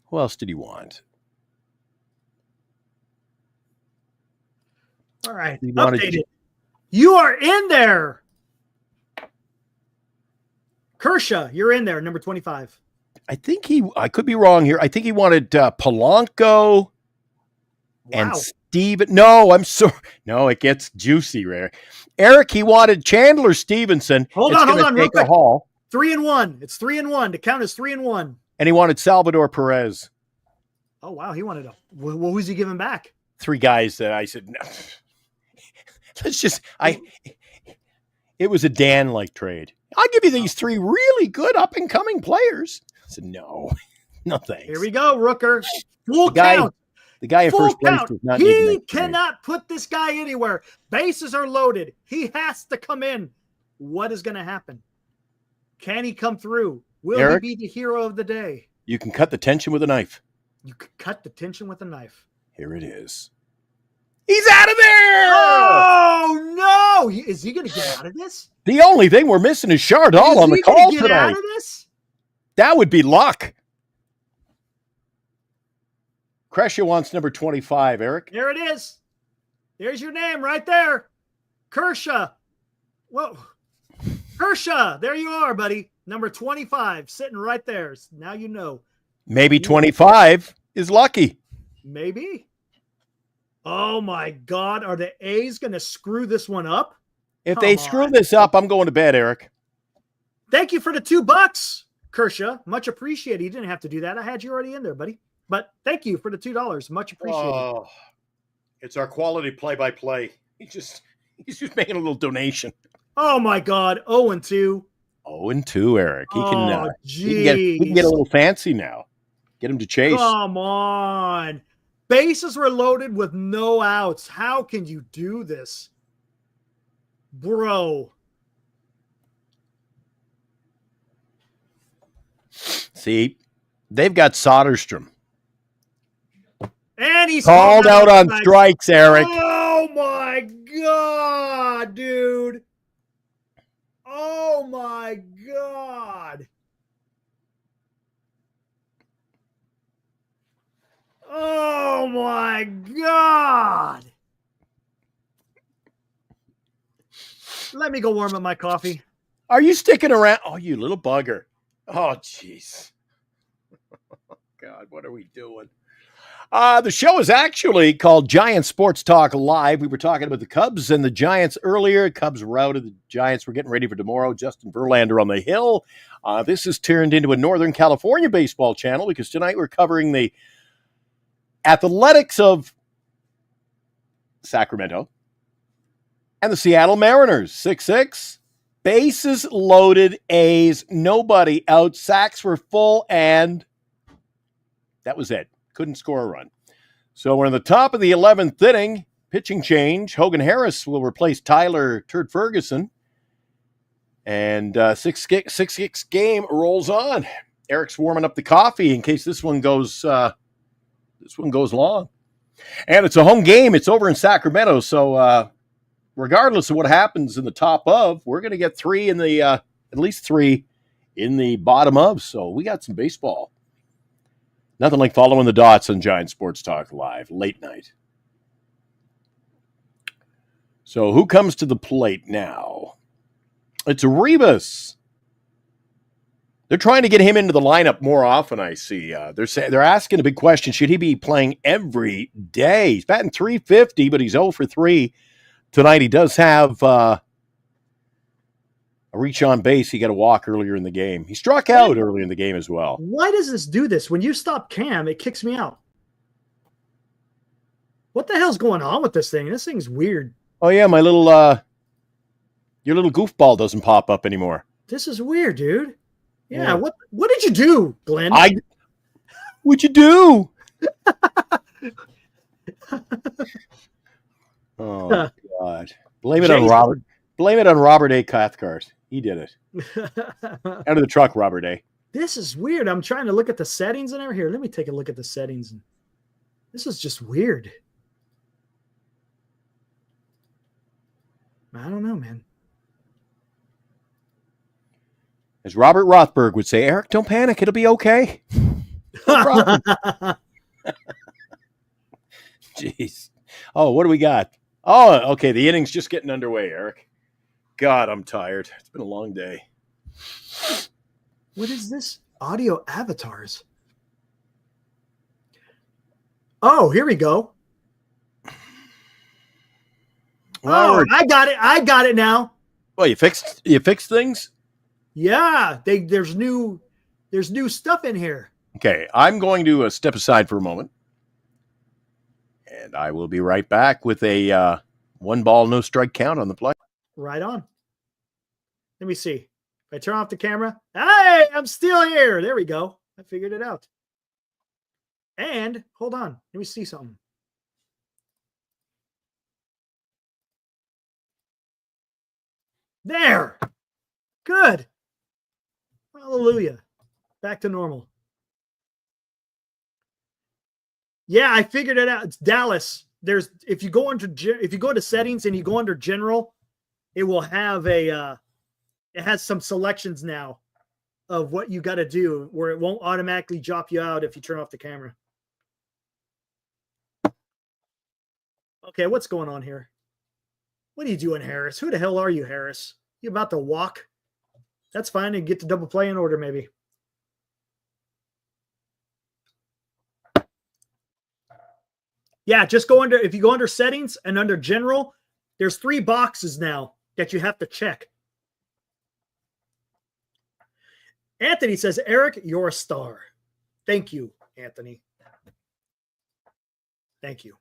S3: Who else did he want?
S4: All right.
S3: He wanted-
S4: Updated. You are in there. Kershaw, you're in there, number 25.
S3: I could be wrong here. I think he wanted Polanco and
S4: Wow.
S3: Steven. No, I'm sorry. No, it gets juicy, Eric. Eric, he wanted Chandler Stevenson.
S4: Hold
S3: It's
S4: on,
S3: gonna
S4: real
S3: take
S4: quick.
S3: a haul.
S4: 3-1. It's 3-1. The count is 3-1.
S3: And he wanted Salvador Perez.
S4: Oh, wow. He wanted to. What was he giving back?
S3: 3 guys that I said, no. It was a Dan-like trade. I'll give you these 3 really good up-and-coming players. I said, no thanks.
S4: Here we go, Rooker. Full
S3: The guy-
S4: count.
S3: The guy in
S4: Full
S3: first place
S4: count.
S3: does not need to
S4: He
S3: make the trade.
S4: cannot put this guy anywhere. Bases are loaded. He has to come in. What is going to happen? Can he come through? Will
S3: Eric?
S4: he be the hero of the day?
S3: You can cut the tension with a knife.
S4: You could cut the tension with a knife.
S3: Here it is. He's out of there!
S4: Oh, no. Is he going to get out of this?
S3: The only thing we're missing is Chardall on the
S4: gonna
S3: call
S4: get
S3: tonight.
S4: out of this?
S3: That would be luck. Kresha wants number 25, Eric.
S4: There it is. There's your name right there. Kershaw. Whoa. Kershaw. There you are, buddy. Number 25 sitting right there. Now you know.
S3: Maybe 25 is lucky.
S4: Maybe. Oh, my God. Are the A's going to screw this one up?
S3: If they
S4: Come
S3: screw
S4: on.
S3: this up, I'm going to bed, Eric.
S4: Thank you for the $2, Kershaw. Much appreciated. You didn't have to do that. I had you already in there, buddy. But thank you for the $2. Much appreciated.
S3: Oh, it's our quality play-by-play. He's just making a little donation.
S4: Oh, my God. 0-2.
S3: 0-2, Eric. He can,
S4: Oh,
S3: he can get a little fancy now. Get him to chase.
S4: Come on. Bases were loaded with no outs. How can you do this? Bro.
S3: See, they've got Soderstrom.
S4: And he's
S3: Called out on strikes, Eric.
S4: Oh, my God, dude. Oh, my God. Oh, my God. Let me go warm up my coffee.
S3: Are you sticking around? Oh, you little bugger. Oh, jeez. God, what are we doing? The show is actually called Giant Sports Talk Live. We were talking about the Cubs and the Giants earlier. Cubs routed the Giants. We're getting ready for tomorrow. Justin Verlander on the hill. This has turned into a Northern California baseball channel because tonight we're covering the Athletics of Sacramento and the Seattle Mariners. 6-6. Bases loaded, A's, nobody out. Sacks were full, and that was it. Couldn't score a run. So we're in the top of the 11th inning. Pitching change. Hogan Harris will replace Tyler Turd Ferguson. And 6-6 game rolls on. Eric's warming up the coffee in case this one goes long. And it's a home game. It's over in Sacramento. So regardless of what happens in the top of, we're going to get 3 in the at least 3 in the bottom of. So we got some baseball. Nothing like following the dots on Giant Sports Talk Live, late night. So who comes to the plate now? It's Rivas. They're trying to get him into the lineup more often, I see. They're asking a big question. Should he be playing every day? He's batting .350, but he's 0 for 3 tonight. He does have a reach on base. He got a walk earlier in the game. He struck out early in the game as well.
S4: Why does this do this? When you stop Cam, it kicks me out. What the hell's going on with this thing? This thing's weird.
S3: Oh, yeah, my little your little goofball doesn't pop up anymore.
S4: This is weird, dude. Yeah.
S3: Yeah.
S4: What did you do, Glenn?
S3: What'd you do? Oh, God. Blame it on
S4: Jason.
S3: Robert. Blame it on Robert A. Cathcart. He did it. Out of the truck, Robert A.
S4: This is weird. I'm trying to look at the settings and everything. Here, let me take a look at the settings. This is just weird. I don't know, man.
S3: As Robert Rothberg would say, Eric, don't panic. It'll be okay. No problem. Jeez. Oh, what do we got? Oh, okay. The inning's just getting underway, Eric. God, I'm tired. It's been a long day.
S4: What is this? Audio avatars. Oh, here we go. Oh, I got it. I got it now.
S3: Well, you fixed things?
S4: Yeah, there's new stuff in here.
S3: Okay, I'm going to step aside for a moment. And I will be right back with a 1 ball, no strike count on the play.
S4: Right on. Let me see. If I turn off the camera, hey, I'm still here. There we go. I figured it out. And hold on. Let me see something. There. Good. Hallelujah. Back to normal. Yeah, I figured it out. It's Dallas. If you go to settings and you go under general, it will have it has some selections now of what you got to do where it won't automatically drop you out if you turn off the camera. Okay, what's going on here? What are you doing, Harris? Who the hell are you, Harris? You about to walk? That's fine. And get the double play in order, maybe. Yeah, just go under, if you go under settings and under general, there's 3 boxes now that you have to check. Anthony says, Eric, you're a star. Thank you, Anthony. Thank you.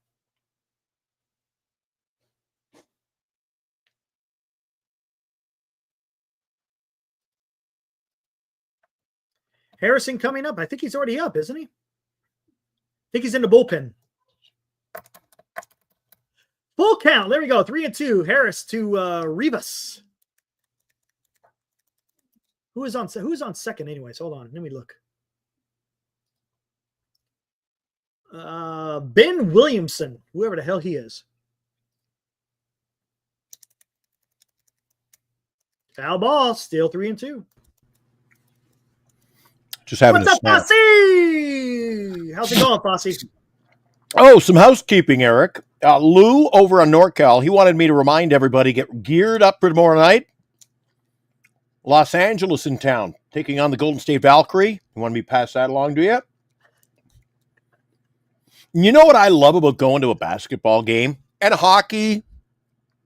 S4: Harrison coming up. I think he's already up, isn't he? I think he's in the bullpen. Full count. There we go. 3-2. Harris to Rivas. Who's on second anyways? Hold on. Let me look. Ben Williamson, whoever the hell he is. Foul ball. Still 3-2.
S3: Just having
S4: What's
S3: a
S4: up,
S3: snack.
S4: Fosse? How's it going, Fosse?
S3: Oh, some housekeeping, Eric. Lou over on NorCal, he wanted me to remind everybody, get geared up for tomorrow night. Los Angeles in town, taking on the Golden State Valkyrie. You want me to pass that along to you? You know what I love about going to a basketball game and hockey?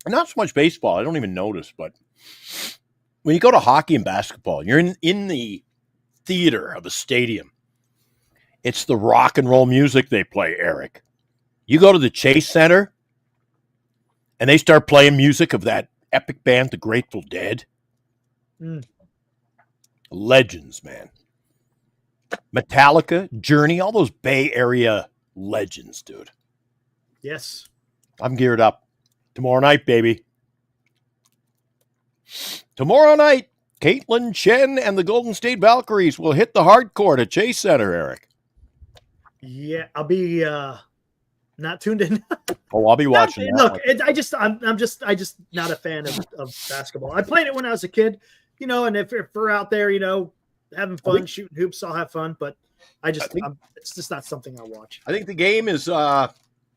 S3: Not so much baseball. I don't even notice, but when you go to hockey and basketball, you're in the theater of a stadium. It's the rock and roll music they play, Eric. You go to the Chase Center, and they start playing music of that epic band, the Grateful Dead. Legends, man. Metallica, Journey, all those Bay Area legends, dude.
S4: Yes.
S3: I'm geared up. Tomorrow night, baby. Tomorrow night, Caitlin Chen and the Golden State Valkyries will hit the hardcourt at Chase Center, Eric.
S4: Yeah, I'll be not tuned in.
S3: Oh, I'll be watching.
S4: Look, I'm just not a fan of basketball. I played it when I was a kid, and if we're out there, having fun, shooting hoops, I'll have fun. But it's just not something I watch.
S3: I think the game is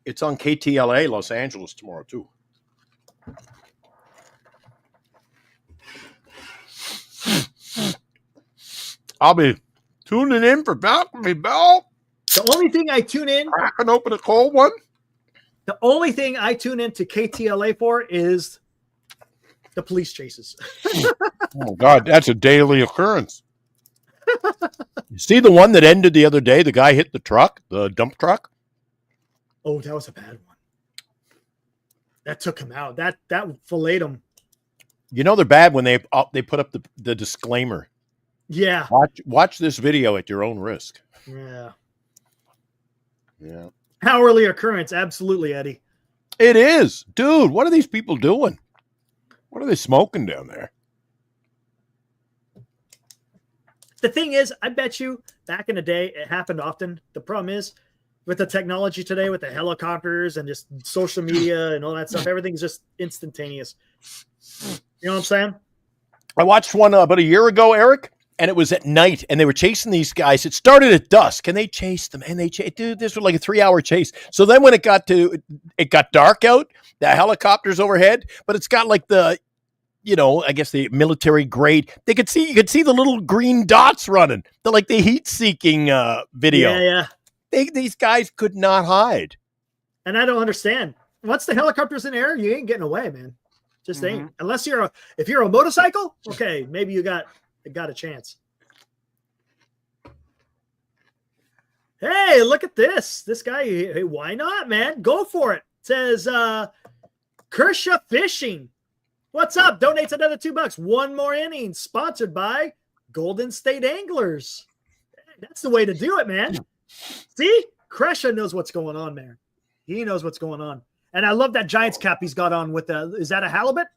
S3: it's on KTLA Los Angeles tomorrow too. I'll be tuning in for Valkyrie Bell.
S4: The only thing I tune in,
S3: Cracking open a cold one.
S4: the only thing I tune in to KTLA for is the police chases.
S3: Oh God, that's a daily occurrence. You see the one that ended the other day? The guy hit the truck, the dump truck.
S4: Oh, that was a bad one. That took him out. That filleted him.
S3: They're bad when they put up the disclaimer.
S4: Yeah.
S3: Watch this video at your own risk.
S4: Yeah.
S3: Yeah.
S4: Hourly occurrence. Absolutely, Eddie.
S3: It is. Dude, what are these people doing? What are they smoking down there?
S4: The thing is, I bet you back in the day, it happened often. The problem is with the technology today, with the helicopters and just social media and all that stuff, everything's just instantaneous. You know what I'm saying?
S3: I watched one about a year ago, Eric, and it was at night, and they were chasing these guys. It started at dusk, and they chased them, and dude, this was like a 3-hour chase. So then when it got dark out, the helicopter's overhead, but it's got like the, I guess the military grade. You could see the little green dots running. The heat-seeking video.
S4: Yeah.
S3: These guys could not hide.
S4: And I don't understand. once the helicopter's in air, you ain't getting away, man. Just ain't. Unless if you're a motorcycle, okay, maybe you got a chance. Hey, look at this. This guy, hey, why not, man? Go for it. Says Kershaw Fishing. What's up? Donates another $2. One more inning. Sponsored by Golden State Anglers. That's the way to do it, man. See? Kershaw knows what's going on, man. He knows what's going on. And I love that Giants cap he's got on with is that a halibut?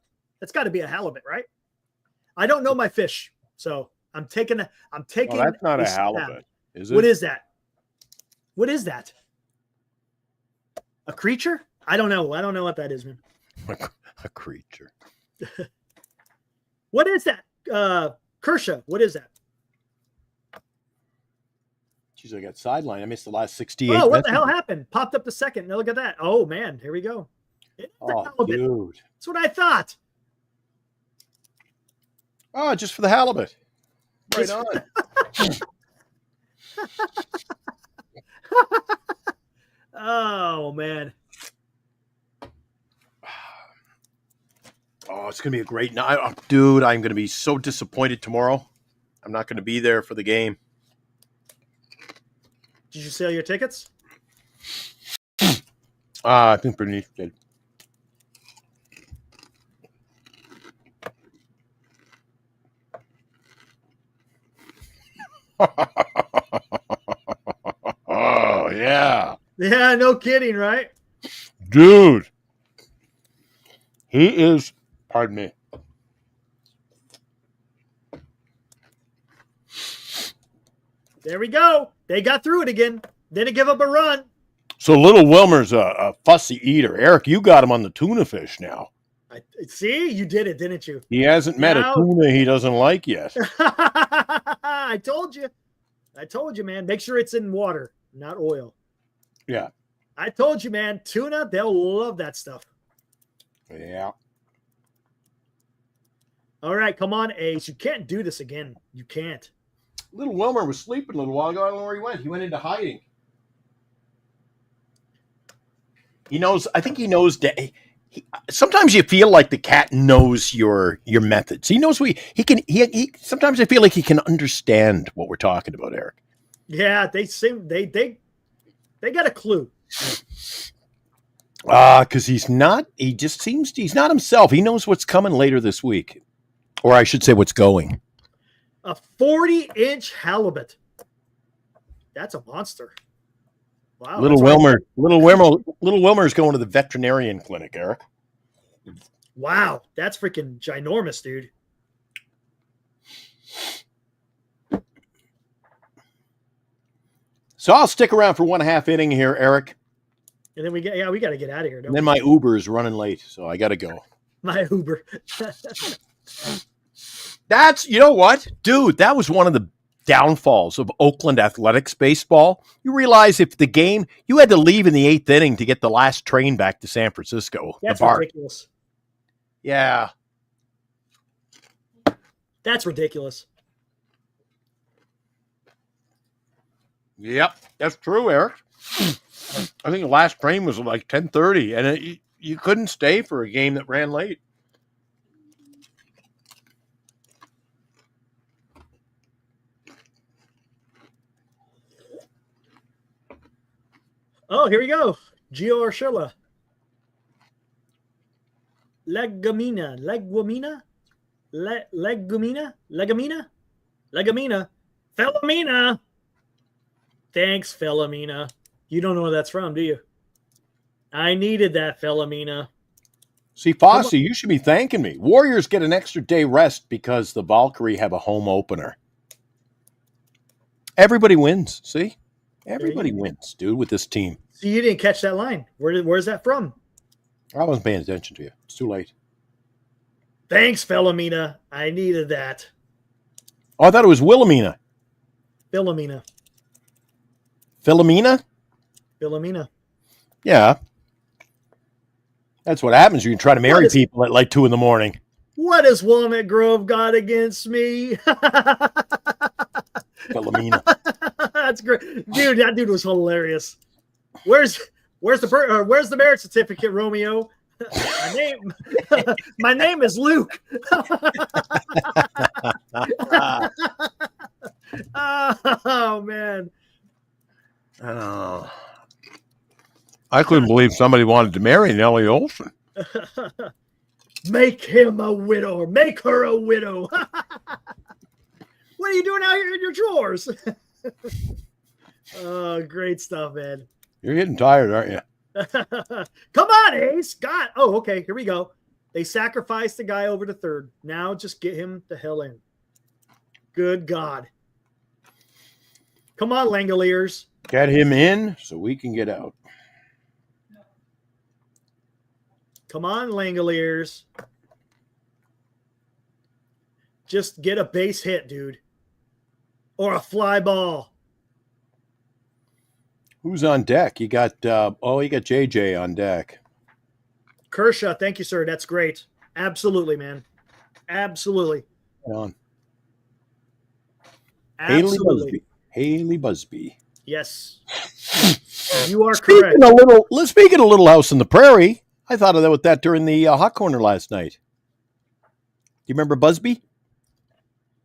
S4: That's got to be a halibut, right? I don't know my fish, so I'm taking. Well,
S3: that's not a halibut, is it?
S4: What is that? What is that? A creature? I don't know. I don't know what that is, man.
S3: A creature.
S4: What is that? Kershaw, what is that?
S3: Jeez, I got sidelined. I missed the last 68.
S4: Oh, what the hell happened? Popped up the second. Now look at that. Oh, man. Here we go.
S3: Oh, dude.
S4: That's what I thought.
S3: Oh, just for the halibut. Right on.
S4: Oh, man.
S3: Oh, it's going to be a great night. Oh, dude, I'm going to be so disappointed tomorrow. I'm not going to be there for the game.
S4: Did you sell your tickets?
S3: I think Bernice did. Oh, yeah.
S4: Yeah, no kidding, right?
S3: Dude. He is, pardon me.
S4: There we go. They got through it again. Didn't give up a run.
S3: So Little Wilmer's a fussy eater. Eric, you got him on the tuna fish now.
S4: See, you did it, didn't you?
S3: He hasn't met a tuna he doesn't like yet.
S4: I told you. I told you, man. Make sure it's in water, not oil.
S3: Yeah.
S4: I told you, man. Tuna, they'll love that stuff.
S3: Yeah.
S4: All right, come on, Ace. You can't do this again. You can't.
S3: Little Wilmer was sleeping a little while ago. I don't know where he went. He went into hiding. He knows. I think he knows. Sometimes you feel like the cat knows your methods. He knows he can. Sometimes I feel like he can understand what we're talking about, Eric.
S4: Yeah, they got a clue.
S3: Because he's not. He just seems he's not himself. He knows what's coming later this week, or I should say, what's going.
S4: A 40-inch halibut. That's a monster. Wow.
S3: Little Wilmer's going to the veterinarian clinic, Eric.
S4: Wow, that's freaking ginormous, dude.
S3: So I'll stick around for 1.5 inning here, Eric.
S4: And then we got to get out of here.
S3: And then my Uber is running late, so I got to go.
S4: My Uber.
S3: That's, you know what, dude, that was one of the downfalls of Oakland Athletics baseball. You realize if the game, you had to leave in the 8th inning to get the last train back to San Francisco.
S4: That's ridiculous.
S3: Yeah.
S4: That's ridiculous.
S3: Yep, that's true, Eric. I think the last train was like 10:30, and you couldn't stay for a game that ran late.
S4: Oh, here we go. Gio Urshela. Legumina. Philomena. Thanks, Philomena. You don't know where that's from, do you? I needed that, Philomena.
S3: See, Fosse, you should be thanking me. Warriors get an extra day rest because the Valkyrie have a home opener. Everybody wins, see? Everybody wins, dude, with this team.
S4: See, you didn't catch that line. Where's that from?
S3: I wasn't paying attention to you. It's too late.
S4: Thanks, Philomena. I needed that.
S3: Oh, I thought it was Wilhelmina.
S4: Philomena.
S3: Philomena?
S4: Philomena.
S3: Yeah. That's what happens. You can try to marry people at like 2 a.m.
S4: What has Walnut Grove got against me?
S3: Philomena.
S4: That's great. Dude, that dude was hilarious. Where's Where's the marriage certificate, Romeo? My name is Luke. Oh man.
S3: Oh. I couldn't believe somebody wanted to marry Nellie Olson.
S4: Make him a widow or make her a widow. What are you doing out here in your drawers? Oh, great stuff, man.
S3: You're getting tired, aren't you?
S4: Come on, Ace. God. Oh, okay. Here we go. They sacrificed the guy over to third. Now just get him the hell in. Good God. Come on, Langoliers.
S3: Get him in so we can get out.
S4: Come on, Langoliers. Just get a base hit, dude. Or a fly ball.
S3: Who's on deck? You got you got JJ on deck.
S4: Kershaw, thank you, sir. That's great. Absolutely, man. Absolutely.
S3: On.
S4: Absolutely.
S3: Haley Busby.
S4: Yes. You are correct.
S3: Speaking of Little House on the Prairie, I thought about that during the Hot Corner last night. Do you remember Busby?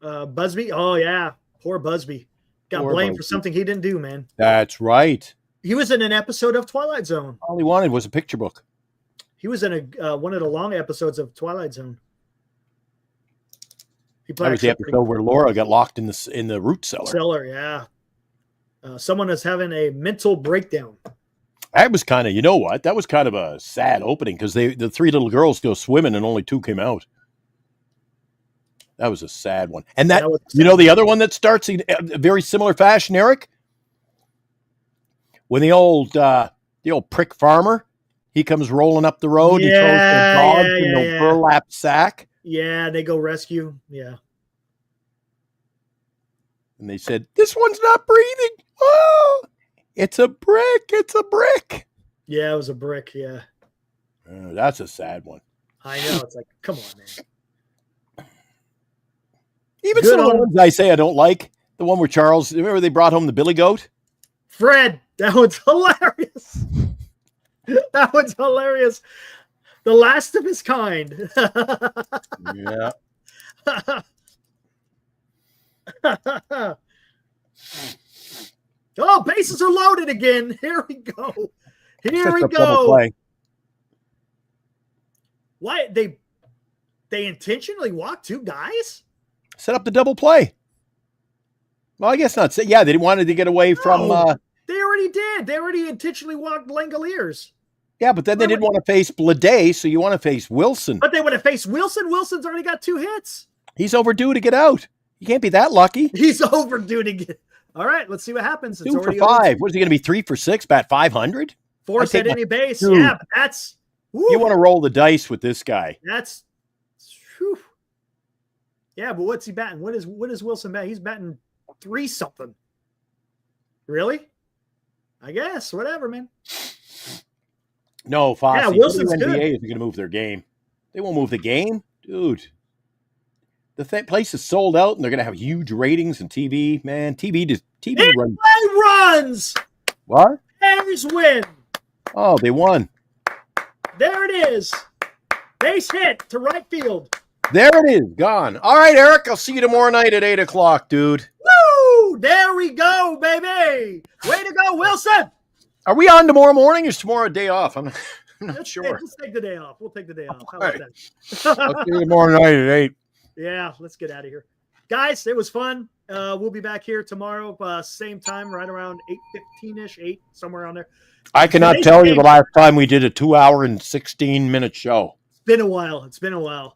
S4: Busby? Oh, yeah. Poor Busby. Got blamed for something he didn't do, man.
S3: That's right.
S4: He was in an episode of Twilight Zone.
S3: All he wanted was a picture book.
S4: He was in one of the long episodes of Twilight Zone.
S3: That was the episode where Laura got locked in the root cellar.
S4: Yeah. Someone is having a mental breakdown.
S3: That was kind of, you know what? That was kind of a sad opening because the three little girls go swimming and only two came out. That was a sad one. And the other one that starts in a very similar fashion, Eric? When the old prick farmer, he comes rolling up the road, he throws the dog in the burlap sack.
S4: Yeah, they go rescue. Yeah.
S3: And they said, "This one's not breathing. Oh, it's a brick. It's a brick."
S4: Yeah, it was a brick. Yeah.
S3: That's a sad one.
S4: I know. It's like, come on, man.
S3: Even some of the ones I say I don't like. The one where Charles, remember they brought home the billy goat?
S4: Fred, that one's hilarious. That one's hilarious. The last of his kind.
S3: Yeah.
S4: Oh, bases are loaded again. Here we go. Here we go. Why they intentionally walked two guys?
S3: Set up the double play. Well, I guess not. Yeah, they wanted to get away from.
S4: They already did. They already intentionally walked Langoliers.
S3: Yeah, but then they didn't want to face Blade, so you want to face Wilson.
S4: But they would have faced Wilson. Wilson's already got 2 hits.
S3: He's overdue to get out. You can't be that lucky.
S4: He's overdue to get. All right, let's see what happens.
S3: It's 2 for 5. What is he going to be? 3 for 6? Bat 500?
S4: Force at any base. Dude, yeah, but that's. Woo.
S3: You want to roll the dice with this guy.
S4: That's. Whew. Yeah, but what's he batting? What is Wilson batting? He's batting 3 something. Really? I guess. Whatever, man.
S3: No, Fosse.
S4: Yeah, Wilson's good.
S3: NBA isn't going to move their game. They won't move the game, dude. The place is sold out, and they're going to have huge ratings and TV. Man, TV
S4: runs.
S3: What?
S4: Bears win.
S3: Oh, they won.
S4: There it is. Base hit to right field.
S3: There it is. Gone. All right, Eric. I'll see you tomorrow night at 8:00, dude.
S4: Woo! There we go, baby. Way to go, Wilson.
S3: Are we on tomorrow morning? Or is tomorrow a day off? I'm not sure.
S4: Let's take the day off. We'll take the day off. How
S3: about
S4: that?
S3: I'll see you tomorrow night at 8.
S4: Yeah, let's get out of here. Guys, it was fun. We'll be back here tomorrow, same time, right around 8:15-ish, 8, somewhere around there.
S3: I cannot tell you the last time we did a 2-hour and 16-minute show.
S4: It's been a while.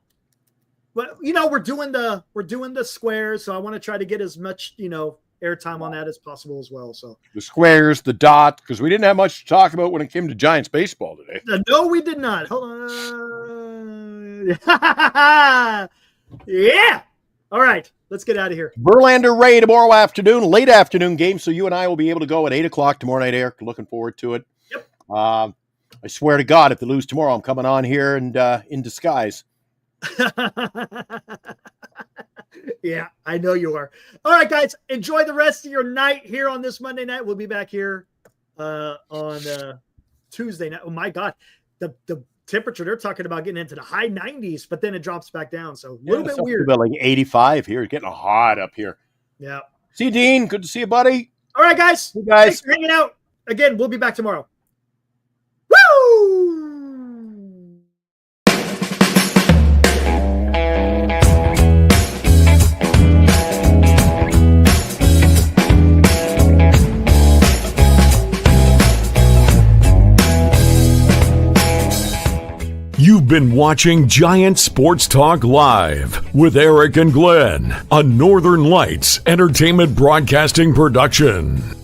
S4: But we're doing the squares, so I want to try to get as much, airtime on that as possible as well. So
S3: the squares, the dots, because we didn't have much to talk about when it came to Giants baseball today.
S4: No, we did not. Hold on. Yeah. All right. Let's get out of here.
S3: Verlander Ray tomorrow afternoon, late afternoon game. So you and I will be able to go at 8:00 tomorrow night, Eric. Looking forward to it.
S4: Yep.
S3: I swear to God, if they lose tomorrow, I'm coming on here and in disguise.
S4: Yeah, I know you are. All right, guys, enjoy the rest of your night here on this Monday night. We'll be back here on Tuesday night. Oh my God, the temperature they're talking about getting into the high 90s, but then it drops back down. So a little bit weird.
S3: About like 85 here. It's getting hot up here.
S4: Yeah.
S3: See you, Dean. Good to see you, buddy.
S4: All right, guys.
S3: Hey, guys.
S4: Thanks for hanging out. Again, we'll be back tomorrow. Woo!
S1: You've been watching Giant Sports Talk Live with Eric and Glenn, a Northern Lights Entertainment Broadcasting production.